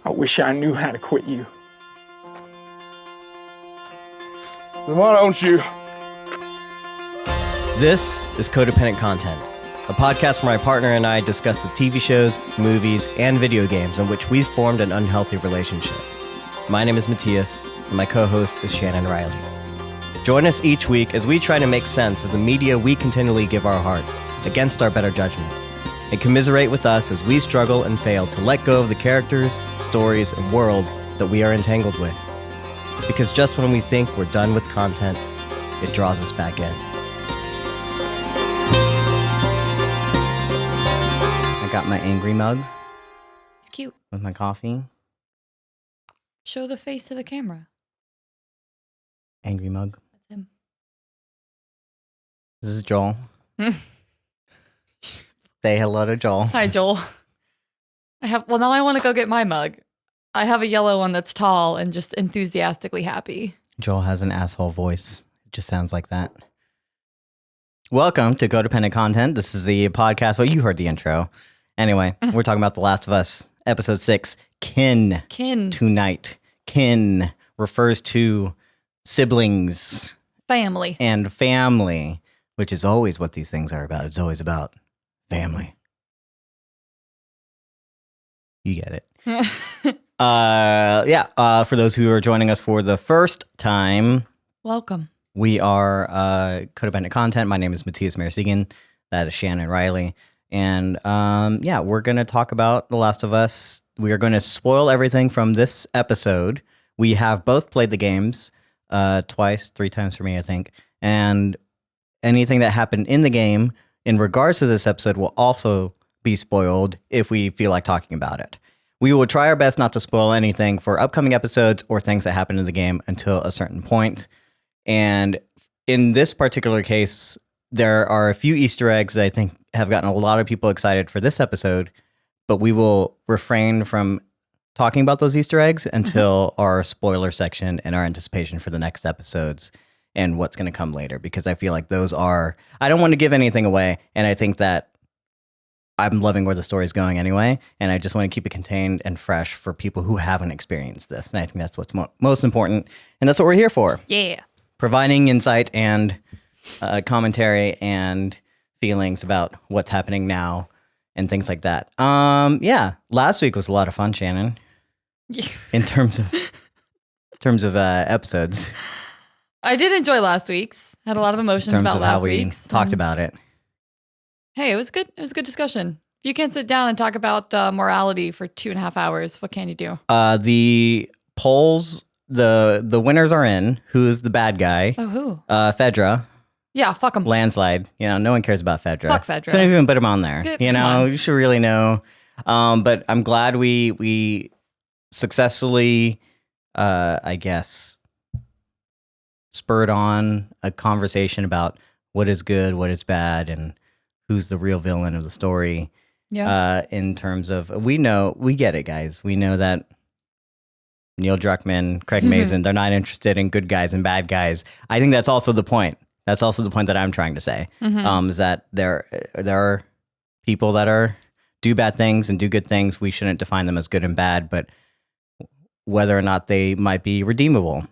I wish I knew how to quit you. Then why don't you? This is Codependent Content, a podcast where my partner and I discuss the TV shows, movies, and video games in which we've formed an unhealthy relationship. My name is Mattias, and my co-host is Shannon Riley. Join us each week as we try to make sense of the media we continually give our hearts against our better judgment, and commiserate with us as we struggle and fail to let go of the characters, stories, and worlds that we are entangled with. Because just when we think we're done with content, it draws us back in. I got my angry mug It's cute. with my coffee. Show the face to the camera. Angry mug. That's him. This is Joel. Say hello to Joel. Hi, Joel. Now I want to go get my mug. I have a yellow one that's tall and just enthusiastically happy. Joel has an asshole voice. It just sounds like that. Welcome to Codependent Content. This is the podcast. Well, you heard the intro. Anyway, we're talking about The Last of Us, episode 6, Kin. Tonight. Kin refers to siblings. Family. And family, which is always what these things are about. It's always about family. You get it. For those who are joining us for the first time, Welcome. we are Codependent Content. My name is Mattias Marasigan. That is Shannon Riley. And we're going to talk about The Last of Us. We are going to spoil everything from this episode. We have both played the games three times for me, I think. And anything that happened in the game in regards to this episode will also be spoiled if we feel like talking about it. We will try our best not to spoil anything for upcoming episodes or things that happen in the game until a certain point. And in this particular case, there are a few Easter eggs that I think have gotten a lot of people excited for this episode, but we will refrain from talking about those Easter eggs until our spoiler section and our anticipation for the next episodes and what's going to come later, because I feel like those are, I don't want to give anything away, and I think that I'm loving where the story is going anyway, and I just want to keep it contained and fresh for people who haven't experienced this, and I think that's what's most important, and that's what we're here for. Yeah. Providing insight and commentary and feelings about what's happening now and things like that. Last week was a lot of fun, Shannon. Yeah. In terms of episodes. I did enjoy last week's. Had a lot of emotions In terms about of last how we week's. talked about it. Hey, it was good. It was a good discussion. If you can't sit down and talk about morality for 2.5 hours, what can you do? The polls, the winners are in. Who is the bad guy? Oh, who? Fedra. Yeah, fuck him. Landslide. No one cares about Fedra. Fuck Fedra. Shouldn't even put him on there. Come on. You should really know. But I'm glad we successfully, I guess, spurred on a conversation about what is good, what is bad, and who's the real villain of the story. Yeah. In terms of, we get it, guys. We know that Neil Druckmann, Craig Mazin, they're not interested in good guys and bad guys. I think that's also the point. That's also the point that I'm trying to say, is that there are people that do bad things and do good things. We shouldn't define them as good and bad, but whether or not they might be redeemable.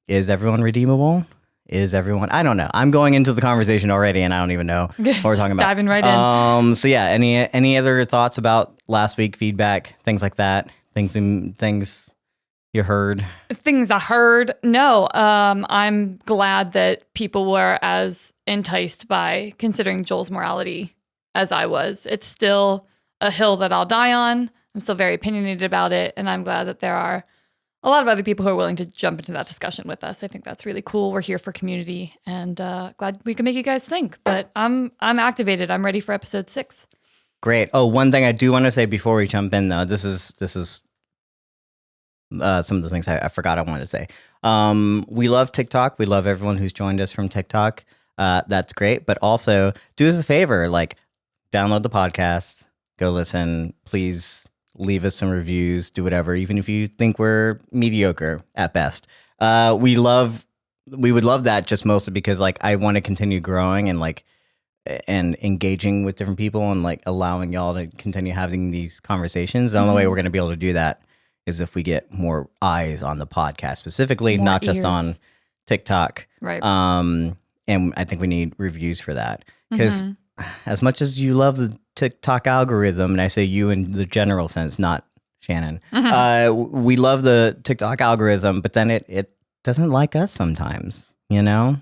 Is everyone redeemable? Is everyone? I don't know. I'm going into the conversation already, and I don't even know what we're talking about. Diving right in. So yeah, any other thoughts about last week, feedback, things like that, things you heard? Things I heard. No, I'm glad that people were as enticed by considering Joel's morality as I was. It's still a hill that I'll die on. I'm still very opinionated about it, and I'm glad that there are a lot of other people who are willing to jump into that discussion with us. I think that's really cool. We're here for community, and glad we can make you guys think. But I'm activated. I'm ready for episode 6. Great. Oh, one thing I do want to say before we jump in, though, this is some of the things I forgot I wanted to say. We love TikTok. We love everyone who's joined us from TikTok. That's great. But also, do us a favor, download the podcast, go listen. Please leave us some reviews, do whatever, even if you think we're mediocre at best. We would love that, just mostly because I want to continue growing and and engaging with different people and allowing y'all to continue having these conversations. The only way we're going to be able to do that is if we get more eyes on the podcast specifically, More not just on ears. TikTok. Right. And I think we need reviews for that because as much as you love the TikTok algorithm, and I say you in the general sense, not Shannon, we love the TikTok algorithm, but then it doesn't like us sometimes, you know?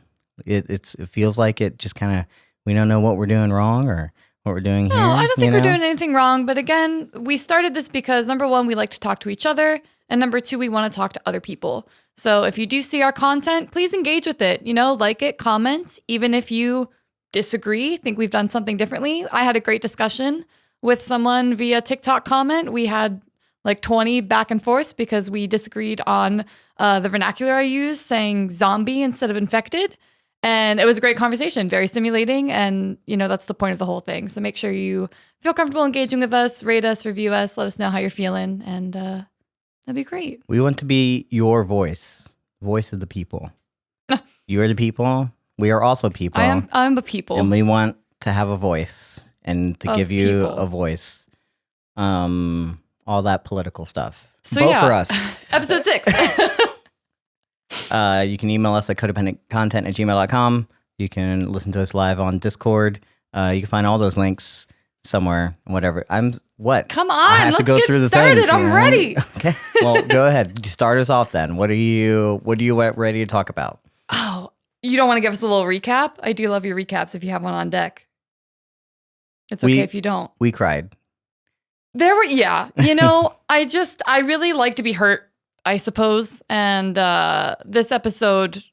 It feels like it just kind of, we don't know what we're doing wrong or what we're doing here. No, I don't think you we're know? doing anything wrong. But again, we started this because number one, we like to talk to each other. And number two, we want to talk to other people. So if you do see our content, please engage with it. You know, like it, comment, even if you disagree, think we've done something differently. I had a great discussion with someone via TikTok comment. We had like 20 back and forths because we disagreed on the vernacular I used, saying zombie instead of infected. And it was a great conversation, very stimulating. And, you know, that's the point of the whole thing. So make sure you feel comfortable engaging with us, rate us, review us, let us know how you're feeling. And that'd be great. We want to be your voice of the people. You're the people. We are also people. I'm a people. And we want to have a voice and to Of give you people. a voice. All that political stuff. So Vote yeah. for us. Episode 6. You can email us at codependentcontent@gmail.com. You can listen to us live on Discord. You can find all those links somewhere, whatever. Come I on, have to let's go get through the started. things, I'm you know? ready. Okay. Well, go ahead. Start us off then. What are you ready to talk about? Oh, you don't want to give us a little recap? I do love your recaps if you have one on deck. It's okay if you don't. We cried. You know, I really like to be hurt, I suppose. And this episode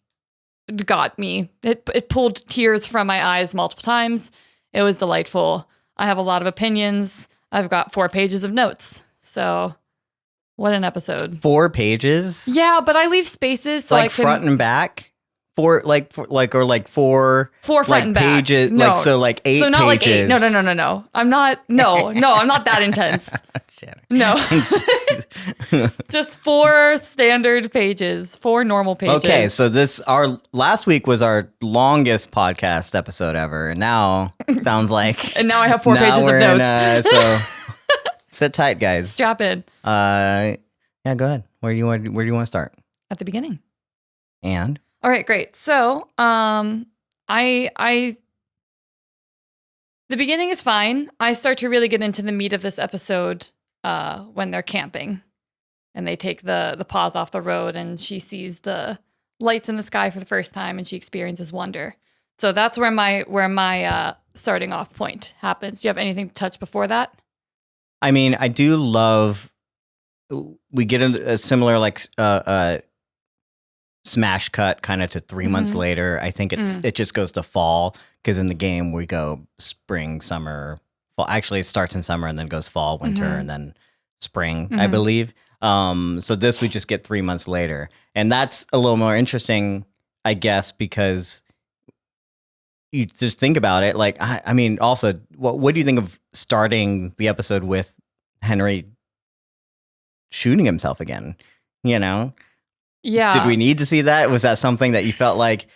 got me. It pulled tears from my eyes multiple times. It was delightful. I have a lot of opinions. I've got 4 pages of notes. So what an episode. 4 pages? Yeah, but I leave spaces so like I can front and back? 4 4 4 front like and back. pages, No. like so like 8 So not pages. like 8. No. I'm not I'm not that intense. Shannon. No. Just 4 standard pages, 4 normal pages. Okay, so our last week was our longest podcast episode ever, and now sounds like And now I have 4 now pages of we're notes. so sit tight, guys. Strap in Yeah, go ahead. Where do you want to start? at the beginning. And All right, great. So, I the beginning is fine. I start to really get into the meat of this episode when they're camping, and they take the paws off the road, and she sees the lights in the sky for the first time, and she experiences wonder. So that's where my starting off point happens. Do you have anything to touch before that? I mean, I do love. We get a similar smash cut kind of to 3 months later. I think it just goes to fall because in the game we go spring, summer, fall. Actually, it starts in summer and then goes fall, winter, and then spring, I believe. So this we just get 3 months later, and that's a little more interesting, I guess, because you just think about it. Like, I mean, also, what do you think of starting the episode with Henry shooting himself again? You know. Yeah. Did we need to see that? Was that something that you felt like?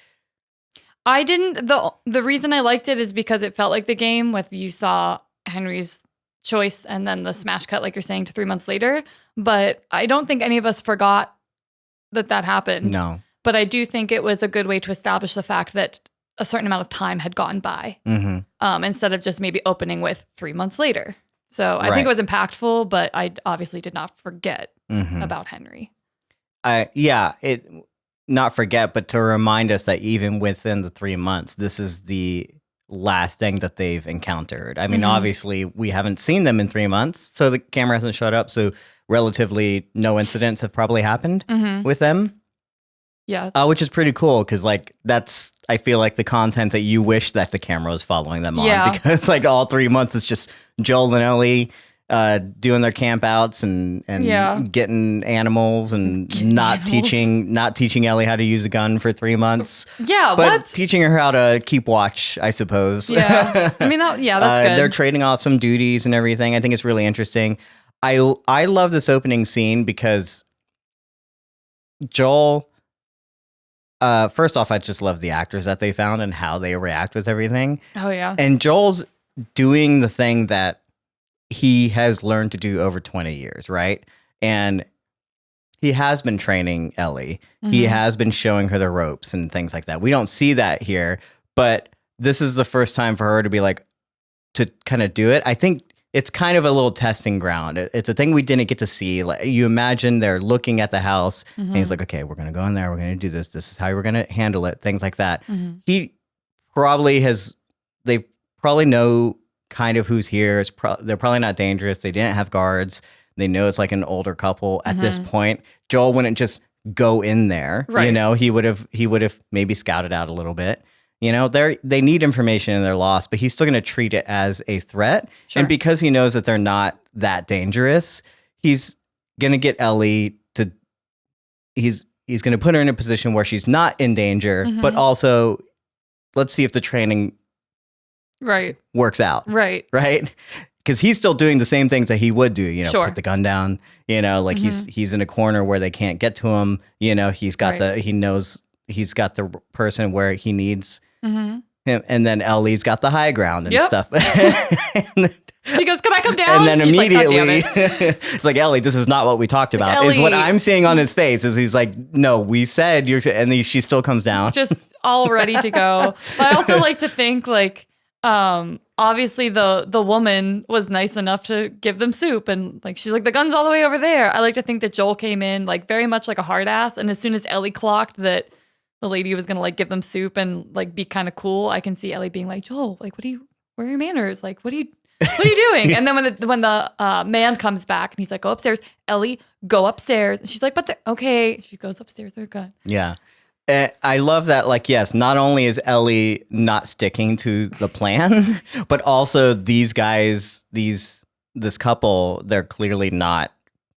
I didn't. The reason I liked it is because it felt like the game with you saw Henry's choice and then the smash cut, like you're saying, to 3 months later. But I don't think any of us forgot that happened. No. But I do think it was a good way to establish the fact that a certain amount of time had gone by, instead of just maybe opening with 3 months later. So I think it was impactful, but I obviously did not forget about Henry. Not forget, but to remind us that even within the 3 months, this is the last thing that they've encountered. I mean, obviously, we haven't seen them in 3 months, so the camera hasn't showed up. So relatively no incidents have probably happened with them. Yeah. Which is pretty cool because, like, that's, I feel like the content that you wish that the camera was following them on. Yeah. Because, like, all 3 months it's just Joel and Ellie doing their camp outs and getting animals and not teaching Ellie how to use a gun for 3 months. Yeah, but teaching her how to keep watch, I suppose. Yeah. I mean, that's good. They're trading off some duties and everything. I think it's really interesting. I love this opening scene because Joel, first off, I just love the actors that they found and how they react with everything. Oh, yeah. And Joel's doing the thing that he has learned to do over 20 years, right? And he has been training Ellie. He has been showing her the ropes and things like that. We don't see that here, but this is the first time for her to be like, to kind of do it. I think it's kind of a little testing ground. It's a thing we didn't get to see. Like, you imagine they're looking at the house and he's like, okay, we're going to go in there. We're going to do this. This is how we're going to handle it. Things like that. He probably they probably know kind of who's here. They're probably not dangerous. They didn't have guards. They know it's like an older couple at this point. Joel wouldn't just go in there. Right. You know, he would have maybe scouted out a little bit. You know, they need information and they're lost, but he's still going to treat it as a threat. Sure. And because he knows that they're not that dangerous, he's going to get Ellie to, he's going to put her in a position where she's not in danger, but also let's see if the training works out. Right. Because he's still doing the same things that he would do, you know, put the gun down, you know, like he's in a corner where they can't get to him. You know, he's got he knows he's got the person where he needs him, and then Ellie's got the high ground and stuff. He goes, "Can I come down?" And then he's immediately, like, it's like, Ellie, this is not what we talked about. Ellie, is what I'm seeing on his face. Is he's like, no, we said you're, and she still comes down, just all ready to go. But I also like to think like, obviously the woman was nice enough to give them soup, and like she's like, the gun's all the way over there. I like to think that Joel came in like very much like a hard ass, and as soon as Ellie clocked that the lady was gonna like give them soup and like be kind of cool, I can see Ellie being like, Joel, like, where are your manners? Like, what are you doing? And then when the man comes back and he's like, go upstairs, Ellie, go upstairs. And she's like, but okay. She goes upstairs, they're good. Yeah. I love that, like, yes, not only is Ellie not sticking to the plan, but also these guys, this couple, they're clearly not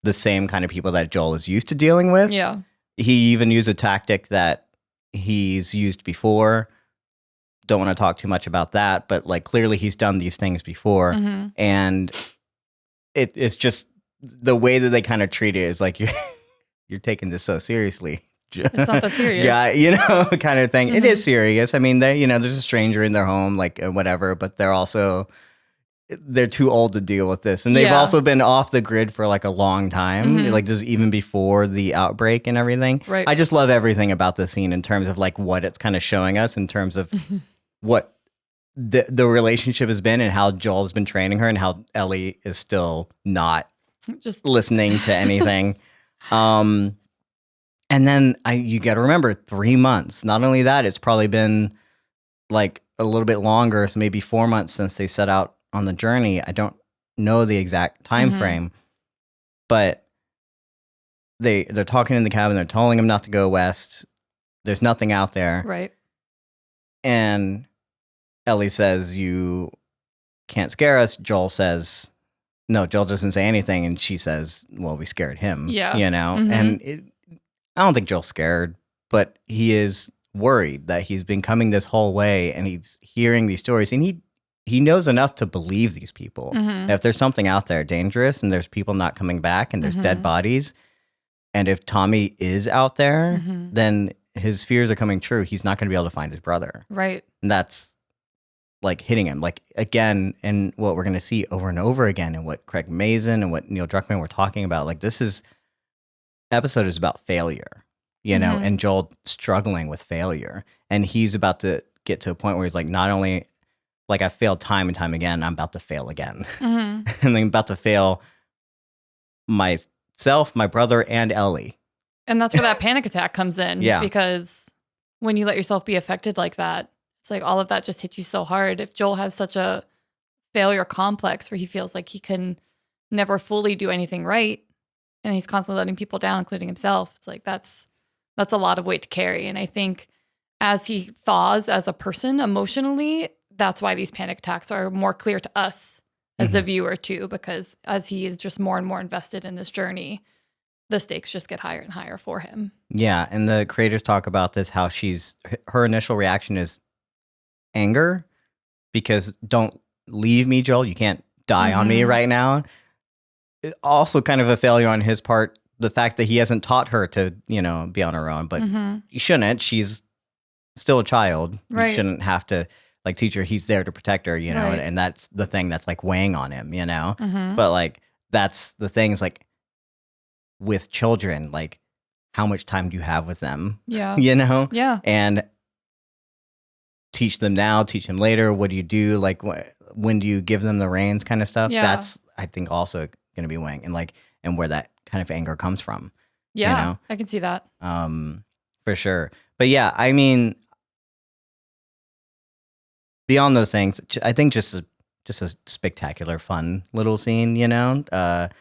the same kind of people that Joel is used to dealing with. Yeah. He even used a tactic that he's used before. Don't want to talk too much about that, but like clearly he's done these things before. And it's just the way that they kind of treat it is like, you're taking this so seriously. It's not that serious. Yeah, you know, kind of thing. It is serious. I mean, there's a stranger in their home, like whatever, but they're too old to deal with this. And they've also been off the grid for like a long time, like this even before the outbreak and everything. Right. I just love everything about the scene in terms of like what it's kind of showing us in terms of what the relationship has been and how Joel's been training her and how Ellie is still not just listening to anything. And then you got to remember 3 months. Not only that, it's probably been like a little bit longer, so maybe 4 months since they set out on the journey. I don't know the exact time frame, but they're talking in the cabin. They're telling him not to go west. There's nothing out there. Right. And Ellie says, you can't scare us. Joel says, no, Joel doesn't say anything. And she says, well, we scared him. Yeah. You know? And I don't think Joel's scared, but he is worried that he's been coming this whole way and he's hearing these stories. And he knows enough to believe these people. If there's something out there dangerous and there's people not coming back and there's dead bodies, and if Tommy is out there, then his fears are coming true. He's not going to be able to find his brother. Right. And that's like hitting him. Like, again, and what we're going to see over and over again, and what Craig Mazin and what Neil Druckmann were talking about, like, episode is about failure, you know, and Joel struggling with failure. And he's about to get to a point where he's like, not only like I failed time and time again, I'm about to fail again. And I'm about to fail myself, my brother, and Ellie. And that's where that panic attack comes in. Yeah. Because when you let yourself be affected like that, it's like all of that just hits you so hard. If Joel has such a failure complex where he feels like he can never fully do anything right, and he's constantly letting people down, including himself, it's like that's a lot of weight to carry. And I think as he thaws as a person emotionally, that's why these panic attacks are more clear to us as a viewer too, because as he is just more and more invested in this journey, the stakes just get higher and higher for him. Yeah, and the creators talk about this, how her initial reaction is anger, because don't leave me, Joel. You can't die on me right now. Also kind of a failure on his part, the fact that he hasn't taught her to, you know, be on her own, but you shouldn't. She's still a child. Right. You shouldn't have to like teach her. He's there to protect her, you know, and that's the thing that's like weighing on him, you know, but like, that's the thing is like, with children, like how much time do you have with them? Yeah. You know? Yeah. And teach them now, teach them later. What do you do? Like when do you give them the reins kind of stuff? Yeah. That's, I think, also going to be weighing and where that kind of anger comes from. Yeah. You know? I can see that. For sure. But yeah, I mean, beyond those things, I think just a spectacular, fun little scene, you know?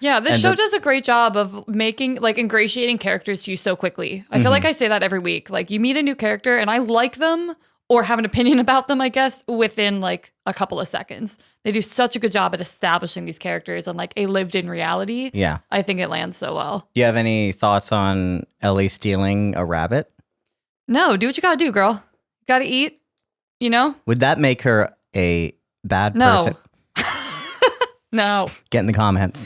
Yeah, this show does a great job of making, like, ingratiating characters to you so quickly. I feel like I say that every week. Like, you meet a new character and I like them or have an opinion about them, I guess, within, like, a couple of seconds. They do such a good job at establishing these characters and, like, a lived-in reality. Yeah. I think it lands so well. Do you have any thoughts on Ellie stealing a rabbit? No, do what you gotta do, girl. Gotta eat, you know? Would that make her a bad No. person? No. Get in the comments.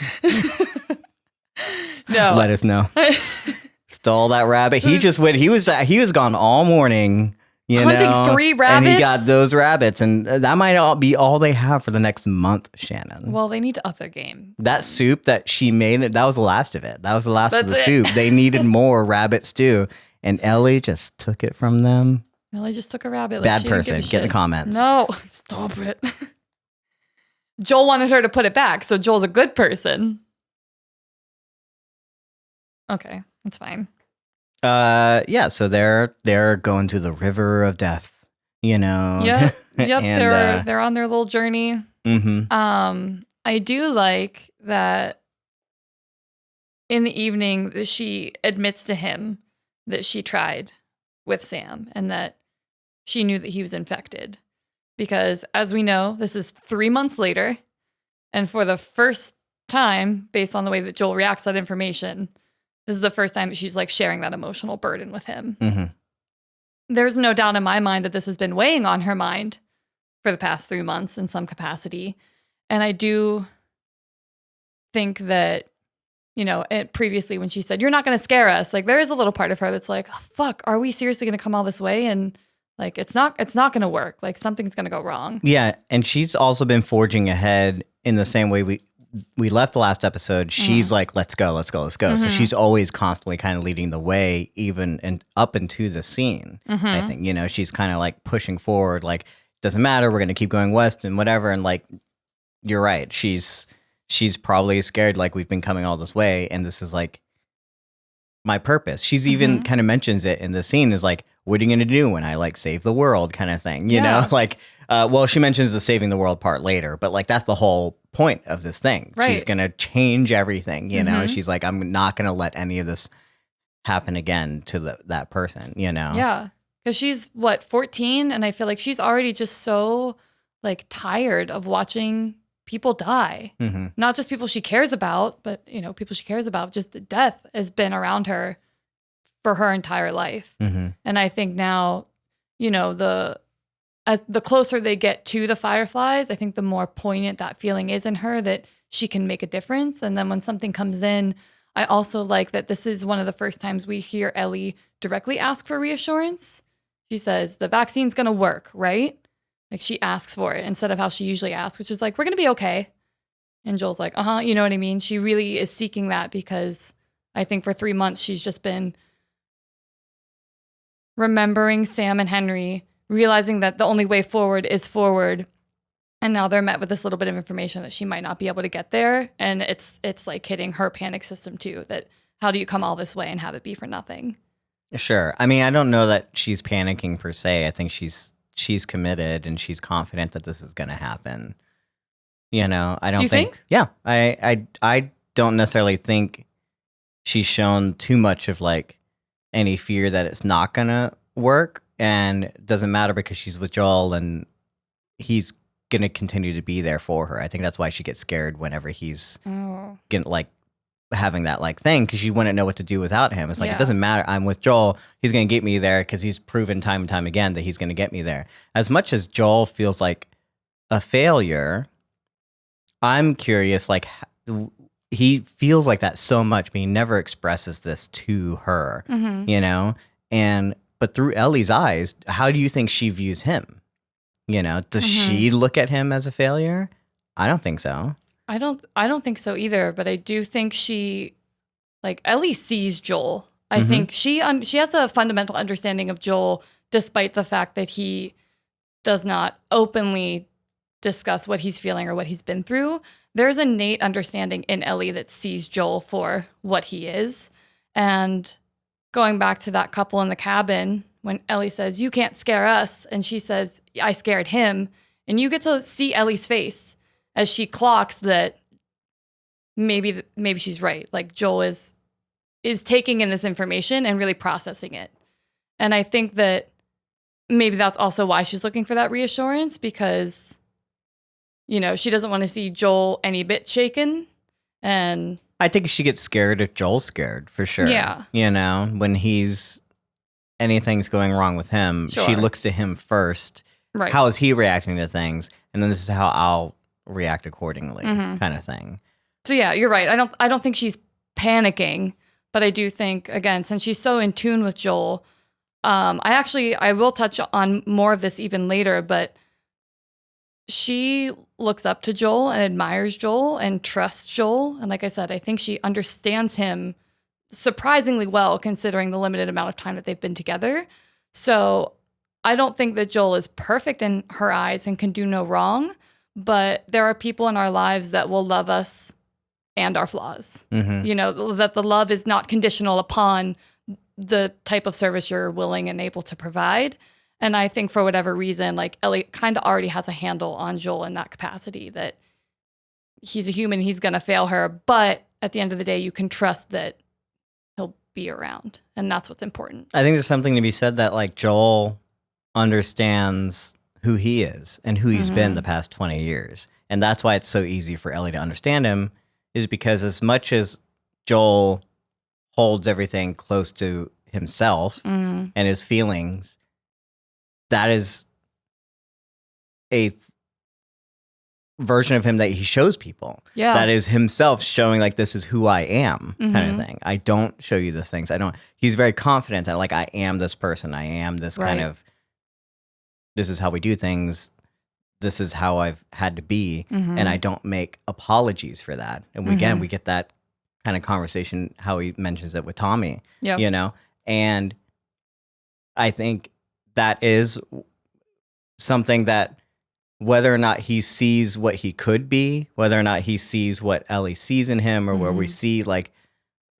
No. Let us know. Stole that rabbit. He just went. He was gone all morning. You Hunting know, 3 rabbits? and he got those rabbits, and that might all be all they have for the next month. Shannon. Well, they need to up their game. That soup that she made, that was the last of it. That was the last of the That's it. soup. They needed more rabbit stew, and Ellie just took it from them. Ellie just took a rabbit. Like, Bad she didn't give person. a Get in the shit. comments. No, stop it. Joel wanted her to put it back, so Joel's a good person. Okay, that's fine. Yeah. So they're going to the river of death. You know. Yep. And, they're on their little journey. Mm-hmm. I do like that in the evening that she admits to him that she tried with Sam and that she knew that he was infected. Because as we know, this is 3 months later. And for the first time, based on the way that Joel reacts to that information, this is the first time that she's like sharing that emotional burden with him. Mm-hmm. There's no doubt in my mind that this has been weighing on her mind for the past 3 months in some capacity. And I do think that, you know, previously when she said, "You're not going to scare us," like there is a little part of her that's like, oh, fuck, are we seriously going to come all this way? And like, it's not going to work. Like something's going to go wrong. Yeah. And she's also been forging ahead in the same way we left the last episode. She's like, let's go. So she's always constantly kind of leading the way, even and up into the scene. I think, you know, she's kind of like pushing forward, like, doesn't matter. We're going to keep going west and whatever. And like, you're right. She's probably scared. Like we've been coming all this way. And this is like my purpose. She's even kind of mentions it in the scene is like, what are you going to do when I like save the world kind of thing? You know, like, well, she mentions the saving the world part later, but like, that's the whole point of this thing. Right. She's going to change everything. You know, she's like, I'm not going to let any of this happen again to that person, you know? Yeah. Because she's 14? And I feel like she's already just so like tired of watching people die. Not just people she cares about, but, you know, people she cares about. Just death has been around her for her entire life. And I think now, you know, as the closer they get to the Fireflies, I think the more poignant that feeling is in her that she can make a difference. And then when something comes in, I also like that this is one of the first times we hear Ellie directly ask for reassurance. She says, the vaccine's going to work, right? Like she asks for it instead of how she usually asks, which is like, we're going to be okay. And Joel's like, you know what I mean? She really is seeking that because I think for 3 months she's just been remembering Sam and Henry, realizing that the only way forward is forward. And now they're met with this little bit of information that she might not be able to get there. And it's like hitting her panic system too, that how do you come all this way and have it be for nothing? Sure. I mean, I don't know that she's panicking per se. I think she's committed and she's confident that this is going to happen. You know, I don't Do you think? Yeah. I don't necessarily think she's shown too much of like any fear that it's not going to work, and it doesn't matter because she's with Joel and he's going to continue to be there for her. I think that's why she gets scared whenever he's getting like having that like thing, because she wouldn't know what to do without him. It's like, it doesn't matter. I'm with Joel. He's going to get me there because he's proven time and time again that he's going to get me there. As much as Joel feels like a failure, I'm curious, like he feels like that so much, but he never expresses this to her, you know? But through Ellie's eyes, how do you think she views him? You know, does she look at him as a failure? I don't think so. I don't think so either, but I do think she like Ellie sees Joel. I think she has a fundamental understanding of Joel, despite the fact that he does not openly discuss what he's feeling or what he's been through. There's an innate understanding in Ellie that sees Joel for what he is. And going back to that couple in the cabin, when Ellie says, "You can't scare us," and she says, "I scared him," and you get to see Ellie's face as she clocks that maybe she's right. Like Joel is taking in this information and really processing it. And I think that maybe that's also why she's looking for that reassurance, because, you know, she doesn't want to see Joel any bit shaken. And I think she gets scared if Joel's scared, for sure. Yeah. You know, when anything's going wrong with him, she looks to him first. Right. How is he reacting to things? And then this is how I'll react accordingly, kind of thing. So yeah, you're right. I don't think she's panicking, but I do think, again, since she's so in tune with Joel, I will touch on more of this even later, but she looks up to Joel and admires Joel and trusts Joel. And like I said, I think she understands him surprisingly well, considering the limited amount of time that they've been together. So I don't think that Joel is perfect in her eyes and can do no wrong, but there are people in our lives that will love us and our flaws. You know, that the love is not conditional upon the type of service you're willing and able to provide. And I think for whatever reason, like Ellie kind of already has a handle on Joel in that capacity, that he's a human, he's going to fail her. But at the end of the day, you can trust that he'll be around. And that's what's important. I think there's something to be said that like Joel understands who he is and who he's been the past 20 years. And that's why it's so easy for Ellie to understand him, is because as much as Joel holds everything close to himself and his feelings, that is a version of him that he shows people. Yeah. That is himself showing like, this is who I am, kind of thing. I don't show you the things. He's very confident that like, I am this person. I am this kind of, this is how we do things. This is how I've had to be. And I don't make apologies for that. And again, we get that kind of conversation, how he mentions it with Tommy, you know? And I think that is something that whether or not he sees what he could be, whether or not he sees what Ellie sees in him, or where we see like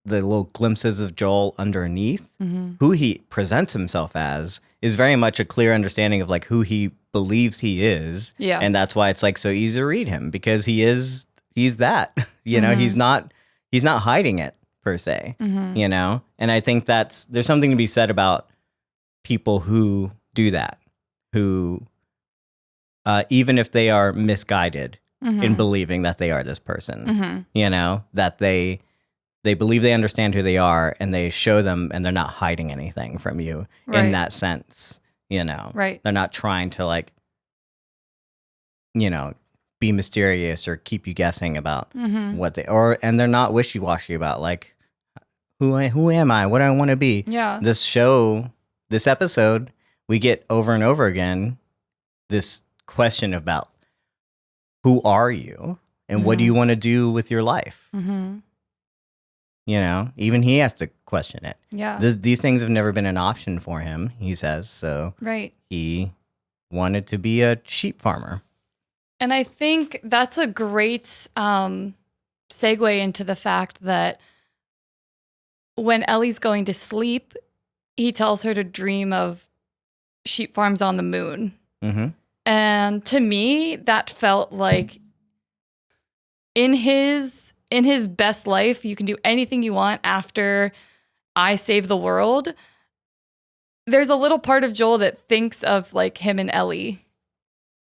the little glimpses of Joel underneath, who he presents himself as is very much a clear understanding of like who he believes he is. Yeah. And that's why it's like so easy to read him, because he's that, you know, he's not hiding it per se, you know? And I think there's something to be said about people who do that, who, even if they are misguided in believing that they are this person, you know, that they believe they understand who they are, and they show them, and they're not hiding anything from you in that sense, you know? Right. They're not trying to like, you know, be mysterious or keep you guessing about what and they're not wishy-washy about like, who am I? What do I want to be? Yeah. This episode, we get over and over again this question about who are you and what do you want to do with your life? You know, even he has to question it. Yeah. These things have never been an option for him, he says. So he wanted to be a sheep farmer. And I think that's a great segue into the fact that when Ellie's going to sleep, he tells her to dream of sheep farms on the moon. And to me, that felt like in his best life, you can do anything you want after I save the world. There's a little part of Joel that thinks of like him and Ellie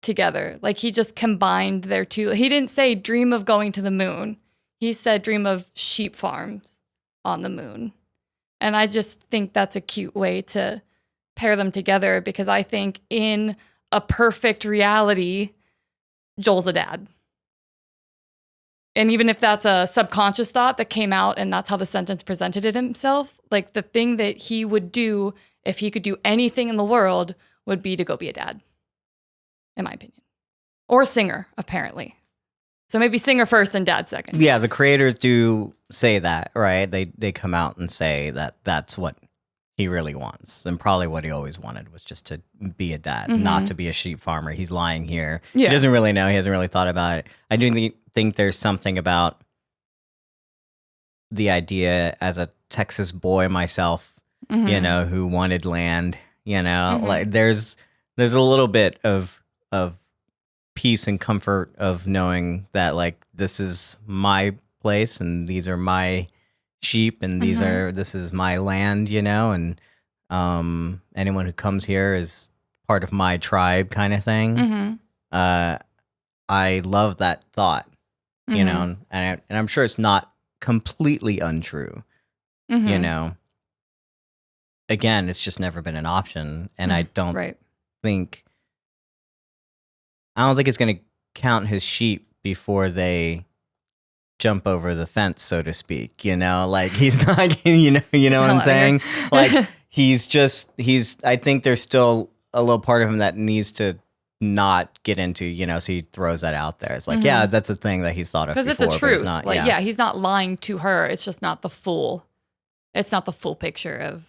together. Like he just combined their two. He didn't say dream of going to the moon. He said dream of sheep farms on the moon. And I just think that's a cute way to pair them together, because I think in a perfect reality, Joel's a dad. And even if that's a subconscious thought that came out and that's how the sentence presented it himself, like the thing that he would do if he could do anything in the world would be to go be a dad, in my opinion. Or a singer, apparently. So maybe singer first and dad second. Yeah, the creators do say that, right? They come out and say that that's what he really wants, and probably what he always wanted was just to be a dad, not to be a sheep farmer. He's lying here. Yeah. He doesn't really know. He hasn't really thought about it. I do think there's something about the idea as a Texas boy myself, you know, who wanted land, you know, like there's a little bit of peace and comfort of knowing that like this is my place and these are my sheep and this is my land, you know, and anyone who comes here is part of my tribe kind of thing. I love that thought, you know, and I'm sure it's not completely untrue, you know. Again, it's just never been an option, and I don't think it's going to count his sheep before they jump over the fence, so to speak, you know, like he's not, you know what I'm saying? Like I think there's still a little part of him that needs to not get into, you know, so he throws that out there. It's like, yeah, that's a thing that he's thought of before. Because it's a truth. It's not, like, he's not lying to her. It's just not the full picture of,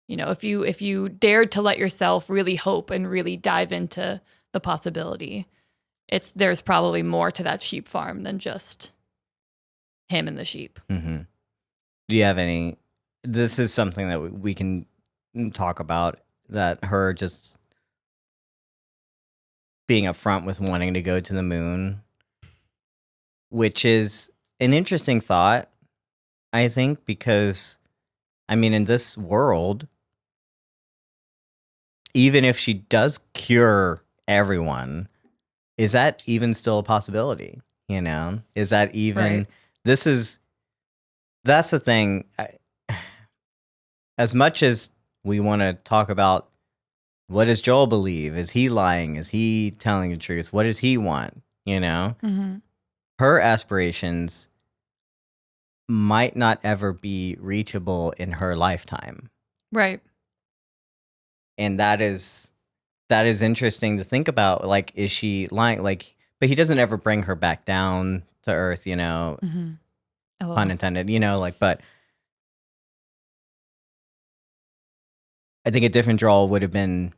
you know, if you dared to let yourself really hope and really dive into the possibility, there's probably more to that sheep farm than just him and the sheep. Do you have any? This is something that we can talk about, that her just being upfront with wanting to go to the moon, which is an interesting thought, I think, because I mean, in this world, even if she does cure everyone, is that even still a possibility? You know, is that even, that's the thing. As much as we want to talk about what does Joel believe? Is he lying? Is he telling the truth? What does he want? You know, her aspirations might not ever be reachable in her lifetime. Right. And that is interesting to think about. Like, is she lying? Like, but he doesn't ever bring her back down to earth, you know, pun intended, you know, like, but I think a different Joel would have been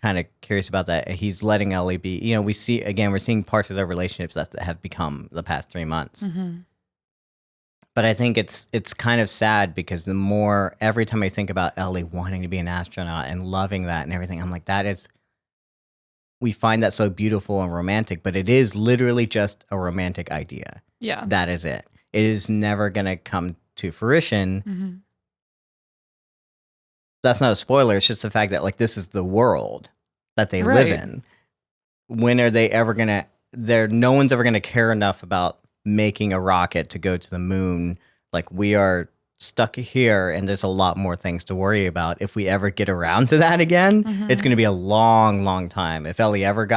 kind of curious about that. He's letting Ellie be, you know, we're seeing parts of their relationships that have become the past 3 months. But I think it's kind of sad, because the more, every time I think about Ellie wanting to be an astronaut and loving that and everything, I'm like, we find that so beautiful and romantic, but it is literally just a romantic idea. Yeah. That is it. It is never going to come to fruition. That's not a spoiler. It's just the fact that, like, this is the world that they live in. When are they ever going to, no one's ever going to care enough about making a rocket to go to the moon. Like, we are stuck here, and there's a lot more things to worry about. If we ever get around to that again, it's going to be a long, long time. If Ellie ever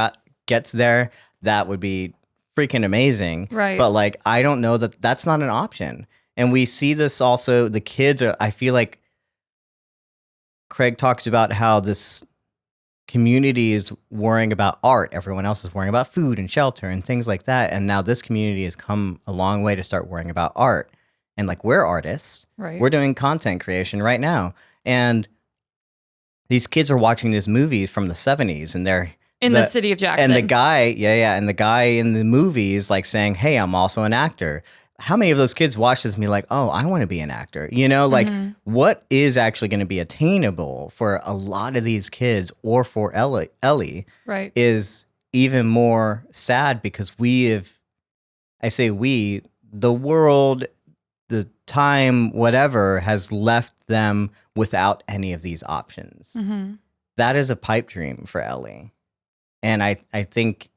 gets there, that would be freaking amazing. Right. But, like, I don't know that that's not an option. And we see this also, the kids are, I feel like Craig talks about how this community is worrying about art. Everyone else is worrying about food and shelter and things like that. And now this community has come a long way to start worrying about art. And, like, we're artists. Right. We're doing content creation right now. And these kids are watching this movie from the 70s, and they're in the city of Jackson. And the guy, and the guy in the movie is like saying, "Hey, I'm also an actor." How many of those kids watch this and be like, "Oh, I want to be an actor"? You know, like, what is actually going to be attainable for a lot of these kids, or for Ellie, right, is even more sad, because the world, the time, whatever, has left them without any of these options. That is a pipe dream for Ellie. And I think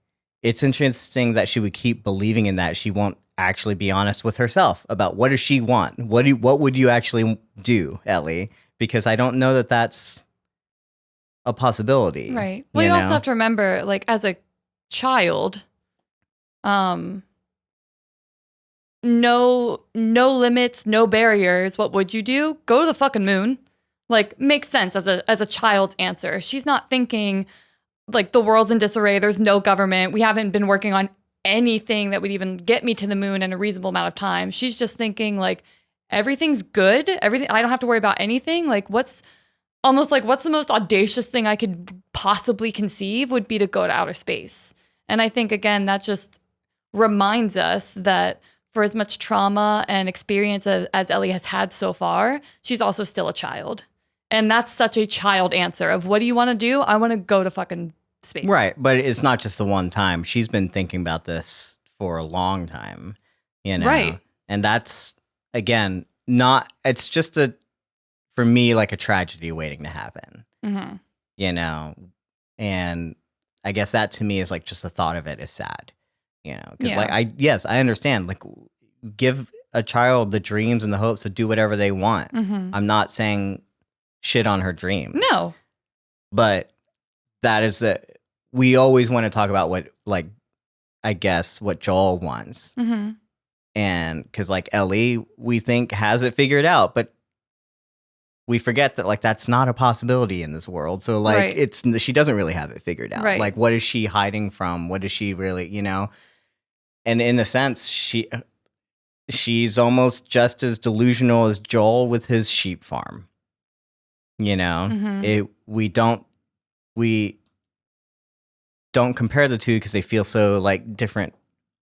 it's interesting that she would keep believing in that. She won't actually be honest with herself about what does she want. What would you actually do, Ellie? Because I don't know that that's a possibility. Right. Well, you also have to remember, like, as a child, no limits, no barriers. What would you do? Go to the fucking moon. Like, makes sense as a child's answer. She's not thinking, like, the world's in disarray, there's no government, we haven't been working on anything that would even get me to the moon in a reasonable amount of time. She's just thinking like, everything's good. Everything, I don't have to worry about anything. Like what's the most audacious thing I could possibly conceive would be to go to outer space. And I think, again, that just reminds us that for as much trauma and experience as Ellie has had so far, she's also still a child. And that's such a child answer of, what do you want to do? I want to go to fucking space. Right. But it's not just the one time. She's been thinking about this for a long time, you know? Right. And that's, again, it's just for me, like a tragedy waiting to happen, Mm-hmm. you know? And I guess that to me is like, just the thought of it is sad, you know? Because I understand, like, give a child the dreams and the hopes to do whatever they want. Mm-hmm. I'm not saying shit on her dreams. No. But that is we always want to talk about what, like, I guess what Joel wants. Mm-hmm. And because like Ellie, we think has it figured out, but we forget that like that's not a possibility in this world. So like she doesn't really have it figured out. Right. Like what is she hiding from? What is she really, you know? And in a sense, she's almost just as delusional as Joel with his sheep farm. You know, Mm-hmm. We don't compare the two because they feel so like different,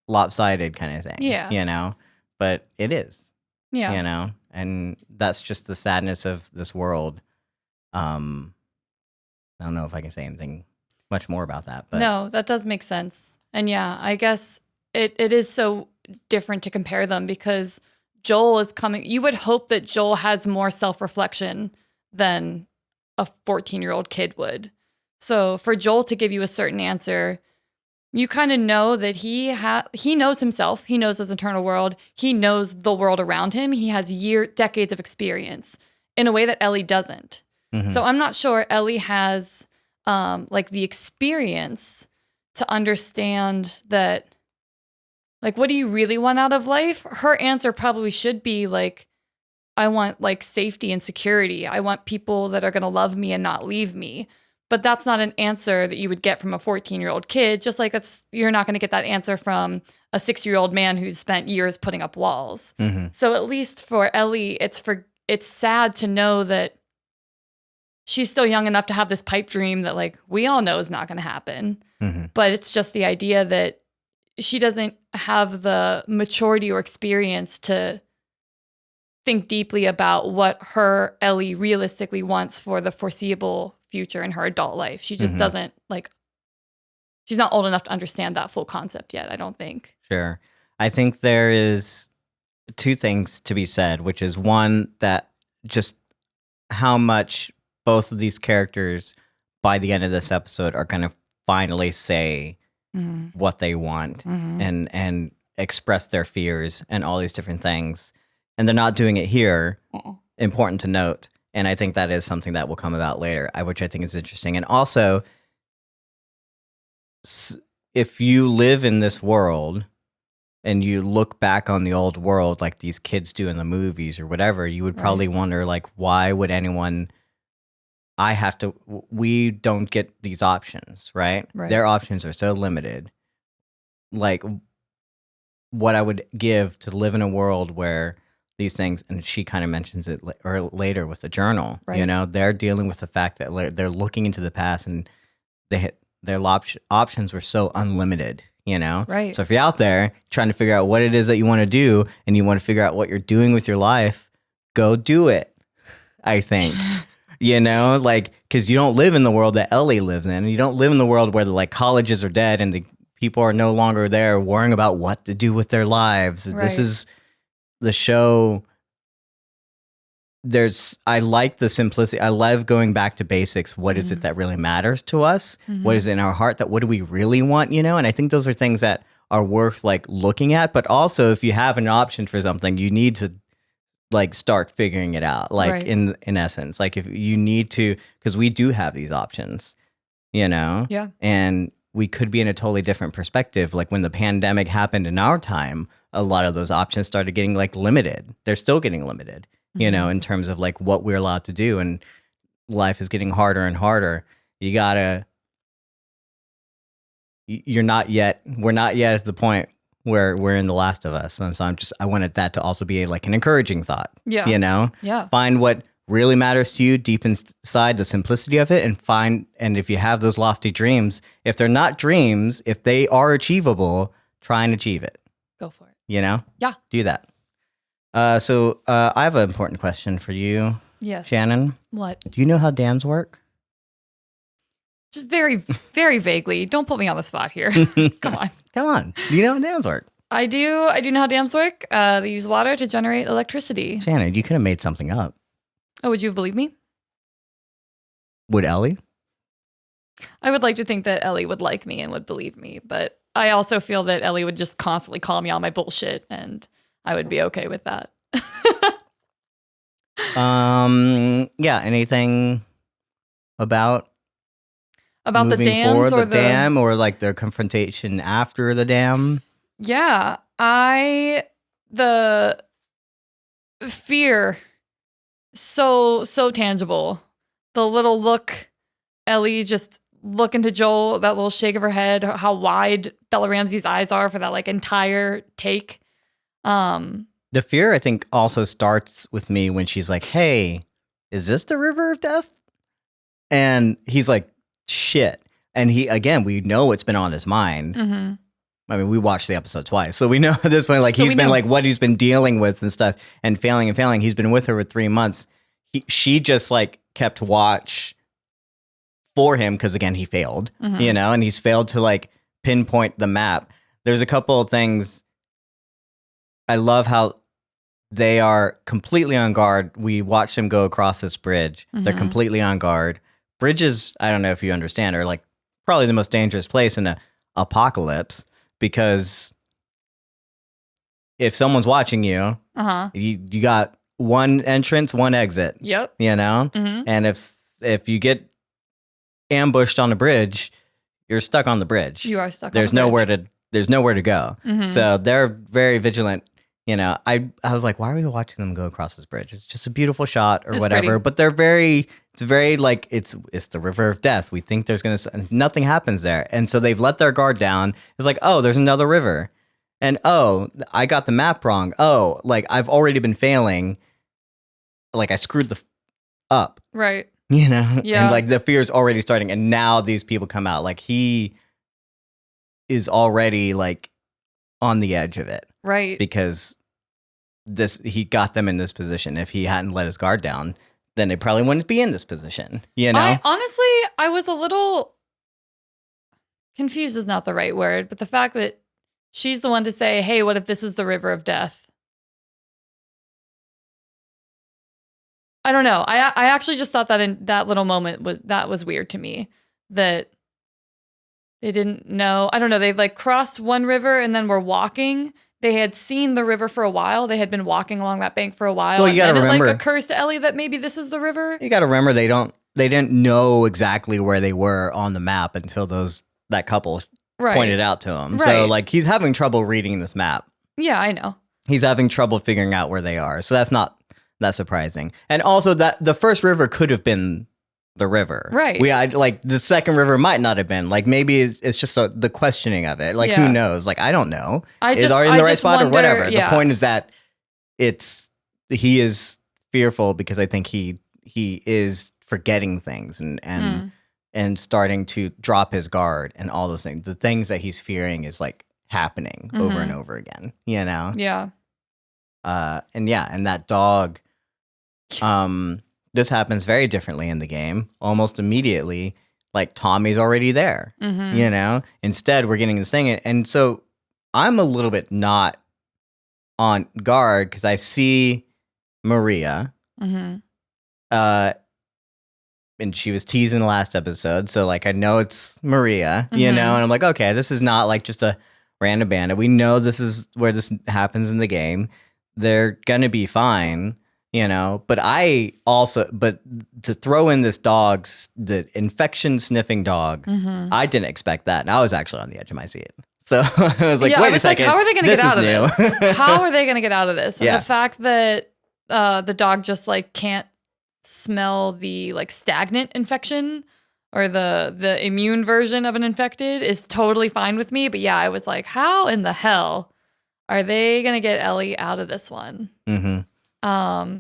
lopsided kind of thing. Yeah. You know, but it is. Yeah. You know, and that's just the sadness of this world. I don't know if I can say anything much more about that, but No, that does make sense. And yeah, I guess it is so different to compare them because Joel is coming. You would hope that Joel has more self-reflection than a 14-year-old kid would. So for Joel to give you a certain answer, you kind of know that he knows himself. He knows his internal world. He knows the world around him. He has decades of experience in a way that Ellie doesn't. Mhm. So I'm not sure Ellie has like the experience to understand that, like, what do you really want out of life? Her answer probably should be like, I want like safety and security. I want people that are going to love me and not leave me. But that's not an answer that you would get from a 14-year-old kid, just like you're not going to get that answer from a 60-year-old man who's spent years putting up walls. Mhm. So at least for Ellie, it's sad to know that she's still young enough to have this pipe dream that like we all know is not going to happen. Mhm. But it's just the idea that she doesn't have the maturity or experience to think deeply about what her Ellie realistically wants for the foreseeable future in her adult life. She just doesn't she's not old enough to understand that full concept yet, I don't think. Sure. I think there is two things to be said, which is one, that just how much both of these characters by the end of this episode are going to finally say what they want and express their fears and all these different things. And they're not doing it here. Important to note. And I think that is something that will come about later, which I think is interesting. And also, if you live in this world and you look back on the old world like these kids do in the movies or whatever, you would probably wonder, like, why would anyone... we don't get these options, right? Their options are so limited. Like, what I would give to live in a world where these things, and she kind of mentions it later with the journal, you know, they're dealing with the fact that they're looking into the past and their options were so unlimited, you know? Right. So if you're out there trying to figure out what it is that you want to do and you want to figure out what you're doing with your life, go do it, I think. You know, like, because you don't live in the world that Ellie lives in. You don't live in the world where the like colleges are dead and the people are no longer there worrying about what to do with their lives. Right. This is the show. I like the simplicity. I love going back to basics. What is it that really matters to us? What is in our heart? What do we really want? You know, and I think those are things that are worth like looking at. But also, if you have an option for something, you need to like start figuring it out. Like in essence, like if you need to, because we do have these options, you know? Yeah. And we could be in a totally different perspective. Like when the pandemic happened in our time, a lot of those options started getting like limited. They're still getting limited, you know, in terms of like what we're allowed to do. And life is getting harder and harder. You gotta we're not yet at the point where we're in The Last of Us. And so I wanted that to also be like an encouraging thought. Yeah. You know? Yeah. Find what really matters to you deep inside, the simplicity of it, and if you have those lofty dreams, if they're not dreams, if they are achievable, try and achieve it. Go for it. You know? Yeah. Do that. So I have an important question for you, Yes. Shannon. What? Do you know how dams work? Just very, very vaguely. Don't put me on the spot here. Come on. Come on. Do you know how dams work? I do know how dams work. They use water to generate electricity. Shannon, you could have made something up. Oh, would you have believed me? Would Ellie? I would like to think that Ellie would like me and would believe me, but I also feel that Ellie would just constantly call me on my bullshit, and I would be okay with that. Yeah, anything about the moving dams forward, or the dam, or like their confrontation after the dam? Yeah, the fear, so tangible. The little look, Ellie just looking to Joel, that little shake of her head, how wide Bella Ramsey's eyes are for that like entire take. The fear, I think, also starts with me when she's like, "Hey, is this the river of death?" And he's like, "Shit." And we know it's been on his mind. Mm-hmm. I mean, we watched the episode twice, so we know at this point, like, So he's been like what he's been dealing with and stuff, and failing. He's been with her for 3 months. She just like kept watch for him because again, he failed, you know, and he's failed to like pinpoint the map. There's a couple of things. I love how they are completely on guard. We watch them go across this bridge. They're completely on guard. Bridges, I don't know if you understand, are like probably the most dangerous place in an apocalypse because if someone's watching you, you got one entrance, one exit. Yep. You know? And if you get ambushed on a bridge, you're stuck on the bridge. You are stuck There's on the bridge. There's nowhere to go. So they're very vigilant. You know, I was like, why are we watching them go across this bridge? It's just a beautiful shot or whatever. Pretty. But it's very like, it's the river of death. We think nothing happens there. And so they've let their guard down. It's like, oh, there's another river. And oh, I got the map wrong. Oh, like I've already been failing. Like I screwed up. Right. You know? Yeah. And like the fear is already starting. And now these people come out. Like he is already like on the edge of it. Right. Because he got them in this position. If he hadn't let his guard down, then they probably wouldn't be in this position. You know? I was a little confused is not the right word, but the fact that she's the one to say, hey, what if this is the river of death? I don't know. I actually just thought that in that little moment was weird to me that they didn't know. I don't know. They like crossed one river and then were walking. They had seen the river for a while. They had been walking along that bank for a while. Well, you gotta remember, it like occurs to Ellie that maybe this is the river. You got to remember they didn't know exactly where they were on the map until that couple pointed out to him. Right. So like he's having trouble reading this map. Yeah, I know. He's having trouble figuring out where they are. So that's not that surprising. And also that the first river could have been the river. Right. Like the second river might not have been. Like maybe it's just the questioning of it. Like who knows? Like I don't know. Are in the right spot or whatever? Yeah. The point is that he is fearful because I think he is forgetting things and starting to drop his guard and all those things. The things that he's fearing is like happening over and over again. You know? Yeah. And that dog. This happens very differently in the game. Almost immediately, like Tommy's already there, you know? Instead, we're getting this thing. And so I'm a little bit not on guard because I see Maria. And she was teasing the last episode. So, like, I know it's Maria, you know? And I'm like, okay, this is not like just a random bandit. We know this is where this happens in the game. They're going to be fine. You know, but to throw in this the infection sniffing dog, I didn't expect that. And I was actually on the edge of my seat. So I was like, wait a second. How are they going to get out of this? How are they going to get out of this? And the fact that the dog just like can't smell the like stagnant infection or the immune version of an infected is totally fine with me. But yeah, I was like, how in the hell are they going to get Ellie out of this one? Mm-hmm.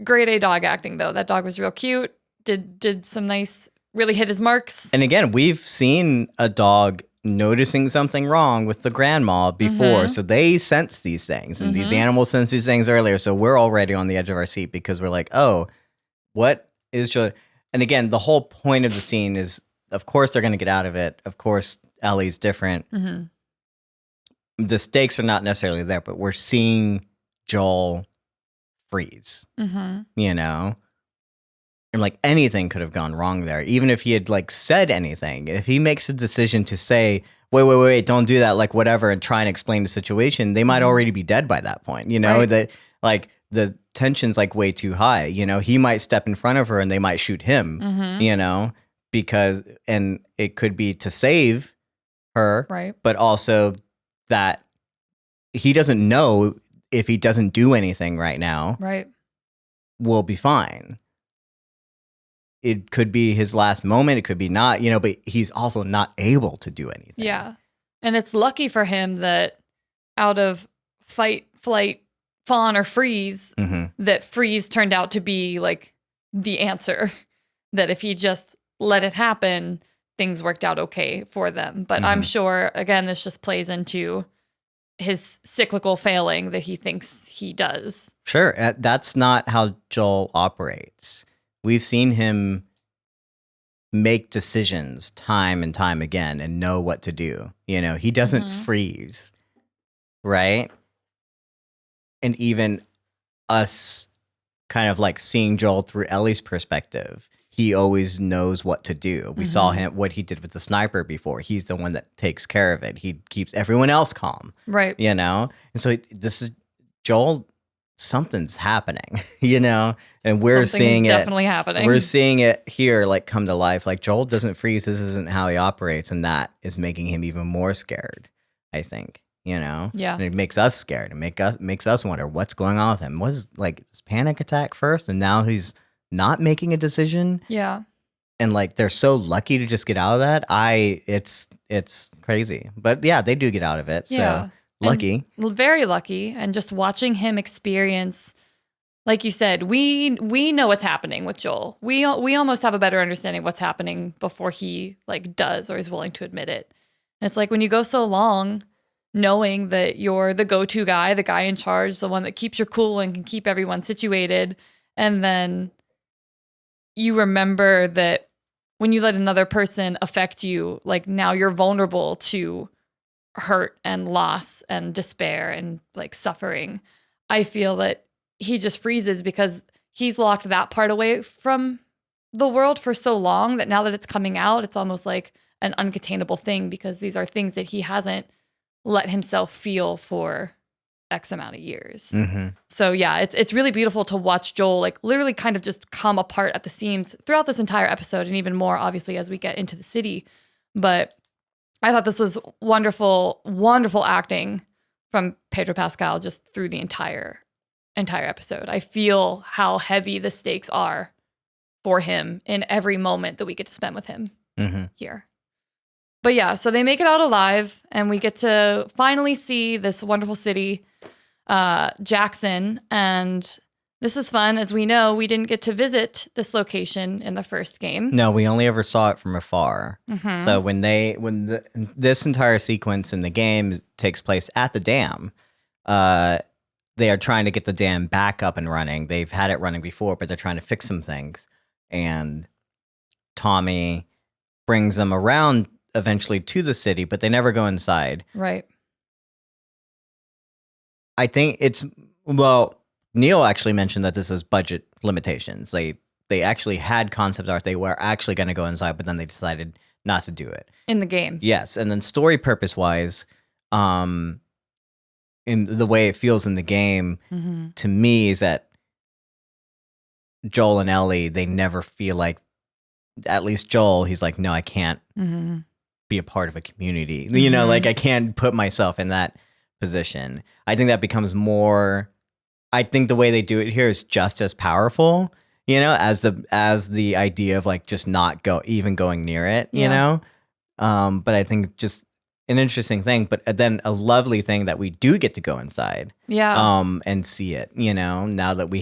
Grade A dog acting, though. That dog was real cute. Did some nice, really hit his marks. And again, we've seen a dog noticing something wrong with the grandma before. So they sense these things, and these animals sense these things earlier. So we're already on the edge of our seat because we're like, oh, what is Joel? And again, the whole point of the scene is, of course, they're going to get out of it. Of course, Ellie's different. The stakes are not necessarily there, but we're seeing Joel freeze, you know? And like anything could have gone wrong there. Even if he had like said anything, if he makes a decision to say, wait, don't do that, like whatever, and try and explain the situation, they might already be dead by that point, you know? Right. That like the tension's like way too high, you know? He might step in front of her and they might shoot him, you know? Because, and it could be to save her, right? But also that he doesn't know if he doesn't do anything right now, right, we'll be fine. It could be his last moment. It could be not, you know, but he's also not able to do anything. Yeah. And it's lucky for him that out of fight, flight, fawn, or freeze, that freeze turned out to be like the answer. That if he just let it happen, things worked out okay for them. But I'm sure, again, this just plays into his cyclical failing that he thinks he does. Sure. That's not how Joel operates. We've seen him make decisions time and time again and know what to do. You know, he doesn't freeze, right? And even us kind of like seeing Joel through Ellie's perspective, he always knows what to do. We saw him, what he did with the sniper before. He's the one that takes care of it. He keeps everyone else calm. Right. You know? And so this is Joel, something's happening, you know? And we're seeing it. Definitely happening. We're seeing it here like come to life. Like Joel doesn't freeze. This isn't how he operates. And that is making him even more scared, I think. You know? Yeah. And it makes us scared. It makes us wonder what's going on with him. Was like this panic attack first, and now he's not making a decision. Yeah. And like they're so lucky to just get out of that. It's crazy. But yeah, they do get out of it. Yeah. So lucky. And very lucky. And just watching him experience, like you said, we know what's happening with Joel. We almost have a better understanding of what's happening before he like does or is willing to admit it. And it's like when you go so long knowing that you're the go-to guy, the guy in charge, the one that keeps your cool and can keep everyone situated, and then you remember that when you let another person affect you, like now you're vulnerable to hurt and loss and despair and like suffering. I feel that he just freezes because he's locked that part away from the world for so long that now that it's coming out, it's almost like an uncontainable thing because these are things that he hasn't let himself feel for X amount of years. So yeah, it's really beautiful to watch Joel like literally kind of just come apart at the seams throughout this entire episode, and even more obviously as we get into the city. But I thought this was wonderful, wonderful acting from Pedro Pascal just through the entire episode. I feel how heavy the stakes are for him in every moment that we get to spend with him here. But yeah, so they make it out alive, and we get to finally see this wonderful city, Jackson. And this is fun. As we know, we didn't get to visit this location in the first game. No, we only ever saw it from afar. So when this entire sequence in the game takes place at the dam, they are trying to get the dam back up and running. They've had it running before, but they're trying to fix some things. And Tommy brings them around eventually to the city, but they never go inside. Right. I think Neil actually mentioned that this is budget limitations. They actually had concept art. They were actually going to go inside, but then they decided not to do it. In the game. Yes. And then story purpose wise, in the way it feels in the game, to me is that Joel and Ellie, they never feel like, at least Joel, he's like, no, I can't be a part of a community. You know, like I can't put myself in that position. I think that becomes more, I think the way they do it here is just as powerful. you know, as the idea of like just not going near it, you Yeah. know. But I think just an interesting thing, but then a lovely thing that we do get to go inside, Yeah. and see it, you know, now that we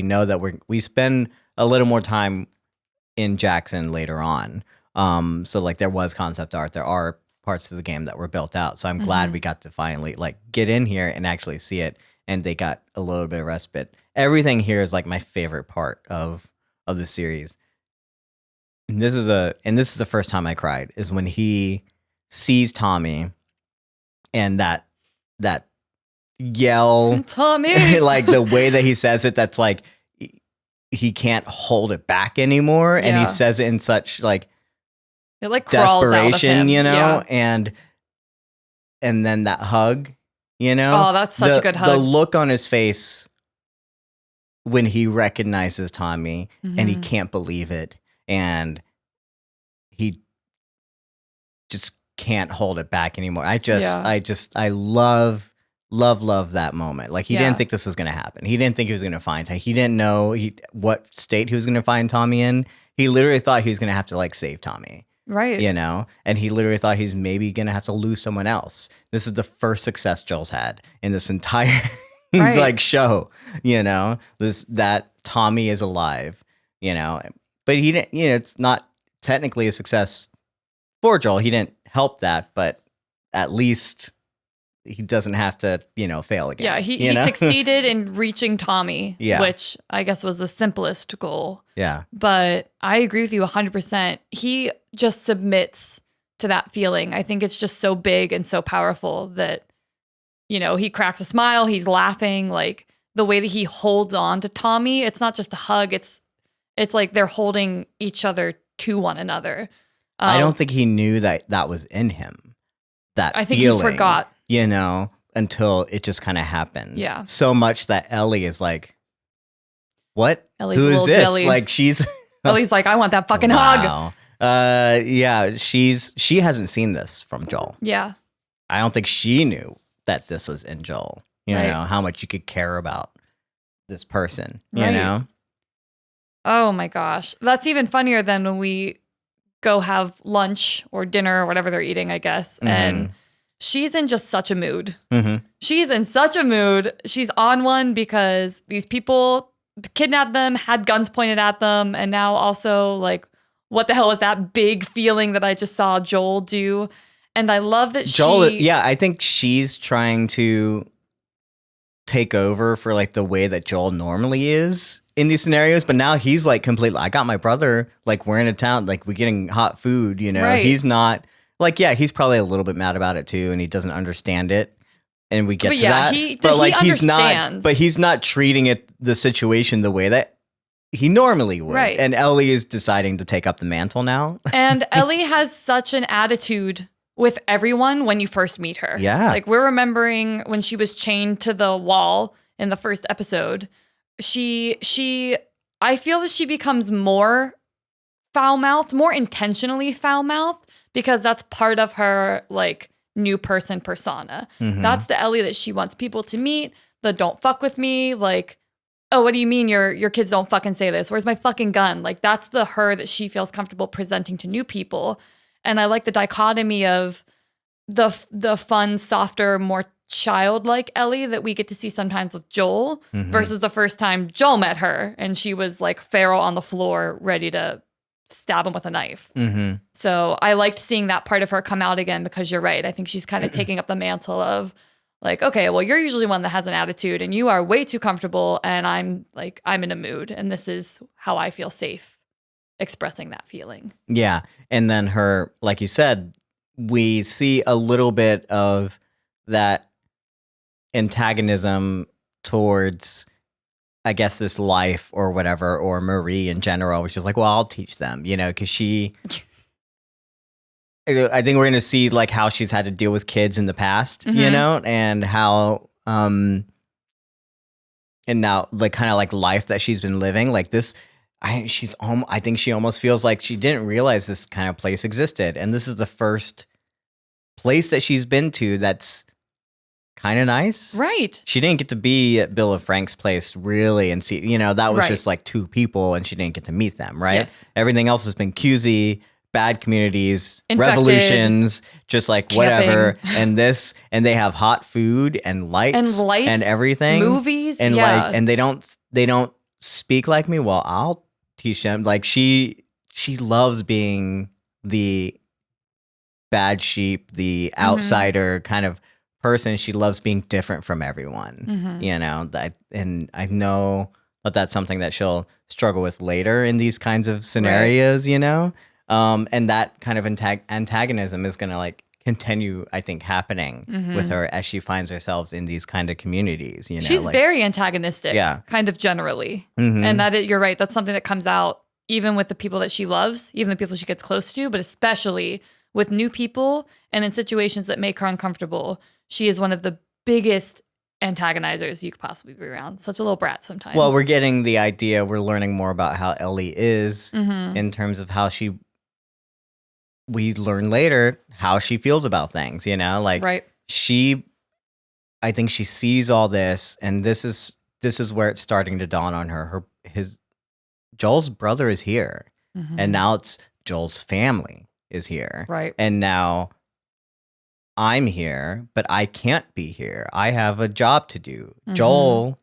know that we spend a little more time in Jackson later on. So like there was concept art, there are parts of the game that were built out. So I'm glad we got to finally like get in here and actually see it, and they got a little bit of respite. Everything here is like my favorite part of the series. And this is the first time I cried, is when he sees Tommy and that yell, Tommy. like the way that he says it, that's like he can't hold it back anymore, and Yeah. he says it in such like It like crawls out of desperation, him. you know, Yeah. and then that hug, you know. Oh, that's such a good hug. The look on his face when he recognizes Tommy and he Mhm. can't believe it, and he just can't hold it back anymore. I love that moment. Like he Yeah. didn't think this was going to happen. He didn't think he was going to find Tommy. He didn't know what state he was going to find Tommy in. He literally thought he was going to have to like save Tommy, Right. you know? And he literally thought he's maybe going to have to lose someone else. This is the first success Joel's had in this entire Right. like show, you know, that Tommy is alive, you know, but he didn't, you know, it's not technically a success for Joel. He didn't help that, but at least he doesn't have to, you know, fail again. Yeah, he succeeded in reaching Tommy, Yeah. which I guess was the simplest goal. Yeah. But I agree with you 100%. He just submits to that feeling. I think it's just so big and so powerful that, you know, he cracks a smile, he's laughing, like the way that he holds on to Tommy. It's not just a hug, it's like they're holding each other to one another. I don't think he knew that was in him. That I think feeling, he forgot. you know, until it just kind of happened. Yeah. So much that Ellie is like, what? Ellie's Who a is little this? jelly. Like she's Ellie's like, I want that fucking hug. Wow. Yeah, she hasn't seen this from Joel. Yeah. I don't think she knew that this was in Joel. You Right. know, how much you could care about this person, you Right. know? Oh my gosh. That's even funnier than when we go have lunch or dinner or whatever they're eating, I guess. And she's in just such a mood. Mm-hmm. She's in such a mood. She's on one because these people kidnapped them, had guns pointed at them, and now also like, what the hell is that big feeling that I just saw Joel do? And I love that Joel, she... yeah, I think she's trying to take over for like the way that Joel normally is in these scenarios, but now he's like completely, I got my brother, like we're in a town, like we're getting hot food, you know. Right. He's not like, yeah, he's probably a little bit mad about it too, and he doesn't understand it, and we get But to yeah, that. he He's understands. not, but he's not treating the situation the way that he normally would. Right. And Ellie is deciding to take up the mantle now. And Ellie has such an attitude with everyone when you first meet her. Yeah. Like we're remembering when she was chained to the wall in the first episode. I feel that she becomes more foul-mouthed, more intentionally foul-mouthed, because that's part of her like new person persona. Mhm. That's the Ellie that she wants people to meet, the don't fuck with me, like, oh, what do you mean your kids don't fucking say this? Where's my fucking gun? Like that's the her that she feels comfortable presenting to new people. And I like the dichotomy of the fun, softer, more childlike Ellie that we get to see sometimes with Joel versus the first time Joel met her and she was like feral on the floor, ready to stab him with a knife. Mhm. So I liked seeing that part of her come out again because you're right. I think she's kind of taking up the mantle of like, okay, well, you're usually one that has an attitude and you are way too comfortable. And I'm in a mood and this is how I feel safe expressing that feeling. Yeah. And then her, like you said, we see a little bit of that antagonism towards, I guess, this life or whatever, or Marie in general, which is like, well, I'll teach them, you know, because I think we're going to see like how she's had to deal with kids in the past, you know, and how, and now like kind of like life that she's been living like this. I think she almost feels like she didn't realize this kind of place existed. And this is the first place that she's been to that's kind of nice. Right. She didn't get to be at Bill of Frank's place really and see, that was Right. just like two people and she didn't get to meet them, right? Yes. Everything else has been QZ, bad communities, Infected, revolutions, just like camping. whatever. And they have hot food and lights and everything. Movies. And yeah. and they don't speak like me. Well, I'll teach them. Like she loves being the bad sheep, the outsider kind of person. She loves being different from everyone, and I know that's something that she'll struggle with later in these kinds of scenarios, and that kind of antagonism is going to like continue, I think, happening with her as she finds herself in these kind of communities. She's very antagonistic, kind of generally. And you're right. That's something that comes out even with the people that she loves, even the people she gets close to, but especially with new people and in situations that make her uncomfortable. She is one of the biggest antagonizers you could possibly be around. Such a little brat sometimes. Well, we're getting the idea. We're learning more about how Ellie is in terms of how we learn later how she feels about things, like right. I think she sees all this, and this is where it's starting to dawn on her. Joel's brother is here, and now it's Joel's family is here. Right. And now I'm here, but I can't be here. I have a job to do. Joel,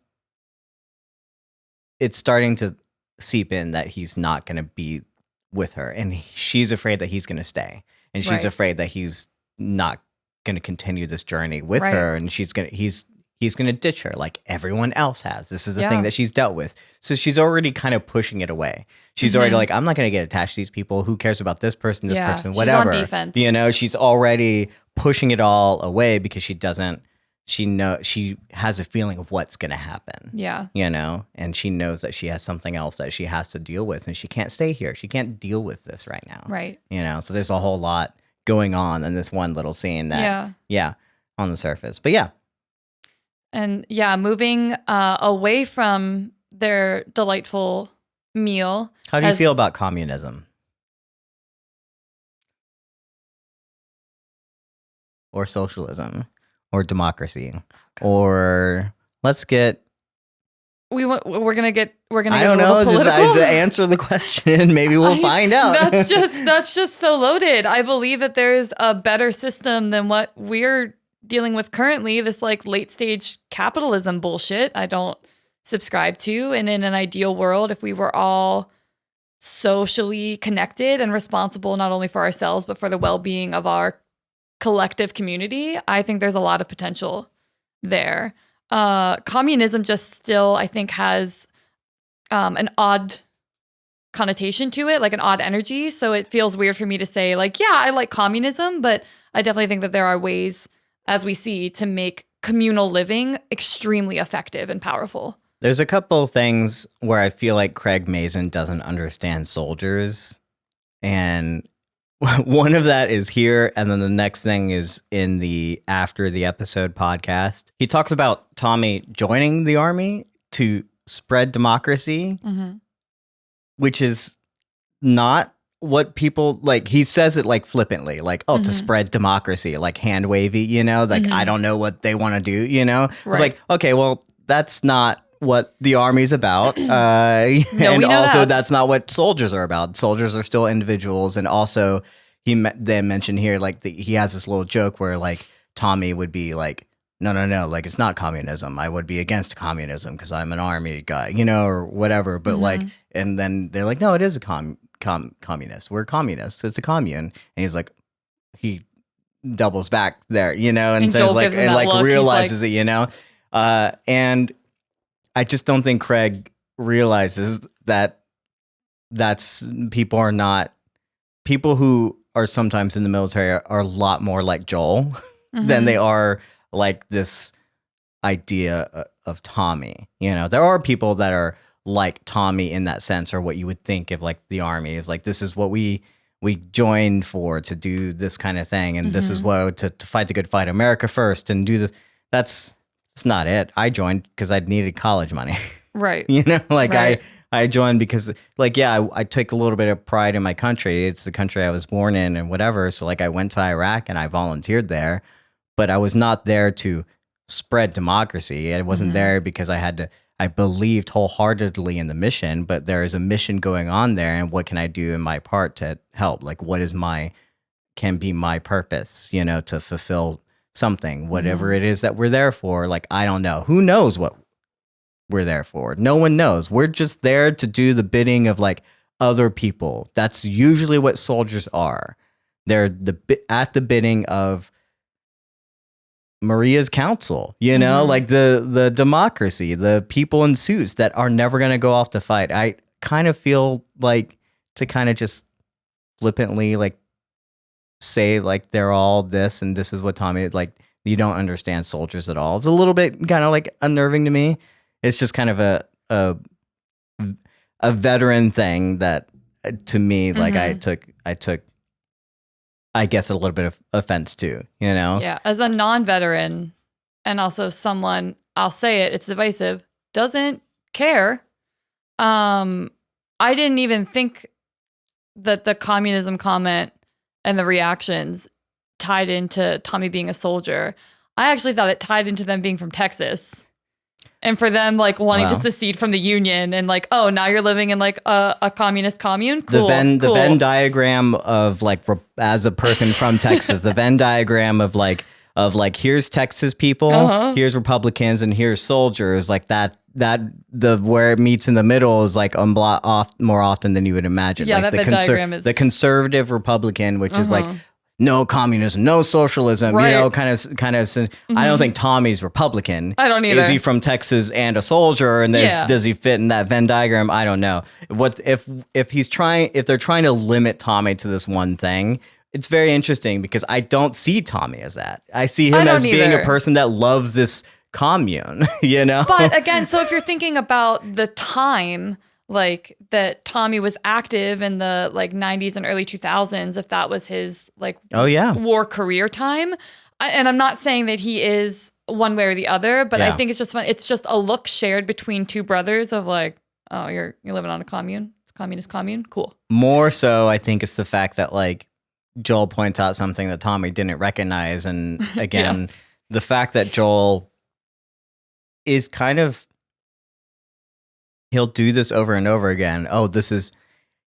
it's starting to seep in that he's not going to be with her, and she's afraid that he's going to stay, and she's afraid that he's not going to continue this journey with her, and he's going to ditch her like everyone else has. This is the thing that she's dealt with. So she's already kind of pushing it away. She's already like, I'm not going to get attached to these people. Who cares about this person, person, whatever. She's on defense. She's already pushing it all away because she has a feeling of what's going to happen. Yeah. And she knows that she has something else that she has to deal with, and she can't stay here. She can't deal with this right now. Right. So there's a whole lot going on in this one little scene that, on the surface. But yeah. And moving away from their delightful meal. How do you feel about communism? Or socialism? Or democracy? Or let's get... We're gonna I don't know. Just answer the question. Maybe we'll find out. That's just so loaded. I believe that there's a better system than what we're dealing with currently, this like late stage capitalism bullshit I don't subscribe to. And in an ideal world, if we were all socially connected and responsible not only for ourselves but for the well-being of our collective community, I think there's a lot of potential there. Communism just still, I think, has an odd connotation to it, like an odd energy. So it feels weird for me to say like, yeah, I like communism, but I definitely think that there are ways, as we see, to make communal living extremely effective and powerful. There's a couple things where I feel like Craig Mazin doesn't understand soldiers. And one of that is here. And then the next thing is in the After the Episode podcast. He talks about Tommy joining the army to spread democracy, which is not what people like. He says it like flippantly, like, to spread democracy, like hand wavy, like, I don't know what they want to do, It's like, okay, well, that's not what the army's about. And also that's not what soldiers are about. Soldiers are still individuals. And also they mentioned here, like he has this little joke where like Tommy would be like, no, like it's not communism. I would be against communism because I'm an army guy, or whatever. But like, and then they're like, no, it is a communist. We're communists. It's a commune. And he's like, he doubles back there, and says Joel like, and like look, realizes like, it, and I just don't think Craig realizes that people who are sometimes in the military are a lot more like Joel than they are like this idea of Tommy. There are people that are like Tommy in that sense, or what you would think of like the army is like, this is what we joined for, to do this kind of thing. And this is what, to fight the good fight, America first, and do this. That's not it. I joined because I needed college money. Right. Right. I joined because like, I took a little bit of pride in my country. It's the country I was born in and whatever. So like I went to Iraq and I volunteered there, but I was not there to spread democracy. I wasn't there because I believed wholeheartedly in the mission, but there is a mission going on there, and what can I do in my part to help? Like, what is can be my purpose, to fulfill something, whatever it is that we're there for. Like, I don't know. Who knows what we're there for? No one knows. We're just there to do the bidding of like other people. That's usually what soldiers are. They're at the bidding of Maria's council, like the democracy, the people in suits that are never going to go off to fight. I kind of feel like to kind of just flippantly like say like they're all this and this is what Tommy, like, you don't understand soldiers at all. It's a little bit kind of like unnerving to me. It's just kind of a veteran thing that to me, like I took I guess a little bit of offense to, Yeah, as a non-veteran and also someone, I'll say it, it's divisive, doesn't care. I didn't even think that the communism comment and the reactions tied into Tommy being a soldier. I actually thought it tied into them being from Texas. And for them, like, wanting to secede from the Union and, like, oh, now you're living in, like, a communist commune? Cool. The Venn diagram of, like, as a person from Texas, the Venn diagram of here's Texas people, here's Republicans, and here's soldiers. Like, where it meets in the middle is, like, more often than you would imagine. Yeah, like, that Venn diagram is... The conservative Republican, which is, like... No communism, no socialism, right. kind of. I don't think Tommy's Republican. I don't either. Is he from Texas and a soldier? And does he fit in that Venn diagram? I don't know. What if they're trying to limit Tommy to this one thing? It's very interesting because I don't see Tommy as that. I see him as being a person that loves this commune. But again, so if you're thinking about the time, like that Tommy was active in the like 90s and early 2000s, if that was his like war career time. And I'm not saying that he is one way or the other, but I think it's just fun. It's just a look shared between two brothers of like, oh, you're living on a commune. It's communist commune. Cool. More so, I think it's the fact that like Joel points out something that Tommy didn't recognize. And again, the fact that Joel is kind of, he'll do this over and over again. Oh,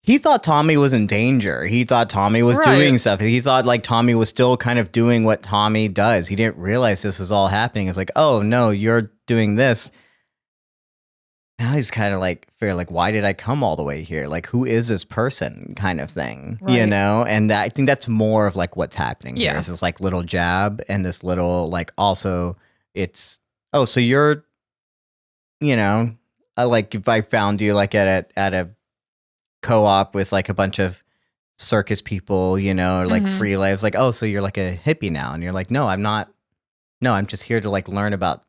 he thought Tommy was in danger. He thought Tommy was doing stuff. He thought like Tommy was still kind of doing what Tommy does. He didn't realize this was all happening. It's like, oh no, you're doing this. Now he's kind of like, why did I come all the way here? Like, who is this person kind of thing, And I think that's more of like what's happening here. Is this like little jab and this little like, also it's, oh, so you're, like if I found you like at a co-op with like a bunch of circus people, or like free lives, like, oh, so you're like a hippie now, and you're like, no, I'm not. No, I'm just here to like learn about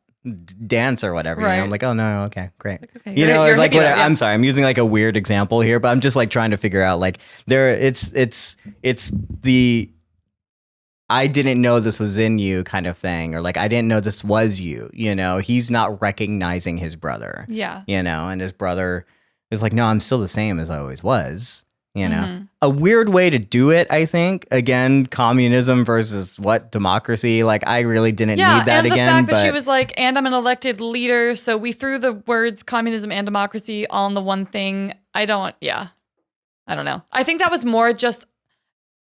dance or whatever. Right. I'm like, oh no, okay, great. Like, okay, you're like hippie, I'm sorry, I'm using like a weird example here, but I'm just like trying to figure out like it's the I didn't know this was in you kind of thing, or like I didn't know this was you, he's not recognizing his brother. Yeah. And his brother is like, no, I'm still the same as I always was, A weird way to do it, I think. Again, communism versus democracy. Like I really didn't need that and again. The fact that she was like, and I'm an elected leader, so we threw the words communism and democracy all in the one thing. I don't know. I think that was more just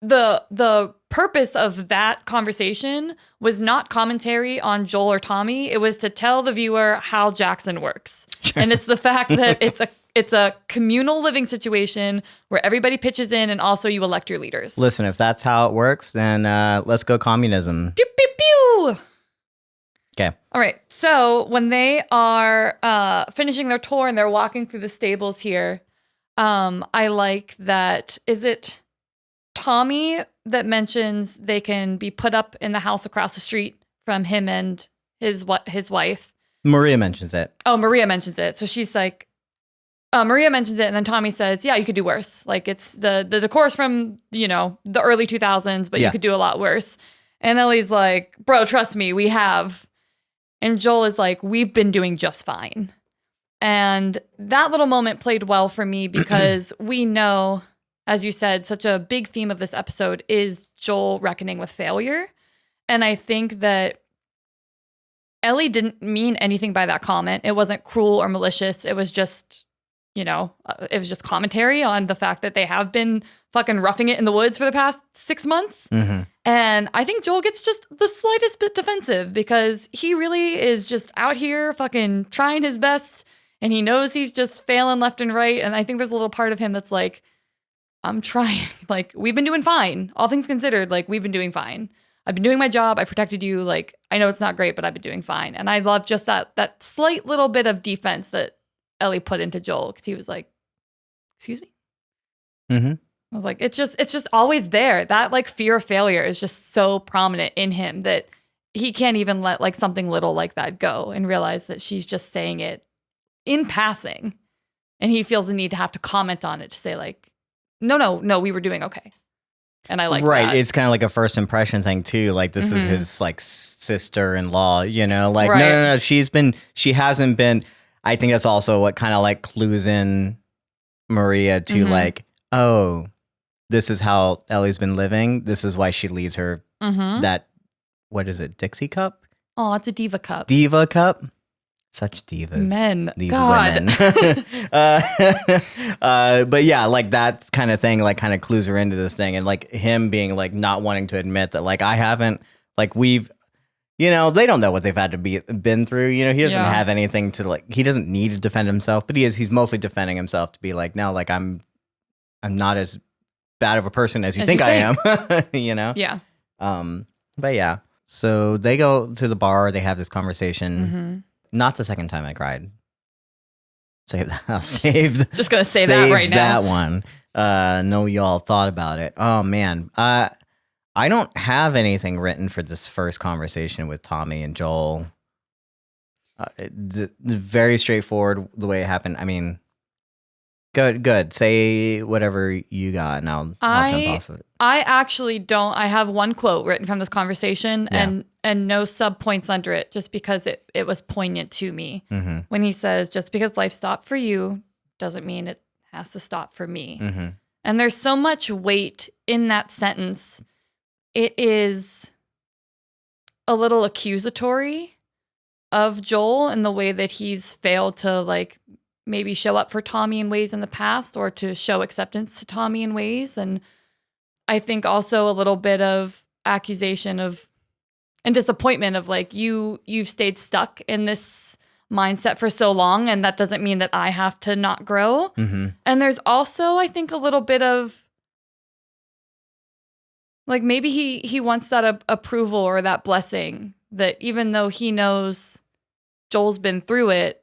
the purpose of that conversation was not commentary on Joel or Tommy. It was to tell the viewer how Jackson works. Sure. And it's the fact that it's a communal living situation where everybody pitches in and also you elect your leaders. Listen, if that's how it works, then let's go communism. Pew, pew, pew. Okay. All right. So when they are finishing their tour and they're walking through the stables here, I like that. Is it Tommy that mentions they can be put up in the house across the street from him and his wife? Maria mentions it. Oh, Maria mentions it. So she's like, Maria mentions it, and then Tommy says, yeah, you could do worse. Like, it's the decore's from, the early 2000s, but you could do a lot worse. And Ellie's like, bro, trust me, we have. And Joel is like, we've been doing just fine. And that little moment played well for me because we know, as you said, such a big theme of this episode is Joel reckoning with failure. And I think that Ellie didn't mean anything by that comment. It wasn't cruel or malicious. It was just, it was just commentary on the fact that they have been fucking roughing it in the woods for the past 6 months. Mm-hmm. And I think Joel gets just the slightest bit defensive because he really is just out here fucking trying his best. And he knows he's just failing left and right. And I think there's a little part of him that's like, I'm trying. Like, we've been doing fine. All things considered, like, we've been doing fine. I've been doing my job. I protected you. Like, I know it's not great, but I've been doing fine. And I love just that slight little bit of defense that Ellie put into Joel because he was like, excuse me? Mm-hmm. I was like, it's just always there. That like fear of failure is just so prominent in him that he can't even let like something little like that go and realize that she's just saying it in passing. And he feels the need to have to comment on it to say like, no, we were doing okay. And I like that. It's kind of like a first impression thing too. Like this is his like sister-in-law, like, Right. no, she hasn't been. I think that's also what kind of like clues in Maria to like, oh, this is how Ellie's been living. This is why she leaves her that, what is it, Dixie cup? Oh, it's a diva cup. Diva cup? Such divas. Men. These God. women. But yeah, like that kind of thing, like kind of clues her into this thing. And like him being like not wanting to admit that like I haven't, like we've, they don't know what they've had to been through. He doesn't have anything to like, he doesn't need to defend himself, but he's mostly defending himself to be like, no, like I'm not as bad of a person as you think I am, Yeah. But yeah, so they go to the bar, they have this conversation. Not the second time I cried. Just gonna say that right now. That one. No, y'all thought about it. Oh man. I don't have anything written for this first conversation with Tommy and Joel. Very straightforward the way it happened. I mean, good. Say whatever you got, and I'll jump off of it. I actually don't. I have one quote written from this conversation and no sub points under it just because it was poignant to me. When he says, just because life stopped for you doesn't mean it has to stop for me. And there's so much weight in that sentence. It is a little accusatory of Joel in the way that he's failed to like maybe show up for Tommy in ways in the past or to show acceptance to Tommy in ways. And I think also a little bit of accusation of and disappointment of like you've stayed stuck in this mindset for so long, and that doesn't mean that I have to not grow. And there's also, I think, a little bit of like maybe he wants that approval or that blessing that even though he knows Joel's been through it,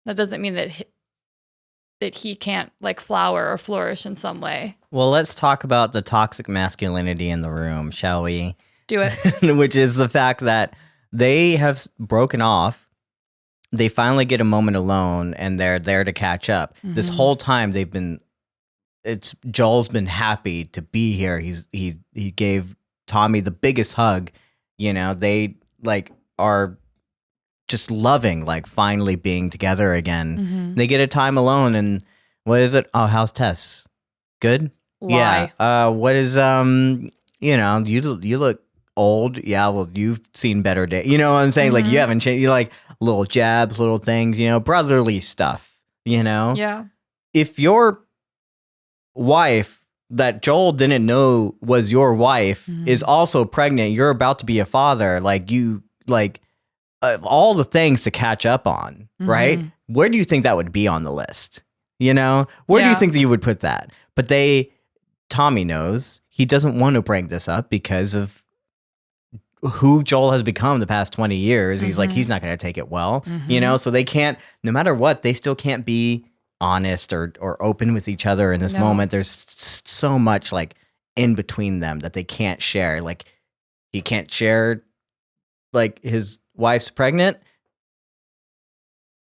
that doesn't mean that he can't like flower or flourish in some way. Well, let's talk about the toxic masculinity in the room, shall we? Do it. Which is the fact that they have broken off. They finally get a moment alone and they're there to catch up. This whole time Joel's been happy to be here. He gave Tommy the biggest hug. They like are just loving, like finally being together again. They get a time alone, and what is it? Oh, how's Tess? Good? Lie. Yeah. What is you look old. Yeah, well, you've seen better days. You know what I'm saying? Like you haven't changed. You like little jabs, little things, brotherly stuff, Yeah. If your wife that Joel didn't know was your wife is also pregnant, you're about to be a father, like you like all the things to catch up on, right? Where do you think that would be on the list? Where do you think that you would put that? But Tommy knows he doesn't want to bring this up because of who Joel has become the past 20 years. He's like, he's not going to take it well, so they can't, no matter what, they still can't be honest or open with each other in this moment. There's so much like in between them that they can't share. Like he can't share like his wife's pregnant.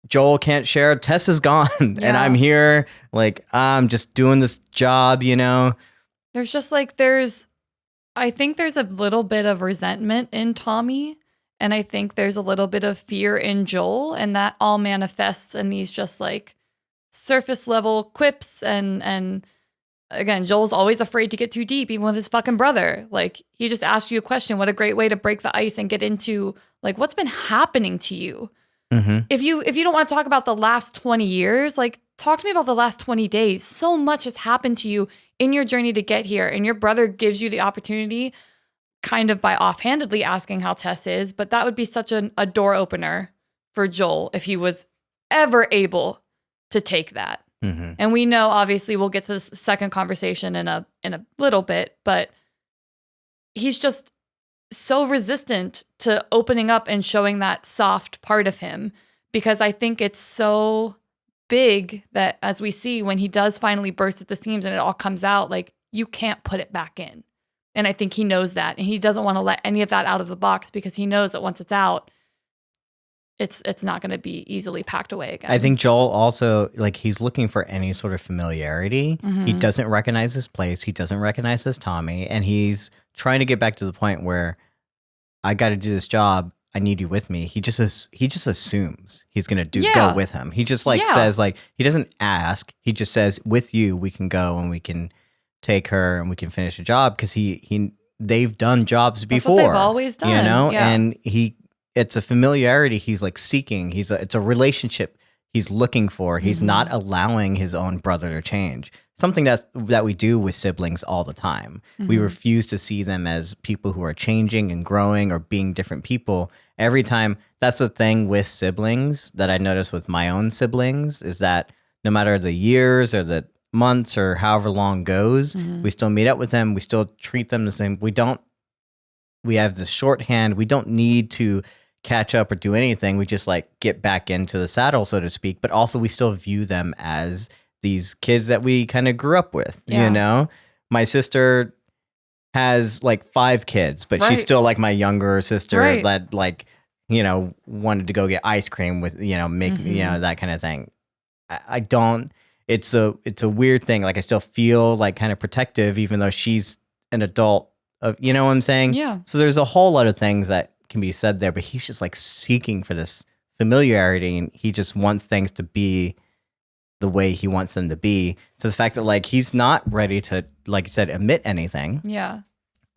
Joel can't share. Tess is gone and I'm here. Like I'm just doing this job, There's just like, I think there's a little bit of resentment in Tommy, and I think there's a little bit of fear in Joel, and that all manifests in these just like surface level quips and again, Joel's always afraid to get too deep, even with his fucking brother. Like, he just asked you a question. What a great way to break the ice and get into, like, what's been happening to you. If you don't want to talk about the last 20 years, like, talk to me about the last 20 days. So much has happened to you in your journey to get here. And your brother gives you the opportunity kind of by offhandedly asking how Tess is. But that would be such a door opener for Joel if he was ever able to take that. And we know, obviously, we'll get to this second conversation in a little bit, but he's just so resistant to opening up and showing that soft part of him, because I think it's so big that, as we see, when he does finally burst at the seams and it all comes out, like, you can't put it back in. And I think he knows that, and he doesn't want to let any of that out of the box, because he knows that once it's out, it's not going to be easily packed away again. I think Joel also, like, he's looking for any sort of familiarity. He doesn't recognize this place. He doesn't recognize this Tommy. And he's trying to get back to the point where, I got to do this job. I need you with me. He just assumes he's going to go with him. He just says, like, he doesn't ask. He just says, with you, we can go and we can take her and we can finish the job, because they've done jobs before. That's what they've always done. You know? Yeah. And it's a familiarity he's like seeking. It's a relationship he's looking for. He's not allowing his own brother to change. Something that we do with siblings all the time. We refuse to see them as people who are changing and growing or being different people. Every time, that's the thing with siblings that I notice with my own siblings, is that no matter the years or the months or however long goes, we still meet up with them. We still treat them the same. We have this shorthand. We don't need to catch up or do anything. We just, like, get back into the saddle, so to speak. But also, we still view them as these kids that we kind of grew up with. You know, my sister has like 5 kids, but she's still like my younger sister that, like, you know, wanted to go get ice cream with, you know, make, you know, that kind of thing. I don't, it's a weird thing. Like, I still feel like kind of protective, even though she's an adult, you know what I'm saying? Yeah. So there's a whole lot of things that can be said there, but he's just like seeking for this familiarity, and he just wants things to be the way he wants them to be. So the fact that, like, he's not ready to, like you said, admit anything. Yeah.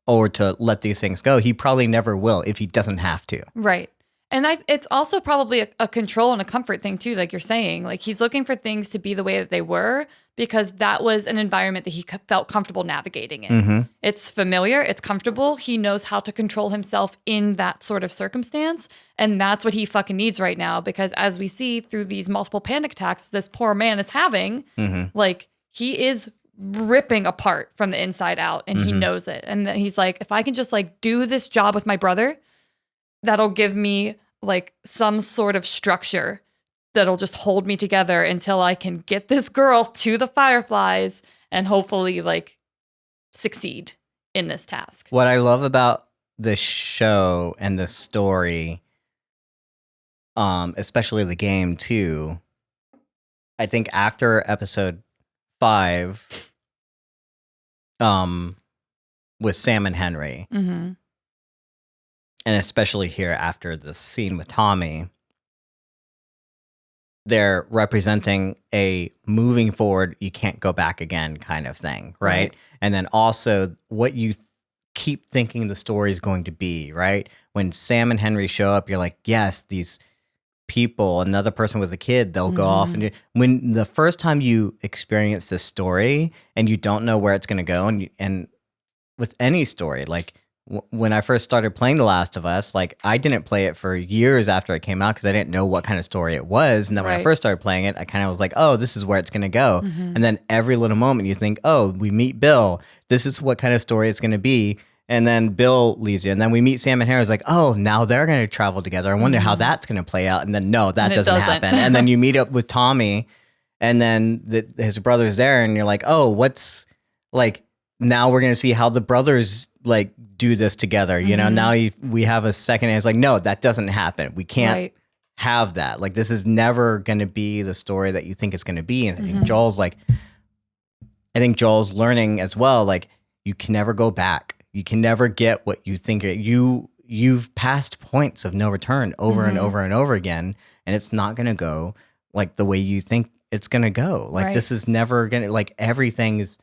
Or to let these things go. He probably never will if he doesn't have to. Right. And it's also probably a control and a comfort thing too, like you're saying. Like, he's looking for things to be the way that they were, because that was an environment that he felt comfortable navigating in. It's familiar, it's comfortable. He knows how to control himself in that sort of circumstance. And that's what he fucking needs right now, because as we see through these multiple panic attacks this poor man is having, like, he is ripping apart from the inside out, and he knows it. And then he's like, if I can just, like, do this job with my brother, that'll give me, like, some sort of structure that'll just hold me together until I can get this girl to the Fireflies and hopefully, like, succeed in this task. What I love about this show and this story, especially the game too, I think after episode 5, with Sam and Henry, and especially here after the scene with Tommy, they're representing a moving forward, you can't go back again kind of thing, right? And then also what you keep thinking the story is going to be, right? When Sam and Henry show up, you're like, yes, these people, another person with a kid, they'll go off and do. When the first time you experience this story and you don't know where it's going to go, and with any story, like, when I first started playing The Last of Us, like, I didn't play it for years after it came out because I didn't know what kind of story it was. And then when I first started playing it, I kind of was like, oh, this is where it's going to go. And then every little moment you think, oh, we meet Bill. This is what kind of story it's going to be. And then Bill leaves you. And then we meet Sam and Harry. It's like, oh, now they're going to travel together. I wonder how that's going to play out. And then, no, that doesn't happen. And then you meet up with Tommy, and then his brother's there. And you're like, oh, what's, like, now we're going to see how the brothers, like, do this together. You know, now we have a second, and it's like, no, that doesn't happen. We can't have that. Like, this is never going to be the story that you think it's going to be. And I think Joel's learning as well. Like, you can never go back. You can never get what you think. You've passed points of no return over and over and over again, and it's not going to go like the way you think it's going to go. Like, this is never going to, like, everything is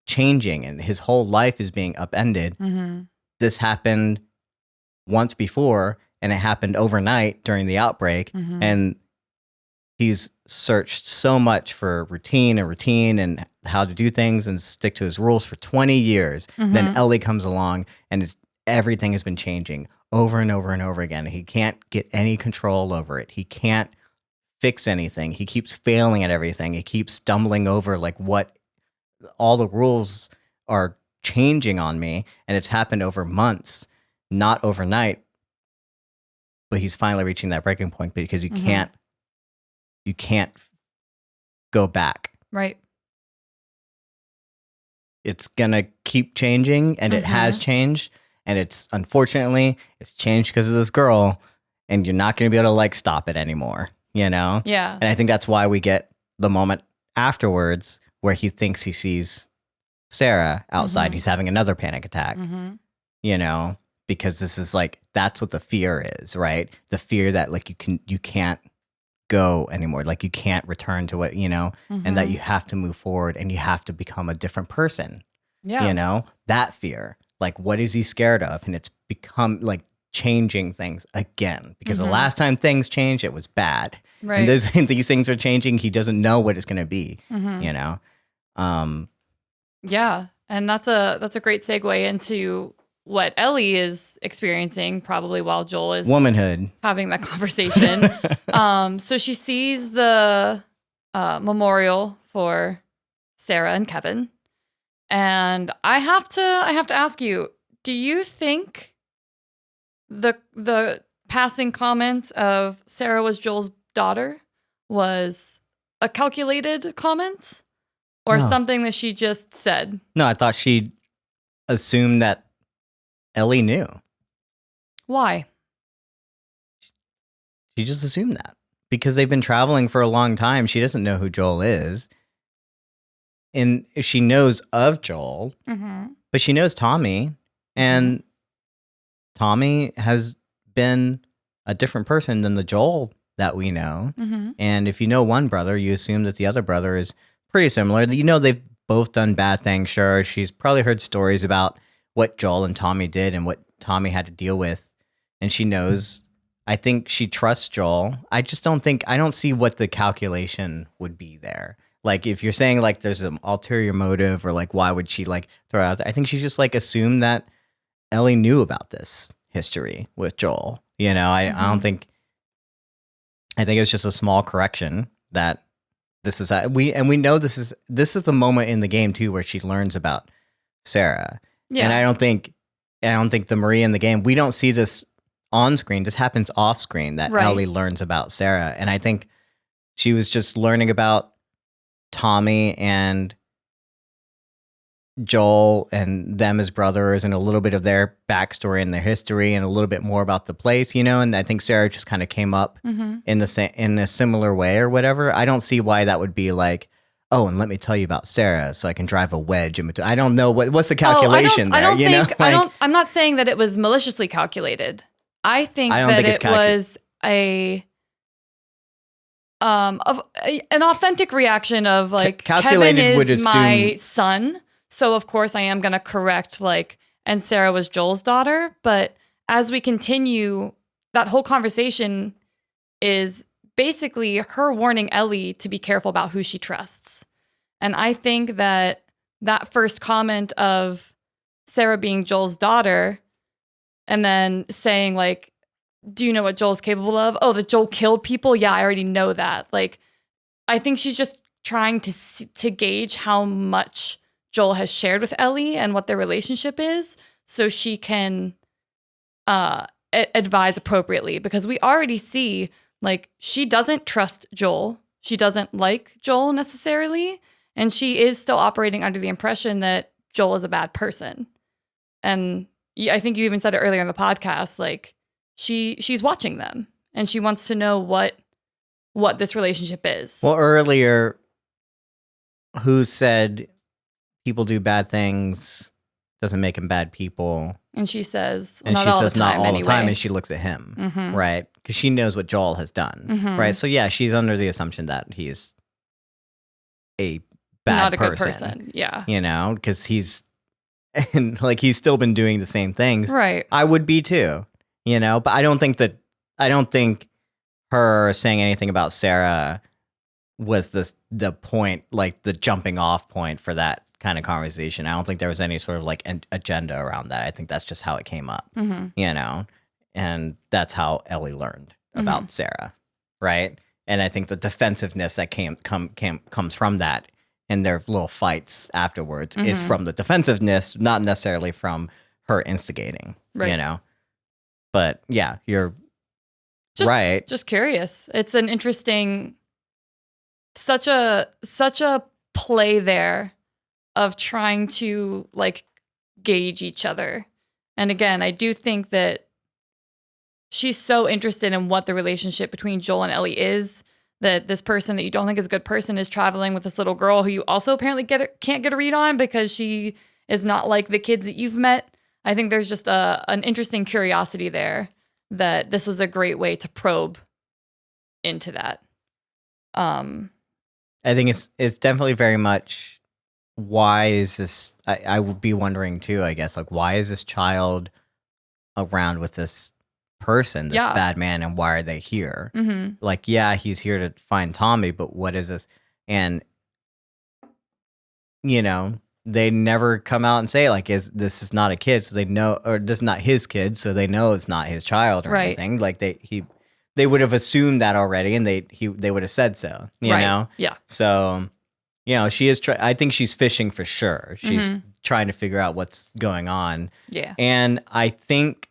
changing and his whole life is being upended. This happened once before and it happened overnight during the outbreak. And he's searched so much for routine and how to do things and stick to his rules for 20 years. Then Ellie comes along and everything has been changing over and over and over again. He can't get any control over it. He can't fix anything. He keeps failing at everything. He keeps stumbling over like what all the rules are changing on me. And it's happened over months, not overnight. But he's finally reaching that breaking point because you can't go back. Right. It's going to keep changing, and it has changed. And it's unfortunately, it's changed because of this girl, and you're not going to be able to like stop it anymore, you know? Yeah. And I think that's why we get the moment afterwards where he thinks he sees Sarah outside. He's having another panic attack, you know, because this is like, that's what the fear is, right? The fear that like you can't go anymore. Like you can't return to what, you know, and that you have to move forward and you have to become a different person. Yeah. You know, that fear, like what is he scared of? And it's become like changing things again because the last time things changed, it was bad. Right. And these things are changing. He doesn't know what it's going to be, you know? Yeah. And that's a great segue into what Ellie is experiencing probably while Joel is Womanhood. having that conversation. So she sees the memorial for Sarah and Kevin. And I have to ask you, do you think the passing comment of Sarah was Joel's daughter was a calculated comment or something that she just said? No, I thought she assumed that Ellie knew. Why? She just assumed that because they've been traveling for a long time. She doesn't know who Joel is. And she knows of Joel, but she knows Tommy. And Tommy has been a different person than the Joel that we know. And if you know one brother, you assume that the other brother is pretty similar. You know, they've both done bad things. Sure, she's probably heard stories about what Joel and Tommy did and what Tommy had to deal with. And she knows, I think she trusts Joel. I don't see what the calculation would be there. Like if you're saying like there's an ulterior motive or like why would she like throw it out there? I think she just like assumed that Ellie knew about this history with Joel. You know, I don't think, I think it's just a small correction that this is, we know this is the moment in the game too where she learns about Sarah. Yeah. And I don't think the Maria in the game, we don't see this on screen. This happens off screen that Ellie learns about Sarah. And I think she was just learning about Tommy and Joel and them as brothers and a little bit of their backstory and their history and a little bit more about the place, you know. And I think Sarah just kind of came up in a similar way or whatever. I don't see why that would be like, oh, and let me tell you about Sarah so I can drive a wedge in between. I don't know what's the calculation there. I'm not saying that it was maliciously calculated. I think it was an authentic reaction of like Kevin is my son, so of course I am going to correct like, and Sarah was Joel's daughter. But as we continue, that whole conversation is basically her warning Ellie to be careful about who she trusts. And I think that first comment of Sarah being Joel's daughter and then saying like, do you know what Joel's capable of? Oh, that Joel killed people? Yeah, I already know that. Like, I think she's just trying to gauge how much Joel has shared with Ellie and what their relationship is so she can advise appropriately. Because we already see, like, she doesn't trust Joel. She doesn't like Joel necessarily. And she is still operating under the impression that Joel is a bad person. And I think you even said it earlier in the podcast, like, she's watching them and she wants to know what this relationship is. Well, earlier, who said people do bad things doesn't make them bad people? And she says, not all the time. And she looks at him, right? Because she knows what Joel has done, right? So yeah, she's under the assumption that he is a bad not a person. good person. Yeah. You know, because he's and like he's still been doing the same things. Right. I would be too. You know, but I don't think her saying anything about Sarah was the point, like the jumping off point for that kind of conversation. I don't think there was any sort of like an agenda around that. I think that's just how it came up, you know, and that's how Ellie learned about Sarah, right? And I think the defensiveness that comes from that in their little fights afterwards is from the defensiveness, not necessarily from her instigating, you know. But yeah, you're right. Just curious. It's an interesting, such a play there of trying to like gauge each other. And again, I do think that she's so interested in what the relationship between Joel and Ellie is, that this person that you don't think is a good person is traveling with this little girl who you also apparently can't get a read on because she is not like the kids that you've met. I think there's just an interesting curiosity there that this was a great way to probe into that. I think it's definitely very much, why is this, I would be wondering too, I guess, like, why is this child around with this person, this bad man, and why are they here? Like, yeah, he's here to find Tommy, but what is this? And, you know, they never come out and say like, this is not a kid, so they know, or this is not his kid, so they know it's not his child or anything. Like they would have assumed that already, and they would have said so, you know? Yeah. So, you know, she is I think she's fishing for sure. She's trying to figure out what's going on. Yeah. And I think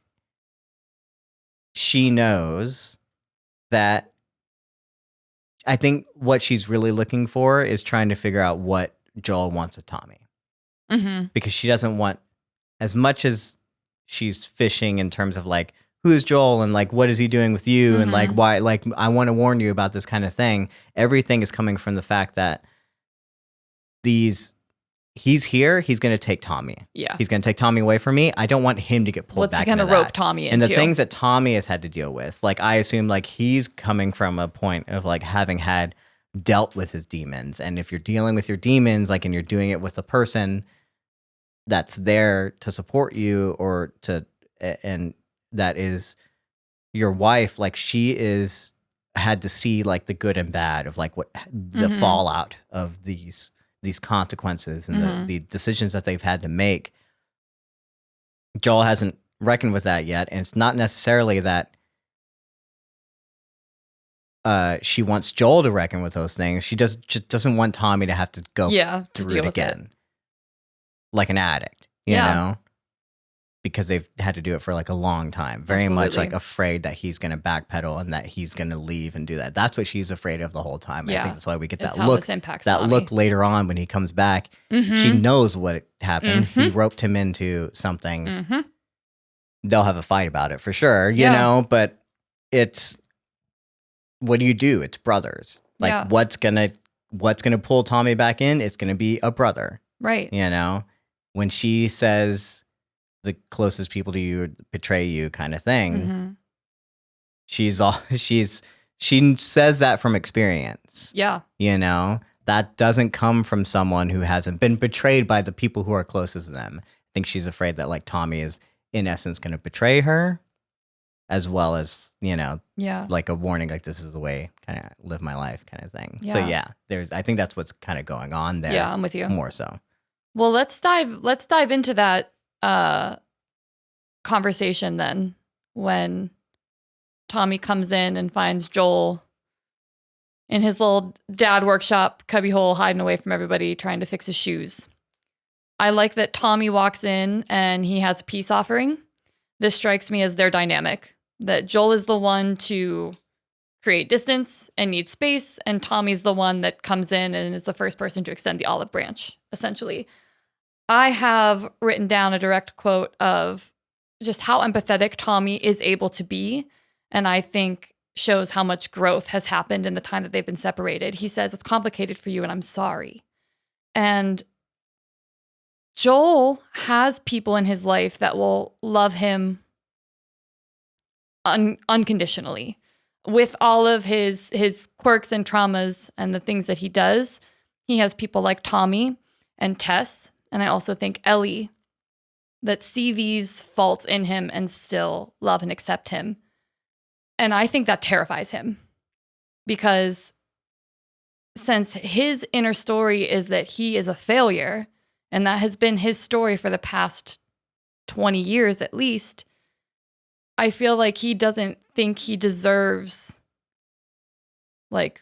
she knows that, I think what she's really looking for is trying to figure out what Joel wants with Tommy. Because she doesn't want, as much as she's fishing in terms of like, who is Joel and like, what is he doing with you? And like, why, like, I want to warn you about this kind of thing. Everything is coming from the fact that he's here. He's going to take Tommy. Yeah. He's going to take Tommy away from me. I don't want him to get pulled back into that. What's he going to rope Tommy into? And the things that Tommy has had to deal with, like, I assume like he's coming from a point of like having had dealt with his demons. And if you're dealing with your demons, like, and you're doing it with a person that's there to support you or to, and that is your wife, like, she is had to see like the good and bad of like what the fallout of these consequences and the decisions that they've had to make. Joel hasn't reckoned with that yet, and it's not necessarily that she wants Joel to reckon with those things. She just doesn't want Tommy to have to go through it again, like an addict, you know, because they've had to do it for like a long time. Very much like afraid that he's going to backpedal and that he's going to leave and do that. That's what she's afraid of the whole time. I think that's why we get that look. Look later on when he comes back. She knows what happened. He roped him into something. They'll have a fight about it for sure, you know. But it's, what do you do? It's brothers. Like, what's gonna pull Tommy back in? It's gonna be a brother, right? You know, when she says the closest people to you betray you, kind of thing. She says that from experience. Yeah, you know, that doesn't come from someone who hasn't been betrayed by the people who are closest to them. I think she's afraid that like Tommy is in essence going to betray her, as well as, you know, like a warning, like, this is the way kind of live my life kind of thing. So I think that's what's kind of going on there. Yeah, I'm with you. More so. Well, let's dive into that conversation then, when Tommy comes in and finds Joel in his little dad workshop cubbyhole, hiding away from everybody, trying to fix his shoes. I like that Tommy walks in and he has a peace offering. This strikes me as their dynamic, that Joel is the one to create distance and needs space, and Tommy's the one that comes in and is the first person to extend the olive branch, essentially. I have written down a direct quote of just how empathetic Tommy is able to be, and I think shows how much growth has happened in the time that they've been separated. He says, "It's complicated for you, and I'm sorry." And Joel has people in his life that will love him unconditionally. With all of his quirks and traumas and the things that he does, he has people like Tommy and Tess, and I also think Ellie, that see these faults in him and still love and accept him. And I think that terrifies him, because since his inner story is that he is a failure, and that has been his story for the past 20 years at least, I feel like he doesn't think he deserves like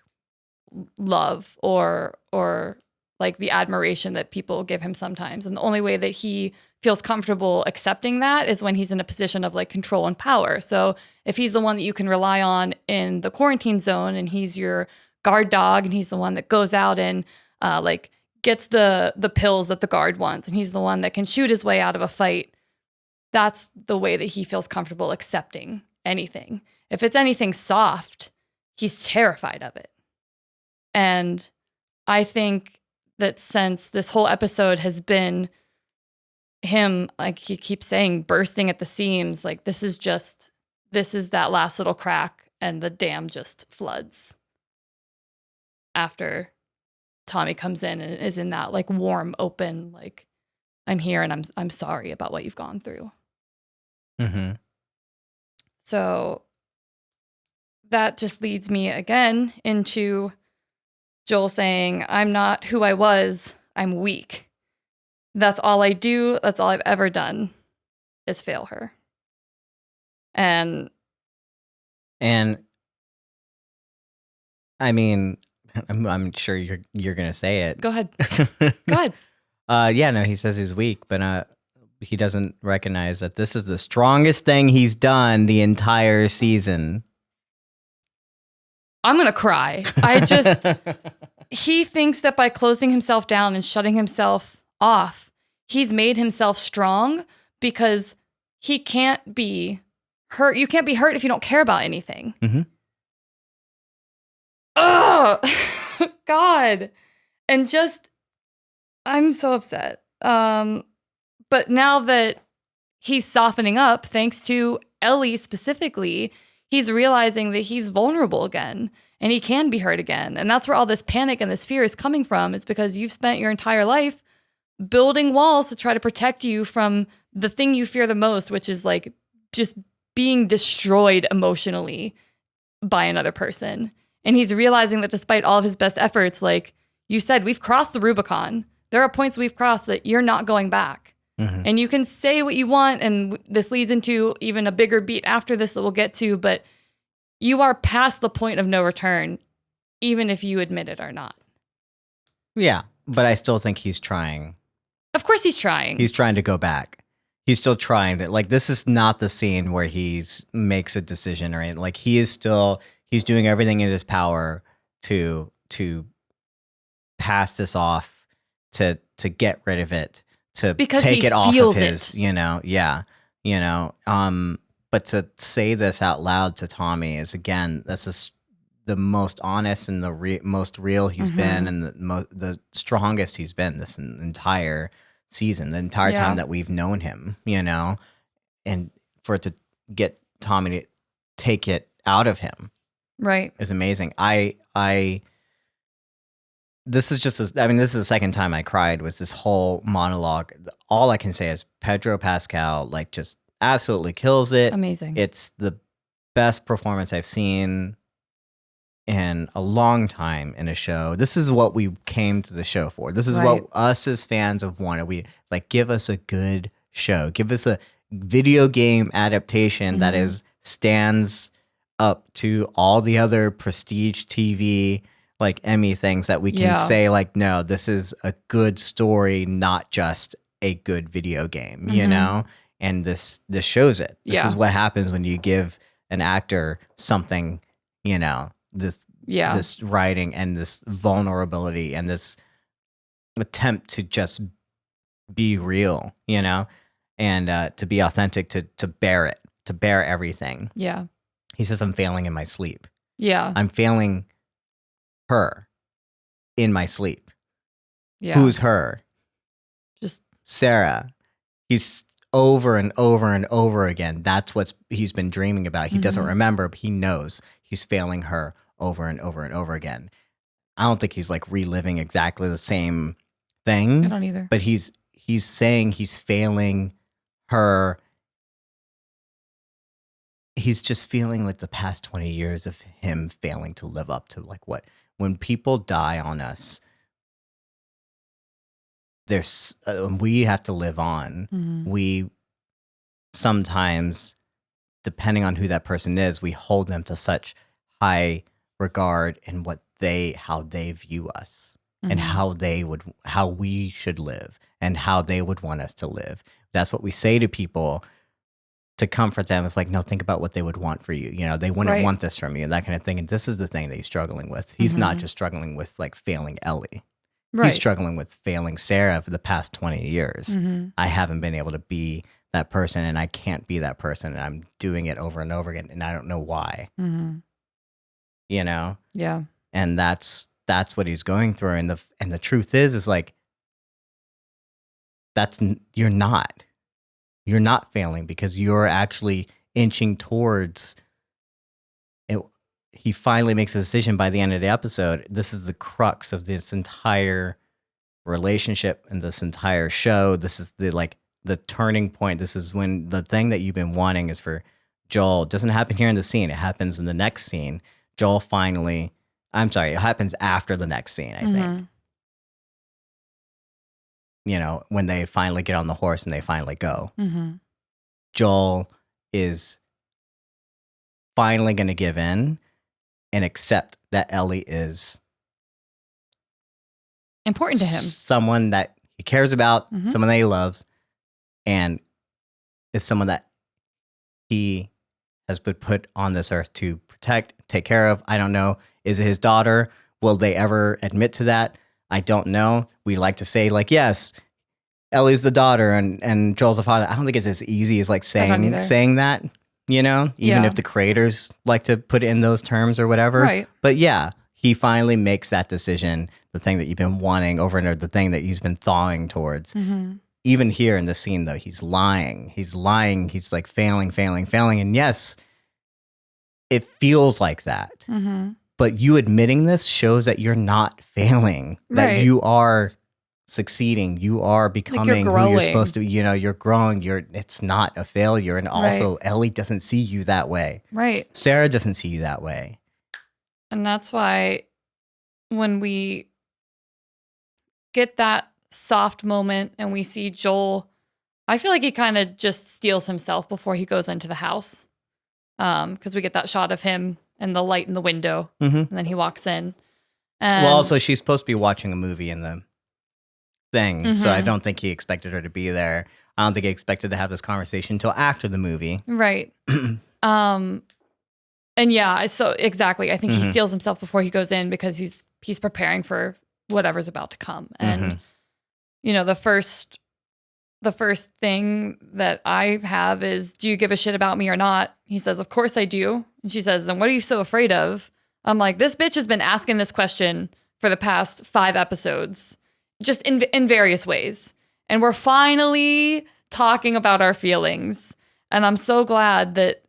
love or like the admiration that people give him sometimes. And the only way that he feels comfortable accepting that is when he's in a position of like control and power. So if he's the one that you can rely on in the quarantine zone, and he's your guard dog, and he's the one that goes out and like gets the pills that the guard wants, and he's the one that can shoot his way out of a fight, that's the way that he feels comfortable accepting anything. If it's anything soft, he's terrified of it. And I think that since this whole episode has been him, like he keeps saying, bursting at the seams, like this is that last little crack, and the dam just floods after Tommy comes in and is in that like warm, open, like, I'm here and I'm sorry about what you've gone through. Mm-hmm. So that just leads me again into Joel saying, I'm not who I was, I'm weak. That's all I do, that's all I've ever done, is fail her. And I mean, I'm sure you're gonna say it. go ahead. Go ahead. Yeah, no, he says he's weak, but he doesn't recognize that this is the strongest thing he's done the entire season. I'm gonna cry. He thinks that by closing himself down and shutting himself off, he's made himself strong, because he can't be hurt. You can't be hurt if you don't care about anything. Mm-hmm. Oh, God. And I'm so upset. But now that he's softening up, thanks to Ellie specifically, he's realizing that he's vulnerable again, and he can be hurt again. And that's where all this panic and this fear is coming from. It's because you've spent your entire life building walls to try to protect you from the thing you fear the most, which is like just being destroyed emotionally by another person. And he's realizing that despite all of his best efforts, like you said, we've crossed the Rubicon. There are points we've crossed that you're not going back. Mm-hmm. And you can say what you want, and this leads into even a bigger beat after this that we'll get to, but you are past the point of no return, even if you admit it or not. Yeah, but I still think he's trying. Of course he's trying. He's trying to go back. He's still trying to, like, this is not the scene where he makes a decision or anything. Like, he's doing everything in his power to pass this off, to get rid of it, to because take it off of his, it. But to say this out loud to Tommy is, again, this is the most honest and the most real he's been, and the strongest he's been this entire season, the entire time that we've known him, and for it to get Tommy to take it out of him, right, is amazing. This is this is the second time I cried, was this whole monologue. All I can say is Pedro Pascal, like, just absolutely kills it. Amazing. It's the best performance I've seen in a long time in a show. This is what we came to the show for. This is what us as fans have wanted. It's like, give us a good show. Give us a video game adaptation that stands up to all the other prestige TV, like Emmy things, that we can say, like, no, this is a good story, not just a good video game, And this shows it. This is what happens when you give an actor something, this writing and this vulnerability and this attempt to just be real, and to be authentic, to bear it, to bear everything. Yeah. He says, I'm failing in my sleep. Yeah. I'm failing her in my sleep. Yeah. Who's her? Just Sarah. He's over and over and over again. That's what he's been dreaming about. He doesn't remember, but he knows he's failing her over and over and over again. I don't think he's like reliving exactly the same thing. I don't either. But he's saying he's failing her. He's just feeling like the past 20 years of him failing to live up to like what, when people die on us, there's we have to live on. Mm-hmm. We sometimes, depending on who that person is, we hold them to such high regard in how they view us and how we should live and how they would want us to live. That's what we say to people to comfort them. It's like, no, think about what they would want for you. You know, they wouldn't want this from you, that kind of thing. And this is the thing that he's struggling with. He's not just struggling with like failing Ellie. He's struggling with failing Sarah for the past 20 years. I haven't been able to be that person, and I can't be that person, and I'm doing it over and over again, and I don't know why. You know? Yeah. And that's what he's going through. And the truth is like, you're not failing, because you're actually inching towards it. He finally makes a decision by the end of the episode. This is the crux of this entire relationship and this entire show. This is the turning point. This is when the thing that you've been wanting is for Joel. It doesn't happen here in the scene. It happens in the next scene. Joel finally, it happens after the next scene, I think. You know, when they finally get on the horse and they finally go. Joel is finally going to give in and accept that Ellie is important to him. Someone that he cares about, someone that he loves, and is someone that he has been put on this earth to protect, take care of. I don't know. Is it his daughter? Will they ever admit to that? I don't know. We like to say like, yes, Ellie's the daughter and Joel's the father. I don't think it's as easy as like saying that, you know, even if the creators like to put it in those terms or whatever. Right. But yeah, he finally makes that decision, the thing that you've been wanting over and over, the thing that he's been thawing towards. Even here in the scene, though, he's lying. He's like failing. And yes, it feels like that. But you admitting this shows that you're not failing, that you are succeeding, you are becoming who you're supposed to be. You know, you're growing. It's not a failure. And also, Ellie doesn't see you that way. Right. Sarah doesn't see you that way. And that's why when we get that soft moment and we see Joel, I feel like he kind of just steals himself before he goes into the house. Because we get that shot of him and the light in the window, and then he walks in. And well, also, she's supposed to be watching a movie in the thing, so I don't think he expected her to be there. I don't think he expected to have this conversation until after the movie. Right. And yeah, so exactly. I think he steals himself before he goes in because he's preparing for whatever's about to come. And you know, the first thing that I have is, do you give a shit about me or not? He says, of course I do. And she says, then what are you so afraid of? I'm like, this bitch has been asking this question for the past 5 episodes, just in various ways. And we're finally talking about our feelings. And I'm so glad that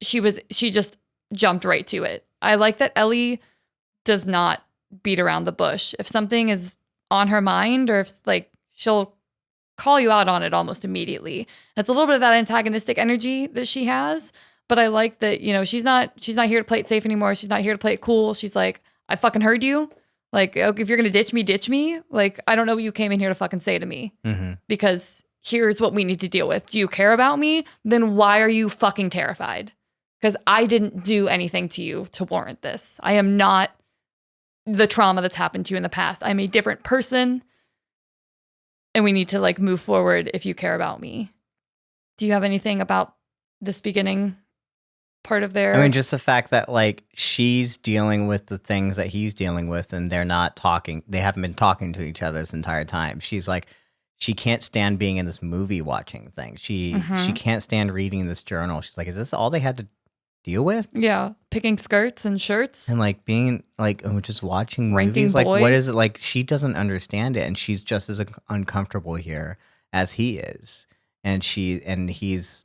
she just jumped right to it. I like that Ellie does not beat around the bush. If something is on her mind, or if like she'll call you out on it almost immediately. It's a little bit of that antagonistic energy that she has, but I like that, you know, she's not here to play it safe anymore. She's not here to play it cool. She's like, I fucking heard you. Like, if you're going to ditch me. Like, I don't know what you came in here to fucking say to me, because here's what we need to deal with. Do you care about me? Then why are you fucking terrified? Because I didn't do anything to you to warrant this. I am not the trauma that's happened to you in the past. I'm a different person. And we need to like move forward if you care about me. Do you have anything about this beginning part of their... I mean, just the fact that like she's dealing with the things that he's dealing with, and they're not talking. They haven't been talking to each other this entire time. She's like, she can't stand being in this movie watching thing. She can't stand reading this journal. She's like, is this all they had to deal with? Yeah, picking skirts and shirts. And like being like, just watching ranking movies. Like, boys. what is it? Like, she doesn't understand it, and she's just as uncomfortable here as he is. And he's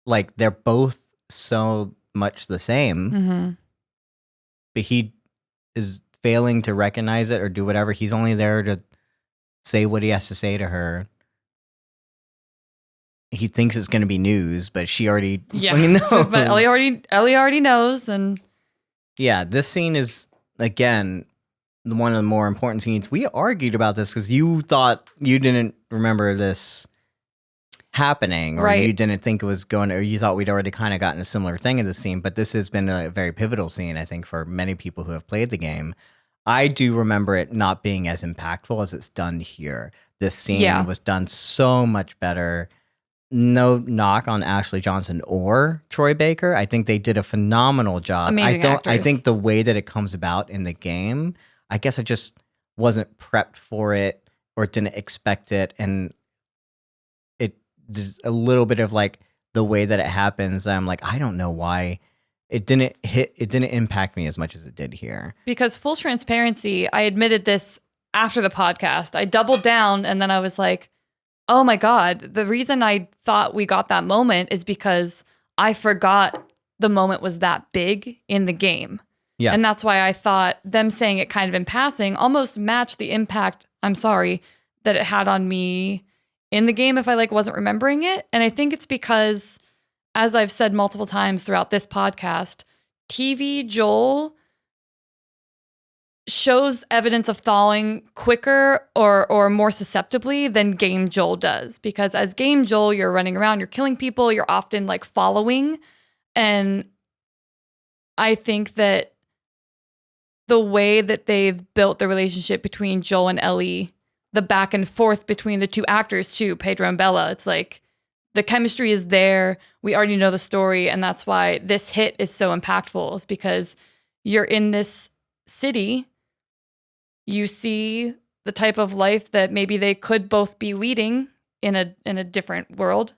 like, they're both so much the same. But he is failing to recognize it or do whatever. He's only there to say what he has to say to her. He thinks it's going to be news, but she already knows. But Ellie already knows, and yeah, this scene is again one of the more important scenes. We argued about this because you thought you didn't remember this happening, or right. you didn't think it was going to, or you thought we'd already kind of gotten a similar thing in the scene. But this has been a very pivotal scene, I think, for many people who have played the game. I do remember it not being as impactful as it's done here. This scene was done so much better. No knock on Ashley Johnson or Troy Baker. I think they did a phenomenal job. Amazing actors. I think the way that it comes about in the game, I guess I just wasn't prepped for it or didn't expect it, and there's a little bit of like the way that it happens. I'm like, I don't know why it didn't impact me as much as it did here. Because full transparency, I admitted this after the podcast. I doubled down, and then I was like, oh my God, the reason I thought we got that moment is because I forgot the moment was that big in the game. Yeah. And that's why I thought them saying it kind of in passing almost matched the impact, I'm sorry, that it had on me in the game if I like wasn't remembering it. And I think it's because, as I've said multiple times throughout this podcast, TV Joel shows evidence of thawing quicker or more susceptibly than game Joel does. Because as game Joel, you're running around, you're killing people, you're often like following. And I think that the way that they've built the relationship between Joel and Ellie, the back and forth between the two actors too, Pedro and Bella, it's like the chemistry is there. We already know the story. And that's why this hit is so impactful, is because you're in this city. You see the type of life that maybe they could both be leading in a different world.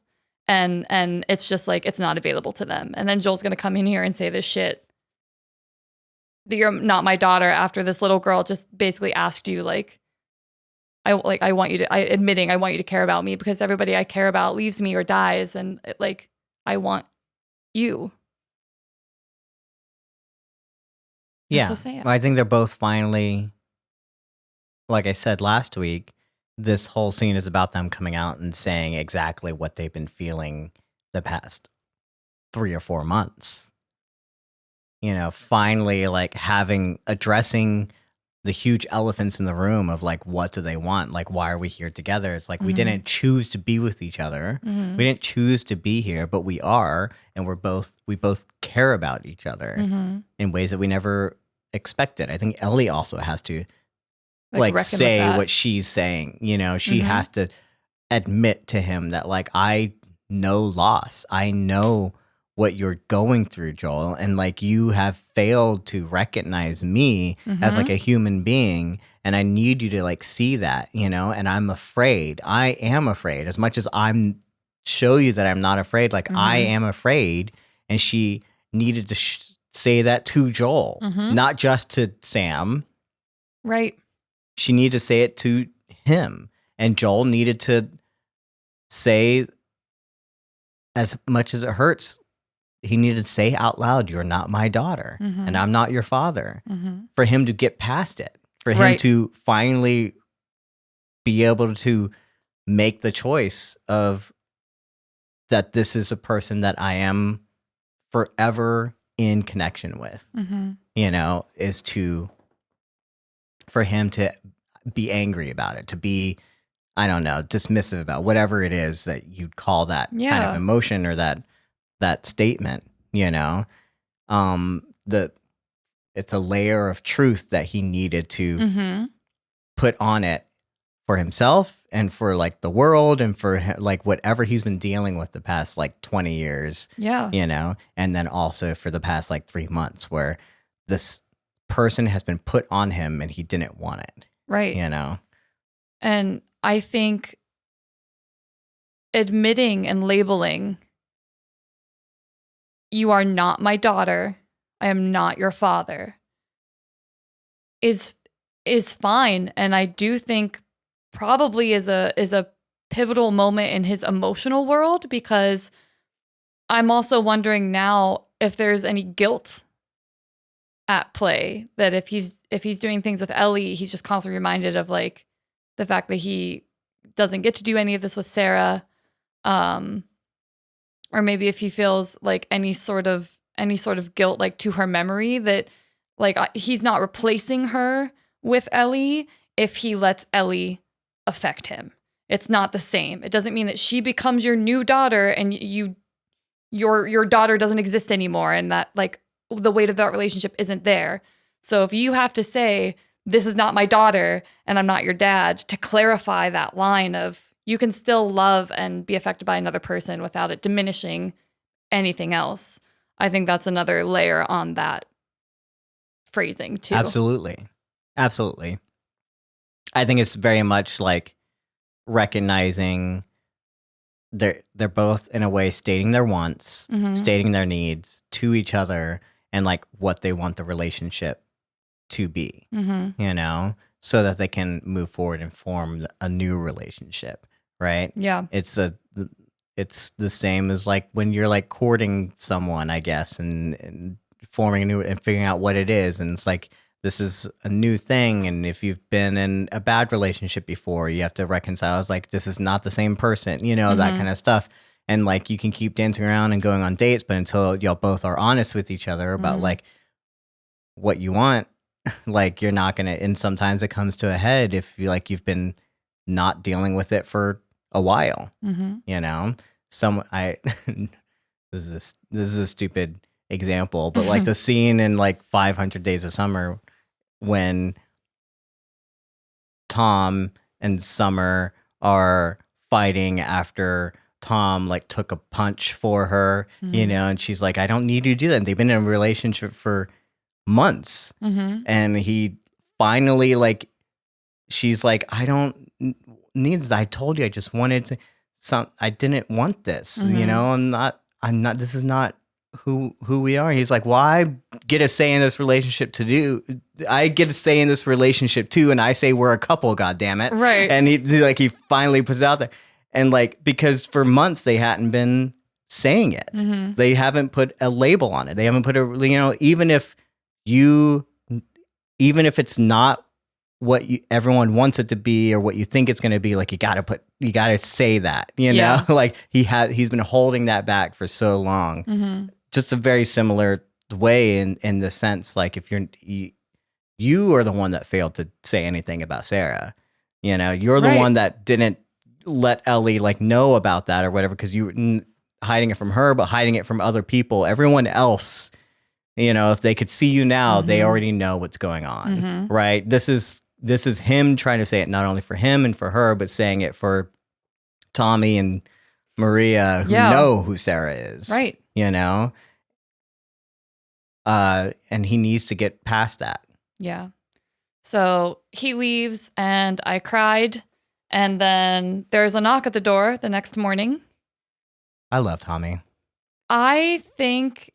And it's just like, it's not available to them. And then Joel's going to come in here and say this shit. You're not my daughter, after this little girl just basically asked you, like, I want you to care about me because everybody I care about leaves me or dies. And like, I want you. Yeah. So sad. I think they're both finally, like I said last week, this whole scene is about them coming out and saying exactly what they've been feeling the past 3 or 4 months. You know, finally like addressing the huge elephants in the room of like, what do they want? Like, why are we here together? It's like, we didn't choose to be with each other. We didn't choose to be here, but we are. And we both care about each other in ways that we never expected. I think Ellie also has to like say what she's saying. You know, she has to admit to him that like, I know loss. I know what you're going through, Joel, and like, you have failed to recognize me as like a human being, and I need you to like see that, you know, and I am afraid as much as I'm show you that I'm not afraid, like I am afraid. And she needed to say that to Joel, not just to Sam. Right. She needed to say it to him, and Joel needed to say, as much as it hurts, he needed to say out loud, you're not my daughter and I'm not your father, for him to get past it, for him to finally be able to make the choice of that this is a person that I am forever in connection with, you know, is for him to be angry about it, to be, I don't know, dismissive about whatever it is that you'd call that kind of emotion or that statement, you know. It's a layer of truth that he needed to put on it for himself and for like the world and for like whatever he's been dealing with the past like 20 years, you know, and then also for the past like 3 months where this person has been put on him and he didn't want it. Right. You know? And I think admitting and labeling, you are not my daughter, I am not your father, is fine. And I do think probably is a pivotal moment in his emotional world, because I'm also wondering now if there's any guilt at play. That if he's doing things with Ellie, he's just constantly reminded of like the fact that he doesn't get to do any of this with Sarah. Or maybe if he feels like any sort of guilt like to her memory, that like he's not replacing her with Ellie if he lets Ellie affect him. It's not the same. It doesn't mean that she becomes your new daughter and your daughter doesn't exist anymore, and that like the weight of that relationship isn't there. So if you have to say, this is not my daughter and I'm not your dad, to clarify that line of you can still love and be affected by another person without it diminishing anything else. I think that's another layer on that phrasing too. Absolutely. I think it's very much like recognizing they're both in a way stating their wants, stating their needs to each other, and like what they want the relationship to be, you know, so that they can move forward and form a new relationship, right? Yeah. It's the same as like when you're like courting someone, I guess, and forming a new and figuring out what it is. And it's like, this is a new thing. And if you've been in a bad relationship before, you have to reconcile. It's like, this is not the same person, you know, that kind of stuff. And like, you can keep dancing around and going on dates, but until y'all both are honest with each other about like what you want, like you're not going to, and sometimes it comes to a head if you like, you've been not dealing with it for a while, you know, this is a stupid example, but like the scene in like 500 Days of Summer when Tom and Summer are fighting after Tom like took a punch for her, you know, and she's like, I don't need you to do that. And they've been in a relationship for months. And he finally like, she's like, I don't need this. I told you, I just wanted I didn't want this, you know, I'm not, this is not who we are. He's like, well, I get a say in this relationship I get a say in this relationship too. And I say we're a couple, goddammit. Right. And he finally puts it out there. And like, because for months they hadn't been saying it. They haven't put a label on it. They haven't put you know, even if it's not what everyone wants it to be or what you think it's going to be, like you got to say that, you know, like he's been holding that back for so long. Just a very similar way in the sense, like if you are the one that failed to say anything about Sarah, you know, you're the one that didn't let Ellie like know about that or whatever, because you were hiding it from her, but hiding it from other people. Everyone else, you know, if they could see you now, they already know what's going on, right? This is him trying to say it not only for him and for her, but saying it for Tommy and Maria who know who Sarah is, right? You know, and he needs to get past that. Yeah. So he leaves, and I cried, and then there's a knock at the door the next morning. I love Tommy. I think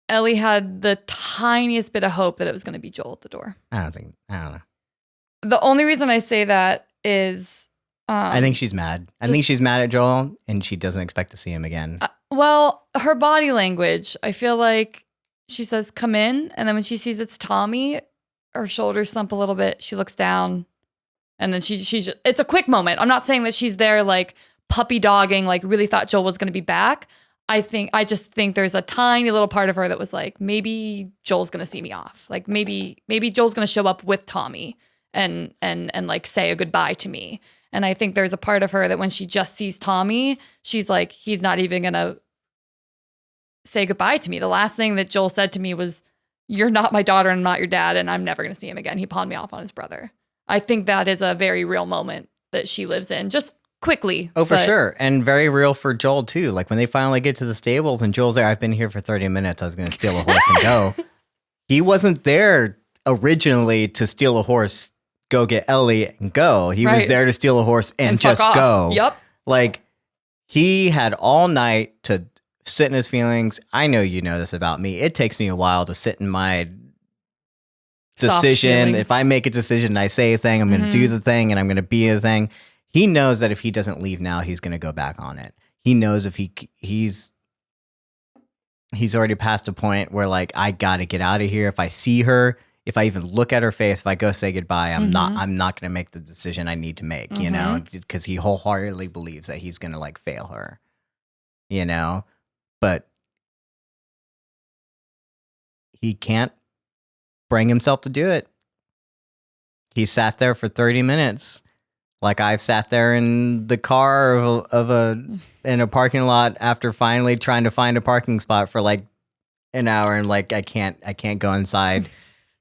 Ellie had the tiniest bit of hope that it was going to be Joel at the door. I don't know. The only reason I say that is... I think she's mad. I think she's mad at Joel, and she doesn't expect to see him again. Well, her body language, I feel like she says, come in, and then when she sees it's Tommy, her shoulders slump a little bit. She looks down, and then she's it's a quick moment. I'm not saying that she's there like puppy dogging, like really thought Joel was going to be back. I just think there's a tiny little part of her that was like, maybe Joel's going to see me off. Like maybe Joel's going to show up with Tommy and like say a goodbye to me. And I think there's a part of her that when she just sees Tommy, she's like, he's not even going to say goodbye to me. The last thing that Joel said to me was, you're not my daughter and I'm not your dad, and I'm never going to see him again. He pawned me off on his brother. I think that is a very real moment that she lives in, just quickly. Oh, for sure. And very real for Joel, too. Like when they finally get to the stables and Joel's there, I've been here for 30 minutes. I was going to steal a horse and go. He wasn't there originally to steal a horse, go get Ellie and go. He was there to steal a horse and just go. Yep. Like he had all night to sit in his feelings. I know you know this about me. It takes me a while to sit in my decision. If I make a decision and I say a thing, I'm going to do the thing and I'm going to be the thing. He knows that if he doesn't leave now, he's going to go back on it. He knows if he's he's already past a point where like, I gotta get out of here. If I see her, if I even look at her face, if I go say goodbye, I'm not gonna make the decision I need to make, you know, because he wholeheartedly believes that he's gonna like fail her, you know, but he can't bring himself to do it. He sat there for 30 minutes. Like I've sat there in the car in a parking lot after finally trying to find a parking spot for like an hour, and like I can't go inside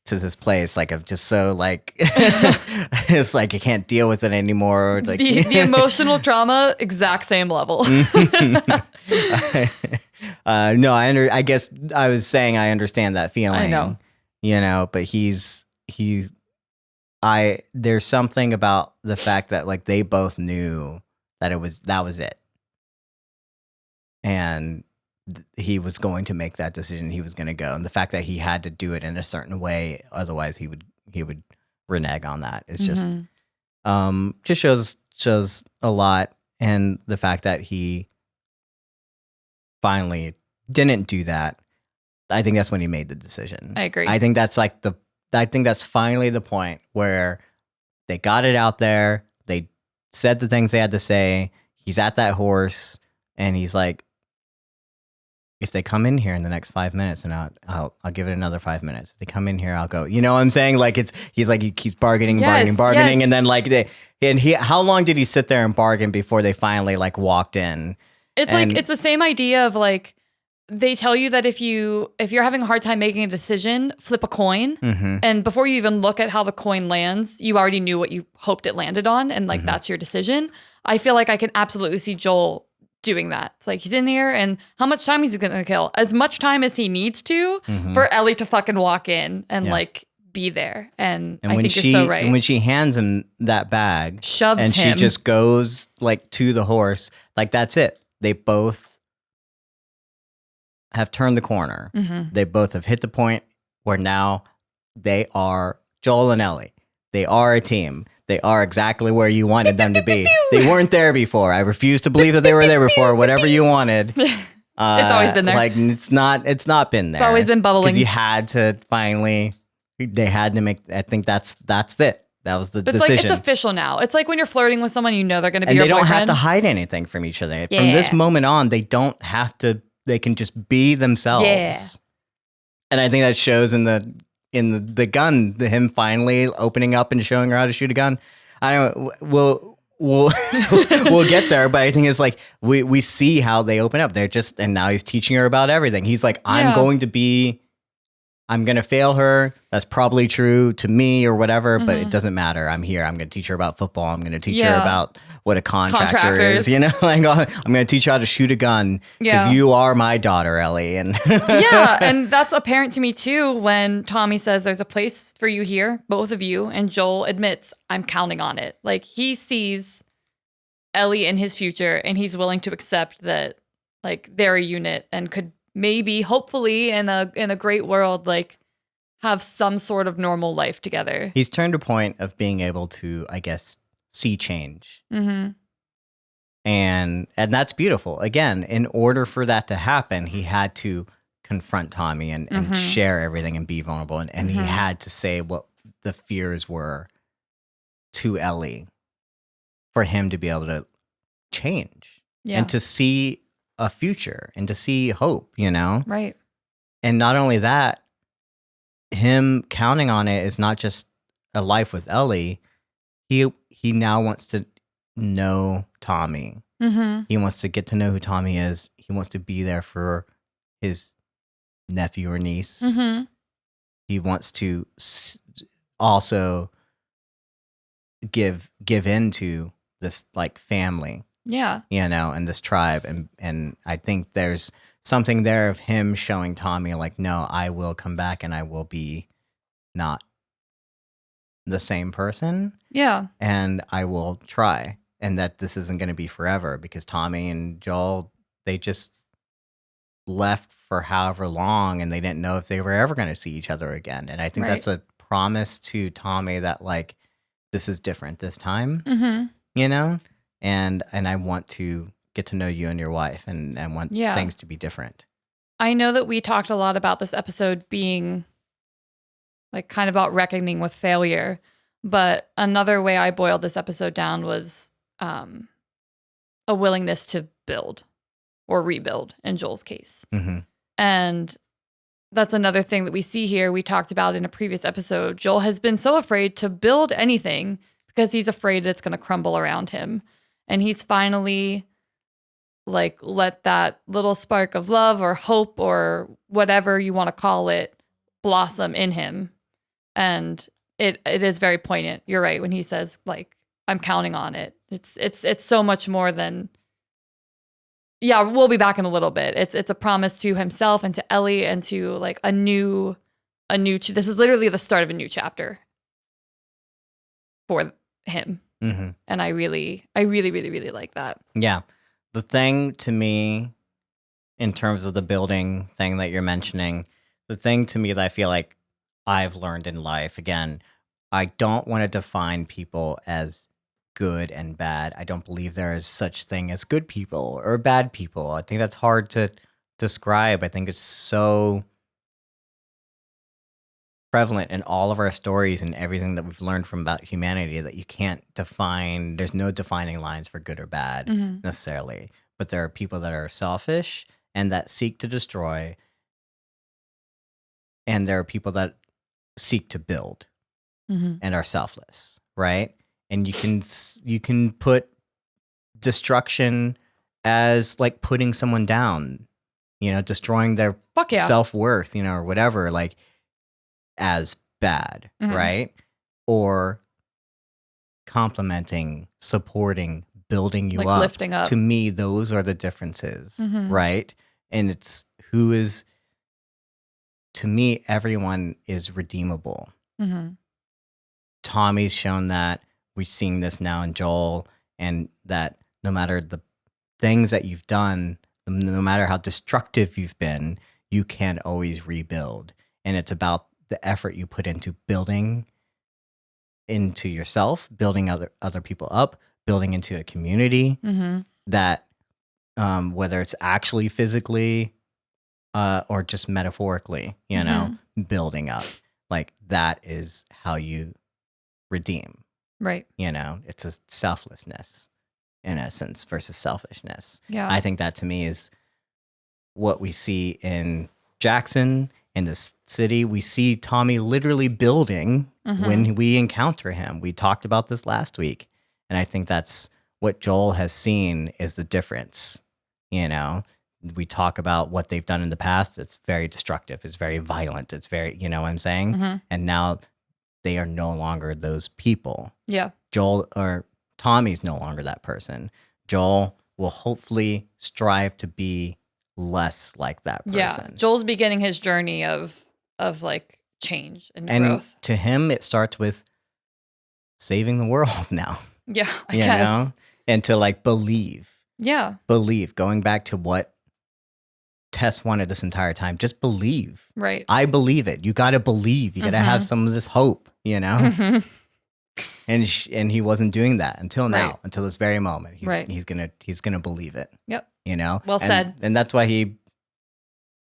to this place. Like I'm just so like it's like I can't deal with it anymore. Like the emotional trauma, exact same level. No, I guess I was saying I understand that feeling. I know, you know, but there's something about the fact that like they both knew that that was it, and he was going to make that decision. He was going to go, and the fact that he had to do it in a certain way, otherwise he would renege on that. It's just shows a lot, and the fact that he finally didn't do that, I think that's when he made the decision. I agree. I think that's finally the point where they got it out there. They said the things they had to say. He's at that horse, and he's like, if they come in here in the next 5 minutes, and I'll give it another 5 minutes. If they come in here, I'll go. You know what I'm saying? Like he's like he keeps bargaining, yes. and then like how long did he sit there and bargain before they finally like walked in? It's the same idea of like, they tell you that if you're having a hard time making a decision, flip a coin. And before you even look at how the coin lands, you already knew what you hoped it landed on. And like, that's your decision. I feel like I can absolutely see Joel doing that. It's like, he's in here, and how much time is he going to kill? As much time as he needs to for Ellie to fucking walk in and like be there. And I think you're so right. And when she hands him that bag, shoves and him. she just goes like to the horse, like that's it. They both have turned the corner. They both have hit the point where now they are Joel and Ellie. They are a team. They are exactly where you wanted them to be. They weren't there before. I refuse to believe that they were there before. Whatever you wanted. It's always been there. Like it's not been there. It's always been bubbling. Because you had to finally, they had to make, I think that's it. That was the decision. It's like, it's official now. It's like when you're flirting with someone, you know they're going to be and your they don't boyfriend. have to hide anything from each other. From this moment on, they don't have to, they can just be themselves. Yeah. And I think that shows in the gun, him finally opening up and showing her how to shoot a gun. I don't we'll we'll get there, but I think it's like we see how they open up. They're just, and now he's teaching her about everything. He's like, I'm going to fail her. That's probably true to me or whatever, but it doesn't matter. I'm here. I'm going to teach her about football. I'm going to teach her about what a contractor is. You know, like I'm going to teach her how to shoot a gun because you are my daughter, Ellie. And and that's apparent to me too when Tommy says there's a place for you here, both of you, and Joel admits, I'm counting on it. Like he sees Ellie in his future, and he's willing to accept that like they're a unit and could maybe, hopefully, in a great world, like have some sort of normal life together. He's turned a point of being able to, I guess, see change. And that's beautiful. Again, in order for that to happen, he had to confront Tommy and share everything and be vulnerable. And he had to say what the fears were to Ellie for him to be able to change and to see a future and to see hope, you know? Right. And not only that, him counting on it is not just a life with Ellie. He now wants to know Tommy. He wants to get to know who Tommy is. He wants to be there for his nephew or niece. He wants to also give into this like family. Yeah. You know, and this tribe. And I think there's something there of him showing Tommy like, no, I will come back and I will be not the same person. Yeah. And I will try. And that this isn't going to be forever, because Tommy and Joel, they just left for however long and they didn't know if they were ever going to see each other again. And I think that's a promise to Tommy that like, this is different this time, you know? And I want to get to know you and your wife and want things to be different. I know that we talked a lot about this episode being like kind of about reckoning with failure, but another way I boiled this episode down was a willingness to build or rebuild in Joel's case. Mm-hmm. And that's another thing that we see here. We talked about in a previous episode. Joel has been so afraid to build anything because he's afraid it's going to crumble around him. And he's finally like let that little spark of love or hope or whatever you want to call it blossom in him. And it is very poignant. You're right when he says like, I'm counting on it. It's so much more than, yeah, we'll be back in a little bit. It's a promise to himself and to Ellie and to like a new this is literally the start of a new chapter for him. Mm-hmm. And I really like that. Yeah. The thing to me, in terms of the building thing that you're mentioning, the thing to me that I feel like I've learned in life, again, I don't want to define people as good and bad. I don't believe there is such thing as good people or bad people. I think that's hard to describe. I think it's so prevalent in all of our stories and everything that we've learned from about humanity that you can't define. There's no defining lines for good or bad necessarily. But there are people that are selfish and that seek to destroy. And there are people that seek to build and are selfless, right? And you can put destruction as like putting someone down, destroying their self-worth, or whatever, like as bad, right? Or complimenting, supporting, building you like up. Lifting up. To me, those are the differences, right? And it's to me, everyone is redeemable. Tommy's shown that. We've seen this now in Joel, and that no matter the things that you've done, no matter how destructive you've been, you can always rebuild. And it's about the effort you put into building into yourself, building other people up, building into a community that, whether it's actually physically or just metaphorically, building up, like that is how you redeem. Right. It's a selflessness in essence versus selfishness. Yeah. I think that to me is what we see in Jackson, in this city. We see Tommy literally building when we encounter him. We talked about this last week. And I think that's what Joel has seen is the difference. We talk about what they've done in the past. It's very destructive. It's very violent. It's very, what I'm saying? And now they are no longer those people. Yeah. Joel or Tommy's no longer that person. Joel will hopefully strive to be less like that person. Yeah. Joel's beginning his journey of like change and growth. To him, it starts with saving the world now. Yeah, I guess. And to like believe. Yeah. Believe. Going back to what Tess wanted this entire time. Just believe. Right. I believe it. You got to believe. You got to have some of this hope, And he wasn't doing that until now, until this very moment. He's gonna believe it. Yep. Well said. And that's why he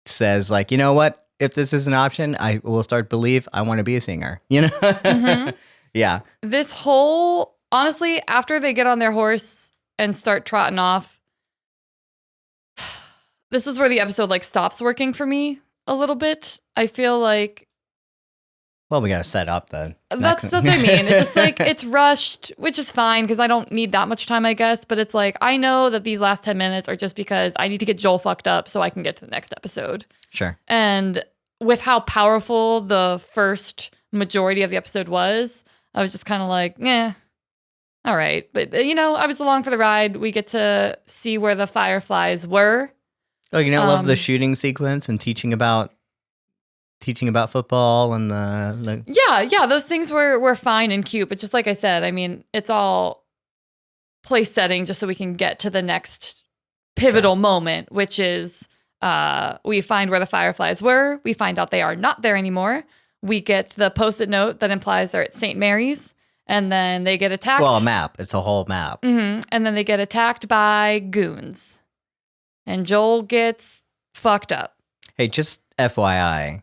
says, like, you know what? If this is an option, I will start believe. I want to be a singer. Yeah. This whole, honestly, after they get on their horse and start trotting off, this is where the episode like stops working for me a little bit. I feel like, well, we got to set up the. That's what I mean. It's just like it's rushed, which is fine because I don't need that much time, I guess. But it's like I know that these last 10 minutes are just because I need to get Joel fucked up so I can get to the next episode. Sure. And with how powerful the first majority of the episode was, I was just kind of like, all right. But I was along for the ride. We get to see where the Fireflies were. Oh, love the shooting sequence and teaching about football and the yeah, those things were fine and cute, but just like I said, I mean, it's all place setting just so we can get to the next pivotal moment, which is we find where the Fireflies were. We find out they are not there anymore. We get the post-it note that implies they're at St. Mary's, and then they get attacked. Well, a map. It's a whole map. And then they get attacked by goons. And Joel gets fucked up. Hey, just FYI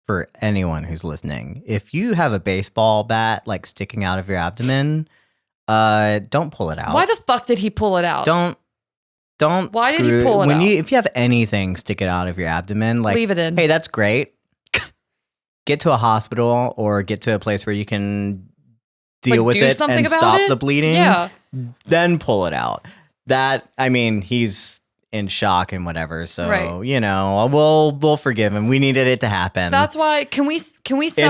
for anyone who's listening, if you have a baseball bat like sticking out of your abdomen, don't pull it out. Why the fuck did he pull it out? Don't. Why did he pull it out? If you have anything sticking out of your abdomen, like leave it in. Hey, that's great. Get to a hospital or get to a place where you can deal with it and stop the bleeding. Yeah. Then pull it out. He's in shock and whatever. So, we'll forgive him. We needed it to happen. That's why can we sew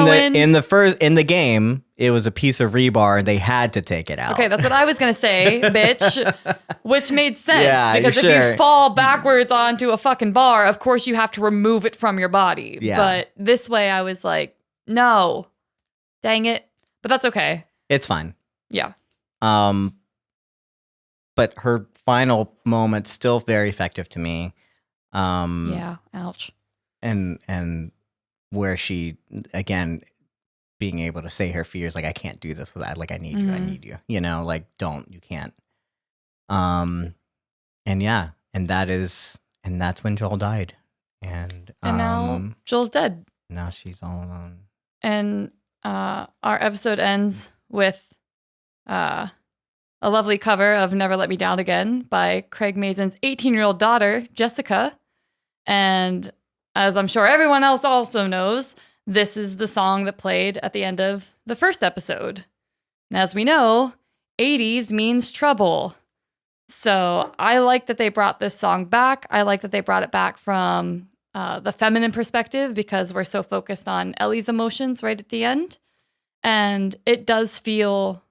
in the game, it was a piece of rebar and they had to take it out. Okay, that's what I was going to say, bitch. Which made sense because if sure. you fall backwards onto a fucking bar, of course you have to remove it from your body. Yeah. But this way I was like, no. Dang it. But that's okay. It's fine. Yeah. But her final moment's still very effective to me. Yeah, ouch. And where she, again, being able to say her fears, like, I can't do this without, like, I need you, I need you. You can't. And that's when Joel died. And now Joel's dead. Now she's all alone. And our episode ends with a lovely cover of Never Let Me Down Again by Craig Mazin's 18-year-old daughter, Jessica. And as I'm sure everyone else also knows, this is the song that played at the end of the first episode. And as we know, 80s means trouble. So I like that they brought this song back. I like that they brought it back from the feminine perspective because we're so focused on Ellie's emotions right at the end. And it does feel...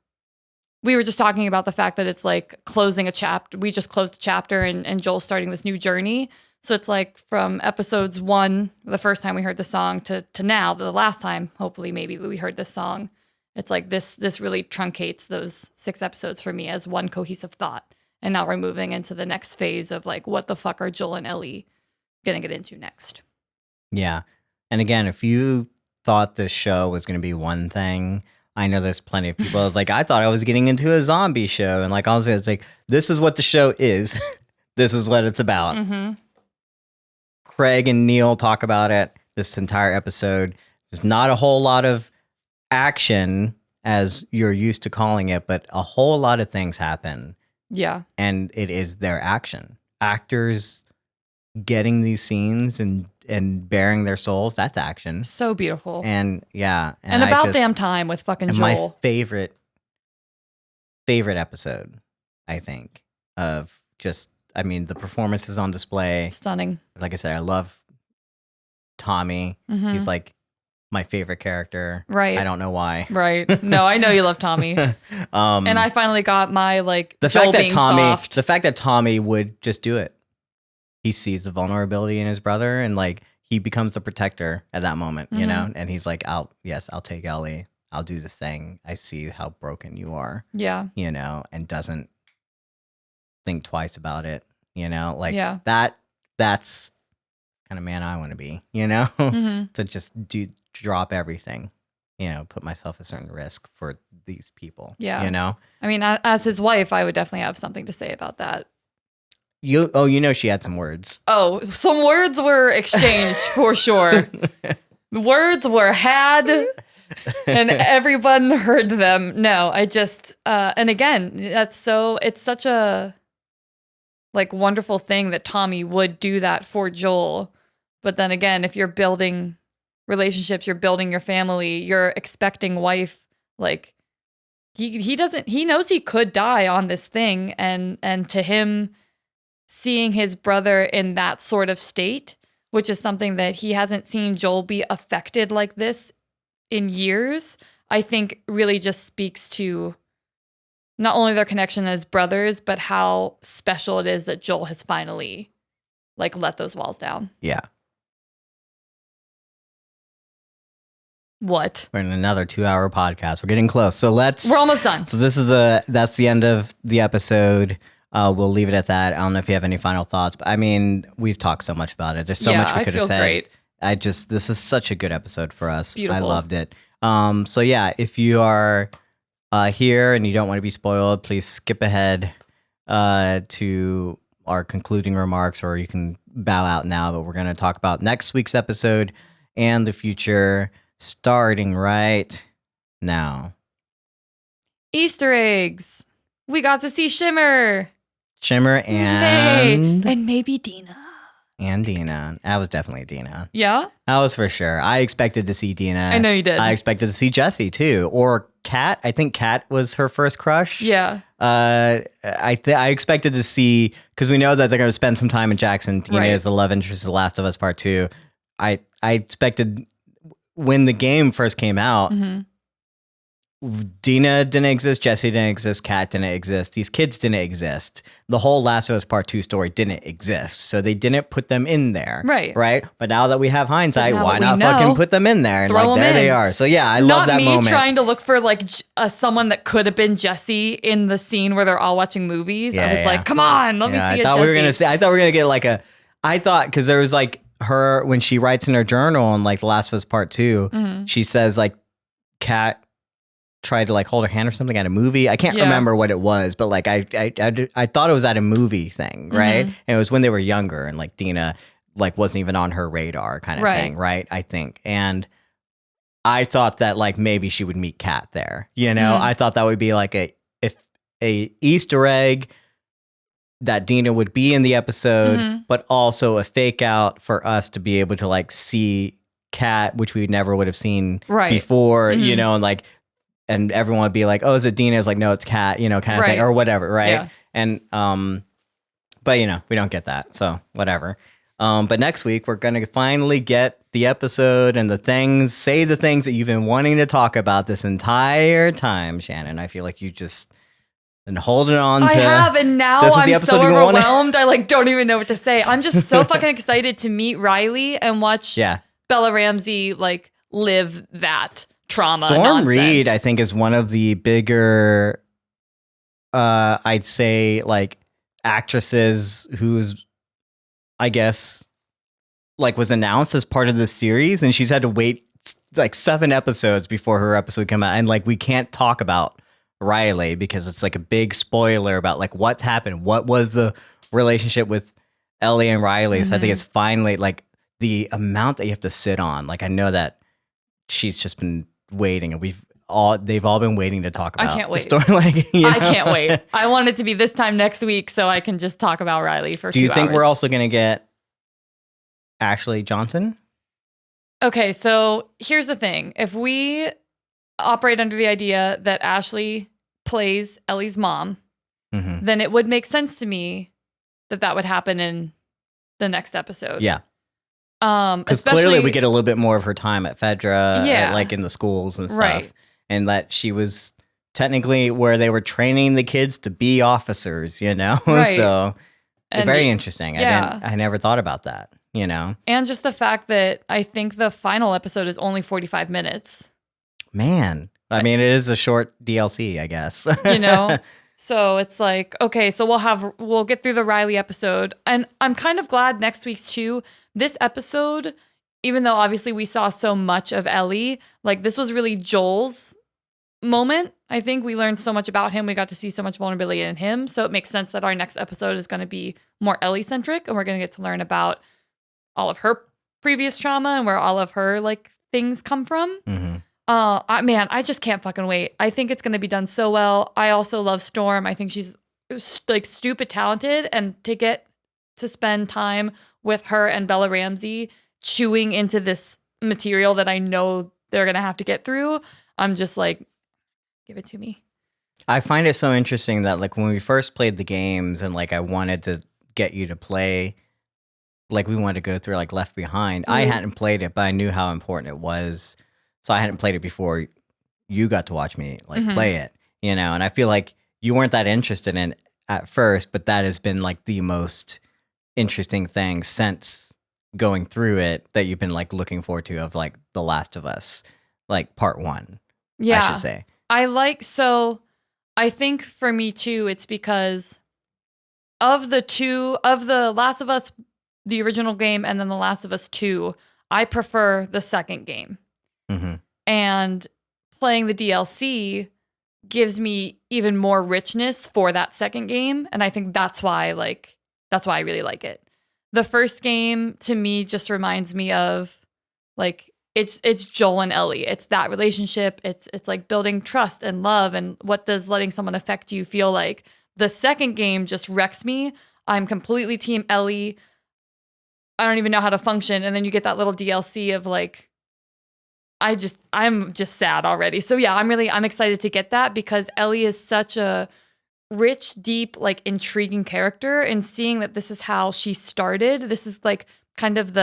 We were just talking about the fact that it's like closing a chapter. We just closed a chapter and Joel's starting this new journey. So it's like from episodes 1, the first time we heard the song, to now, the last time, hopefully, maybe we heard this song. It's like this really truncates those 6 episodes for me as one cohesive thought. And now we're moving into the next phase of like, what the fuck are Joel and Ellie going to get into next? Yeah. And again, if you thought this show was going to be one thing... I know there's plenty of people. I was like, I thought I was getting into a zombie show. And like, honestly, it's like, this is what the show is. This is what it's about. Mm-hmm. Craig and Neil talk about it this entire episode. There's not a whole lot of action as you're used to calling it, but a whole lot of things happen. Yeah. And it is their action. Actors getting these scenes and bearing their souls, that's action. So beautiful. And yeah. And about damn time with fucking Joel. My favorite episode, I think, of just, the performances on display. Stunning. Like I said, I love Tommy. Mm-hmm. He's like my favorite character. Right. I don't know why. Right. No, I know you love Tommy. And I finally got my the Joel fact that being soft. The fact that Tommy would just do it. He sees the vulnerability in his brother and like he becomes the protector at that moment, you know? And he's like, I'll take Ellie. I'll do this thing. I see how broken you are. Yeah. And doesn't think twice about it, Like that's kind of man I want to be, to just drop everything, put myself at certain risk for these people. Yeah. As his wife, I would definitely have something to say about that. She had some words. Oh, some words were exchanged for sure. Words were had and everyone heard them. No, I just, and again, it's such a wonderful thing that Tommy would do that for Joel. But then again, if you're building relationships, you're building your family, you're expecting wife, he knows he could die on this thing. And to him, seeing his brother in that sort of state, which is something that he hasn't seen Joel be affected like this in years, I think really just speaks to not only their connection as brothers, but how special it is that Joel has finally let those walls down. Yeah. What? We're in another 2-hour podcast. We're getting close. So we're almost done. So that's the end of the episode. We'll leave it at that. I don't know if you have any final thoughts, but we've talked so much about it. There's so much we could have said. Great. This is such a good episode for us. Beautiful. I loved it. So yeah, if you are here and you don't want to be spoiled, please skip ahead to our concluding remarks, or you can bow out now. But we're going to talk about next week's episode and the future, starting right now. Easter eggs. We got to see Shimmer and maybe Dina. And Dina. That was definitely Dina. Yeah? That was for sure. I expected to see Dina. I know you did. I expected to see Jessie too. Or Kat. I think Kat was her first crush. Yeah. I expected to see, because we know that they're going to spend some time in Jackson. Dina is the love interest of The Last of Us Part 2. I expected, when the game first came out, Dina didn't exist, Jessie didn't exist, Kat didn't exist, these kids didn't exist. The whole Last of Us Part 2 story didn't exist, so they didn't put them in there. Right? But now that we have hindsight, why not fucking put them in there? And Throw like, there in. they are. So yeah, I love that moment. Not me trying to look for like someone that could have been Jessie in the scene where they're all watching movies. I was like, come on, let me see I thought we were gonna get like because there was like her, when she writes in her journal in like The Last of Us Part 2, she says like Kat tried to like hold her hand or something at a movie. I can't remember what it was, but like I thought it was at a movie thing, right? And it was when they were younger, and like Dina like wasn't even on her radar kind of thing, right? I think. And I thought that like maybe she would meet Kat there. You know, I thought that would be like a Easter egg that Dina would be in the episode, but also a fake out for us to be able to like see Kat, which we never would have seen before, you know, and like, and everyone would be like, oh, is it Dina? It's like, no, it's Kat, you know, kind of thing, or whatever, right? Yeah. And, but you know, we don't get that, so whatever. But next week, we're going to finally get the episode and the things that you've been wanting to talk about this entire time, Shannon. I feel like you just been holding on to. I have, and now I'm so overwhelmed. I like don't even know what to say. I'm just so fucking excited to meet Riley and watch Bella Ramsey like live that trauma. Storm Reed, I think, is one of the bigger, I'd say, like actresses who's, I guess, like was announced as part of this series, and she's had to wait like 7 episodes before her episode come out, and like we can't talk about Riley because it's like a big spoiler about like what's happened, what was the relationship with Ellie and Riley. So I think it's finally like the amount that you have to sit on. Like I know that she's just been waiting, and they've all been waiting to talk about. I can't wait. Story. Like, you know? I can't wait. I want it to be this time next week so I can just talk about Riley for 2 hours. Do you think we're also going to get Ashley Johnson? Okay, so here's the thing. If we operate under the idea that Ashley plays Ellie's mom, then it would make sense to me that would happen in the next episode. Yeah. Because clearly we get a little bit more of her time at Fedra, like in the schools and stuff, and that she was technically where they were training the kids to be officers, you know. So very interesting. I never thought about that, you know. And just the fact that I think the final episode is only 45 minutes. Man, I mean, it is a short DLC, I guess. You know. So it's like, okay, so we'll get through the Riley episode. And I'm kind of glad next week's too. This episode, even though obviously we saw so much of Ellie, like this was really Joel's moment. I think we learned so much about him. We got to see so much vulnerability in him. So it makes sense that our next episode is going to be more Ellie centric. And we're going to get to learn about all of her previous trauma and where all of her like things come from. I just can't fucking wait. I think it's going to be done so well. I also love Storm. I think she's like stupid talented, and to get to spend time with her and Bella Ramsey chewing into this material that I know they're going to have to get through, I'm just like, give it to me. I find it so interesting that like when we first played the games and like I wanted to get you to play, like we wanted to go through like Left Behind. I hadn't played it, but I knew how important it was. So I hadn't played it before you got to watch me like play it, you know, and I feel like you weren't that interested in it at first, but that has been like the most interesting thing since going through it that you've been like looking forward to, of like The Last of Us, like part 1, I should say. I think for me too, it's because of the Last of Us, the original game, and then The Last of Us 2, I prefer the second game. And playing the DLC gives me even more richness for that second game. And I think that's why like that's why I really like it. The first game to me just reminds me of like it's Joel and Ellie. It's that relationship. It's like building trust and love, and what does letting someone affect you feel like. The second game just wrecks me. I'm completely team Ellie. I don't even know how to function. And then you get that little DLC of like, I'm just sad already. So yeah, I'm excited to get that because Ellie is such a rich, deep, like intriguing character, and seeing that this is how she started. This is like kind of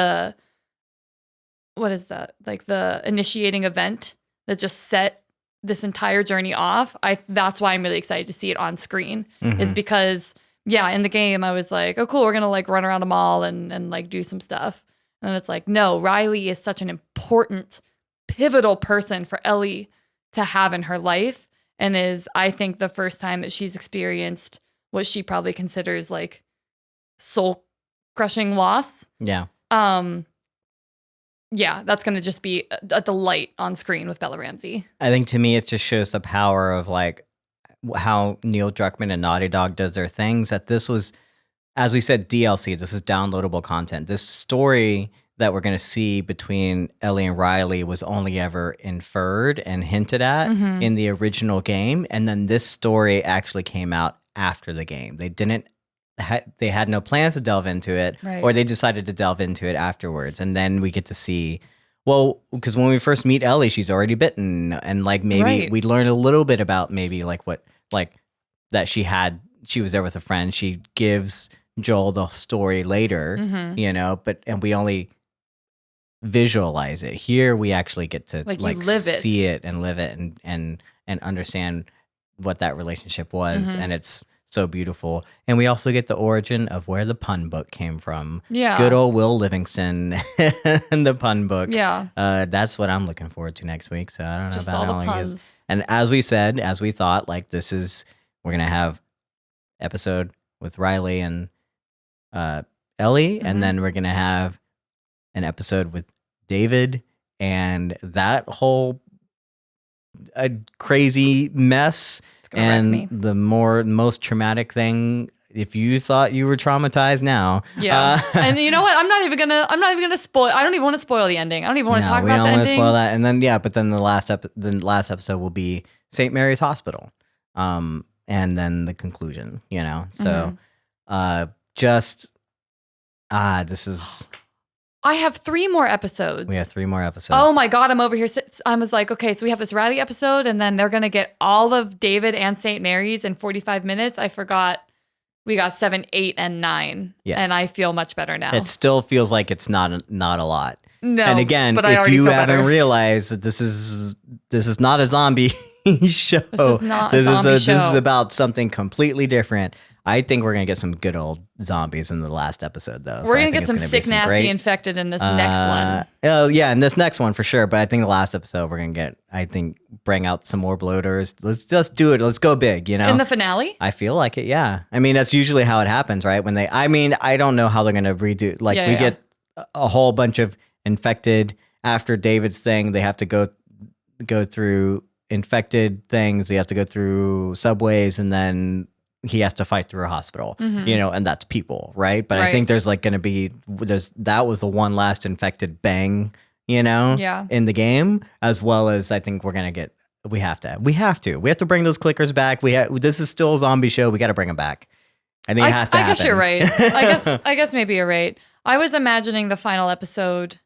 what is that? Like the initiating event that just set this entire journey off. That's why I'm really excited to see it on screen, is because yeah, in the game I was like, oh cool, we're gonna like run around a mall and like do some stuff. And it's like, no, Riley is such an important, pivotal person for Ellie to have in her life, and is, I think, the first time that she's experienced what she probably considers like soul crushing loss. Yeah. Yeah, that's going to just be a delight on screen with Bella Ramsey. I think to me, it just shows the power of like how Neil Druckmann and Naughty Dog does their things. That this was, as we said, DLC. This is downloadable content. This story that we're going to see between Ellie and Riley was only ever inferred and hinted at in the original game. And then this story actually came out after the game. They had no plans to delve into it, Right. or they decided to delve into it afterwards. And then we get to see, well, because when we first meet Ellie, she's already bitten. And like maybe Right. we learn a little bit about maybe like what, like that she was there with a friend. She gives Joel the story later, and we only visualize it. Here we actually get to Like, like you live it. see it and live it and understand what that relationship was. And it's so beautiful. And we also get the origin of where the pun book came from. Yeah. Good old Will Livingston and the pun book. Yeah. That's what I'm looking forward to next week. So I don't know Just about all how the long it is. puns. And as we thought, like we're going to have episode with Riley and Ellie. And then we're going to have an episode with David, and that whole crazy mess. It's going to wreck me. And the most traumatic thing, if you thought you were traumatized now. Yeah. And you know what? I'm not even gonna spoil. I don't even want to spoil the ending. I don't even want to talk we about don't the want to ending. spoil that. And then the last episode will be St. Mary's Hospital. And then the conclusion, So this is I have 3 more episodes. we have 3 more episodes. Oh my God, I'm over here. I was like, okay, so we have this Riley episode, and then they're going to get all of David and St. Mary's in 45 minutes. I forgot we got 7, 8, and 9. Yes. And I feel much better now. It still feels like it's not a lot. No, And again, but I if already you feel haven't better. realized that this is not a zombie show. This is not a zombie This is show. about something completely different. I think we're gonna get some good old zombies in the last episode, though. We're going to get some sick, nasty infected in this next one. Oh yeah, in this next one for sure. But I think the last episode we're gonna bring out some more bloaters. Let's just do it. Let's go big. In the finale? I feel like it. Yeah. I mean, that's usually how it happens, right? I don't know how they're gonna redo. Like Yeah, we yeah. get a whole bunch of infected after David's thing. They have to go through infected things. They have to go through subways, and then he has to fight through a hospital, and that's people, right? But I Right. think there's like going to be, that was the one last infected bang, Yeah. in the game, as well as I think we're going to get, we have to bring those clickers back. This is still a zombie show. We got to bring them back. I think it has to I happen. guess you're right. I guess maybe you're right. I was imagining the final episode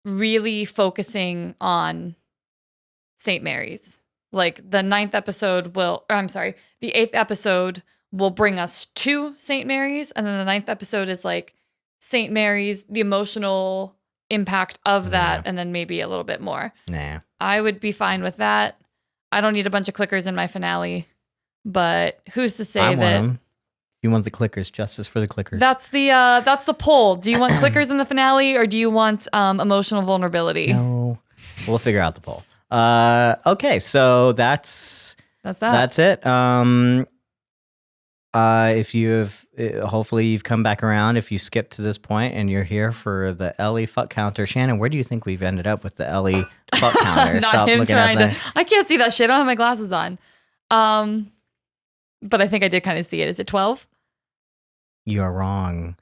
really focusing on St. Mary's. Like the 9th episode the 8th episode will bring us to St. Mary's, and then the 9th episode is like St. Mary's, the emotional impact of that, and then maybe a little bit more. Nah. I would be fine with that. I don't need a bunch of clickers in my finale, but who's to say I want that? 'em. You want the clickers, justice for the clickers. That's the poll. Do you want clickers in the finale, or do you want emotional vulnerability? No. We'll figure out the poll. Okay, so that's That's that. That's it. If you have, hopefully you've come back around. If you skipped to this point and you're here for the Ellie fuck counter, Shannon, where do you think we've ended up with the Ellie fuck counter? Not Stop him looking at trying that. to. I can't see that shit. I don't have my glasses on. But I think I did kind of see it. Is it 12? You are wrong.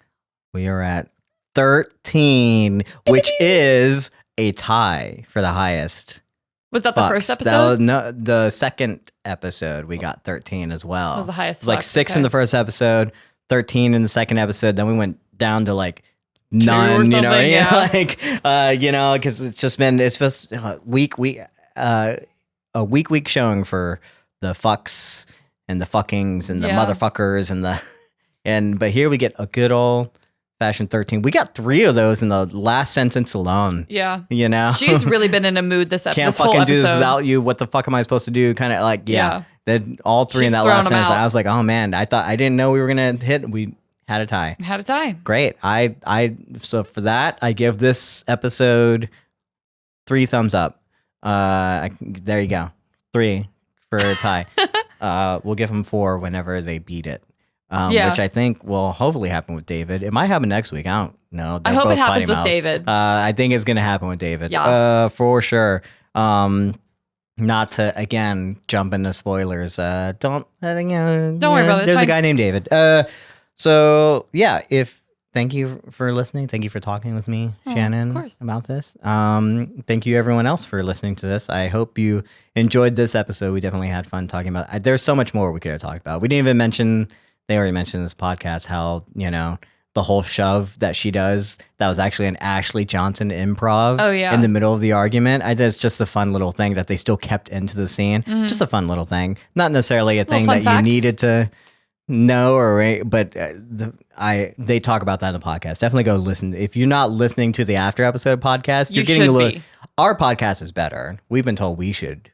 We are at 13, which is a tie for the highest. Was that the first That episode? was, no, the second episode, we got 13 as well. That was the highest. It was like Fucks, 6 okay. in the first episode, 13 in the second episode. Then we went down to like or none, you know, something, yeah. like, you know, because it's just a week showing for the fucks and the fuckings and the Yeah. motherfuckers but here we get a good old fashioned 13. We got 3 of those in the last sentence alone. Yeah. You know, She's really been in a mood this can't this whole fucking episode. do this without you. What the fuck am I supposed to do? Kind of like, yeah. Then all 3 She's in that throwing last them sentence. out. I was like, oh man, I didn't know we were gonna hit. We had a tie. Had a tie. Great. So for that, I give this episode 3 thumbs up. There you go. 3 for a tie. We'll give them 4 whenever they beat it. Which I think will hopefully happen with David. It might happen next week. I don't know. I hope it happens with David. I think it's going to happen with David. Yeah. For sure. Not to, again, jump into spoilers. Don't worry about it. It's There's fine. a guy named David. So, yeah, thank you for listening. Thank you for talking with me, Shannon, of course. about this. Thank you, everyone else, for listening to this. I hope you enjoyed this episode. We definitely had fun talking about it. There's so much more we could have talked about. We didn't even mention, they already mentioned in this podcast, how, you know, the whole shove that she does, that was actually an Ashley Johnson improv in the middle of the argument. It's just a fun little thing that they still kept into the scene. Just a fun little thing. Not necessarily a thing that fact. you needed to know, but they talk about that in the podcast. Definitely go listen. If you're not listening to the after episode podcast, you're getting a little. Our podcast is better. We've been told we should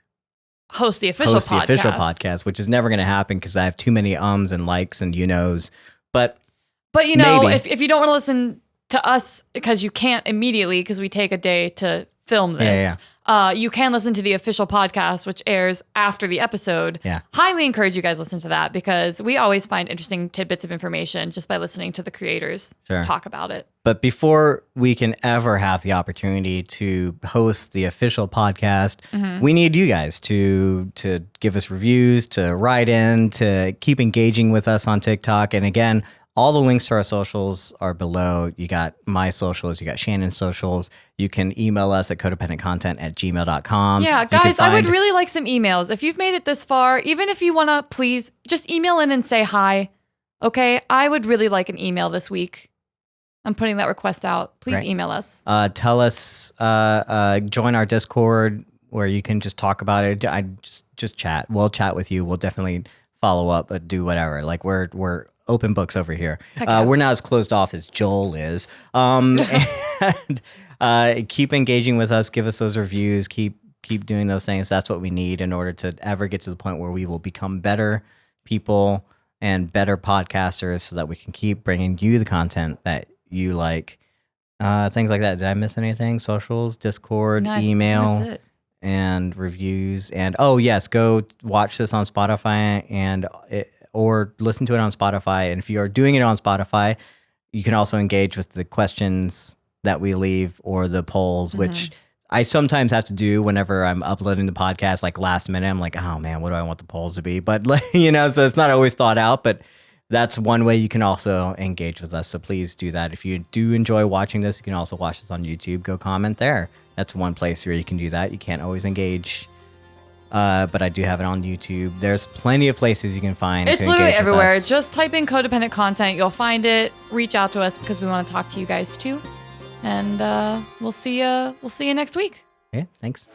host the official podcast, which is never going to happen because I have too many ums and likes and you knows. But you know, maybe. if you don't want to listen to us because you can't immediately because we take a day to film this, you can listen to the official podcast, which airs after the episode. Yeah. Highly encourage you guys to listen to that because we always find interesting tidbits of information just by listening to the creators talk about it. But before we can ever have the opportunity to host the official podcast, we need you guys to give us reviews, to write in, to keep engaging with us on TikTok. And again, all the links to our socials are below. You got my socials, you got Shannon's socials. You can email us at codependentcontent@gmail.com. Yeah, guys, I would really like some emails. If you've made it this far, even if you want to, please just email in and say hi. Okay, I would really like an email this week. I'm putting that request out. Please email us. Tell us, join our Discord where you can just talk about it. I just chat. We'll chat with you. We'll definitely follow up, but do whatever. Like we're open books over here. We're not as closed off as Joel is. And keep engaging with us. Give us those reviews. Keep doing those things. That's what we need in order to ever get to the point where we will become better people and better podcasters so that we can keep bringing you the content that you like. Things like that. Did I miss anything? Socials, Discord, email, that's it. and reviews. And yes, go watch this on Spotify or listen to it on Spotify. And if you are doing it on Spotify, you can also engage with the questions that we leave or the polls, which I sometimes have to do whenever I'm uploading the podcast, like last minute. I'm like, oh man, what do I want the polls to be? But so it's not always thought out, but that's one way you can also engage with us. So please do that. If you do enjoy watching this, you can also watch this on YouTube. Go comment there. That's one place where you can do that. You can't always engage. But I do have it on YouTube. There's plenty of places you can find. It's to literally engage with everywhere. us. Just type in codependent content. You'll find it. Reach out to us because we want to talk to you guys too. And we'll see you next week. Yeah, thanks.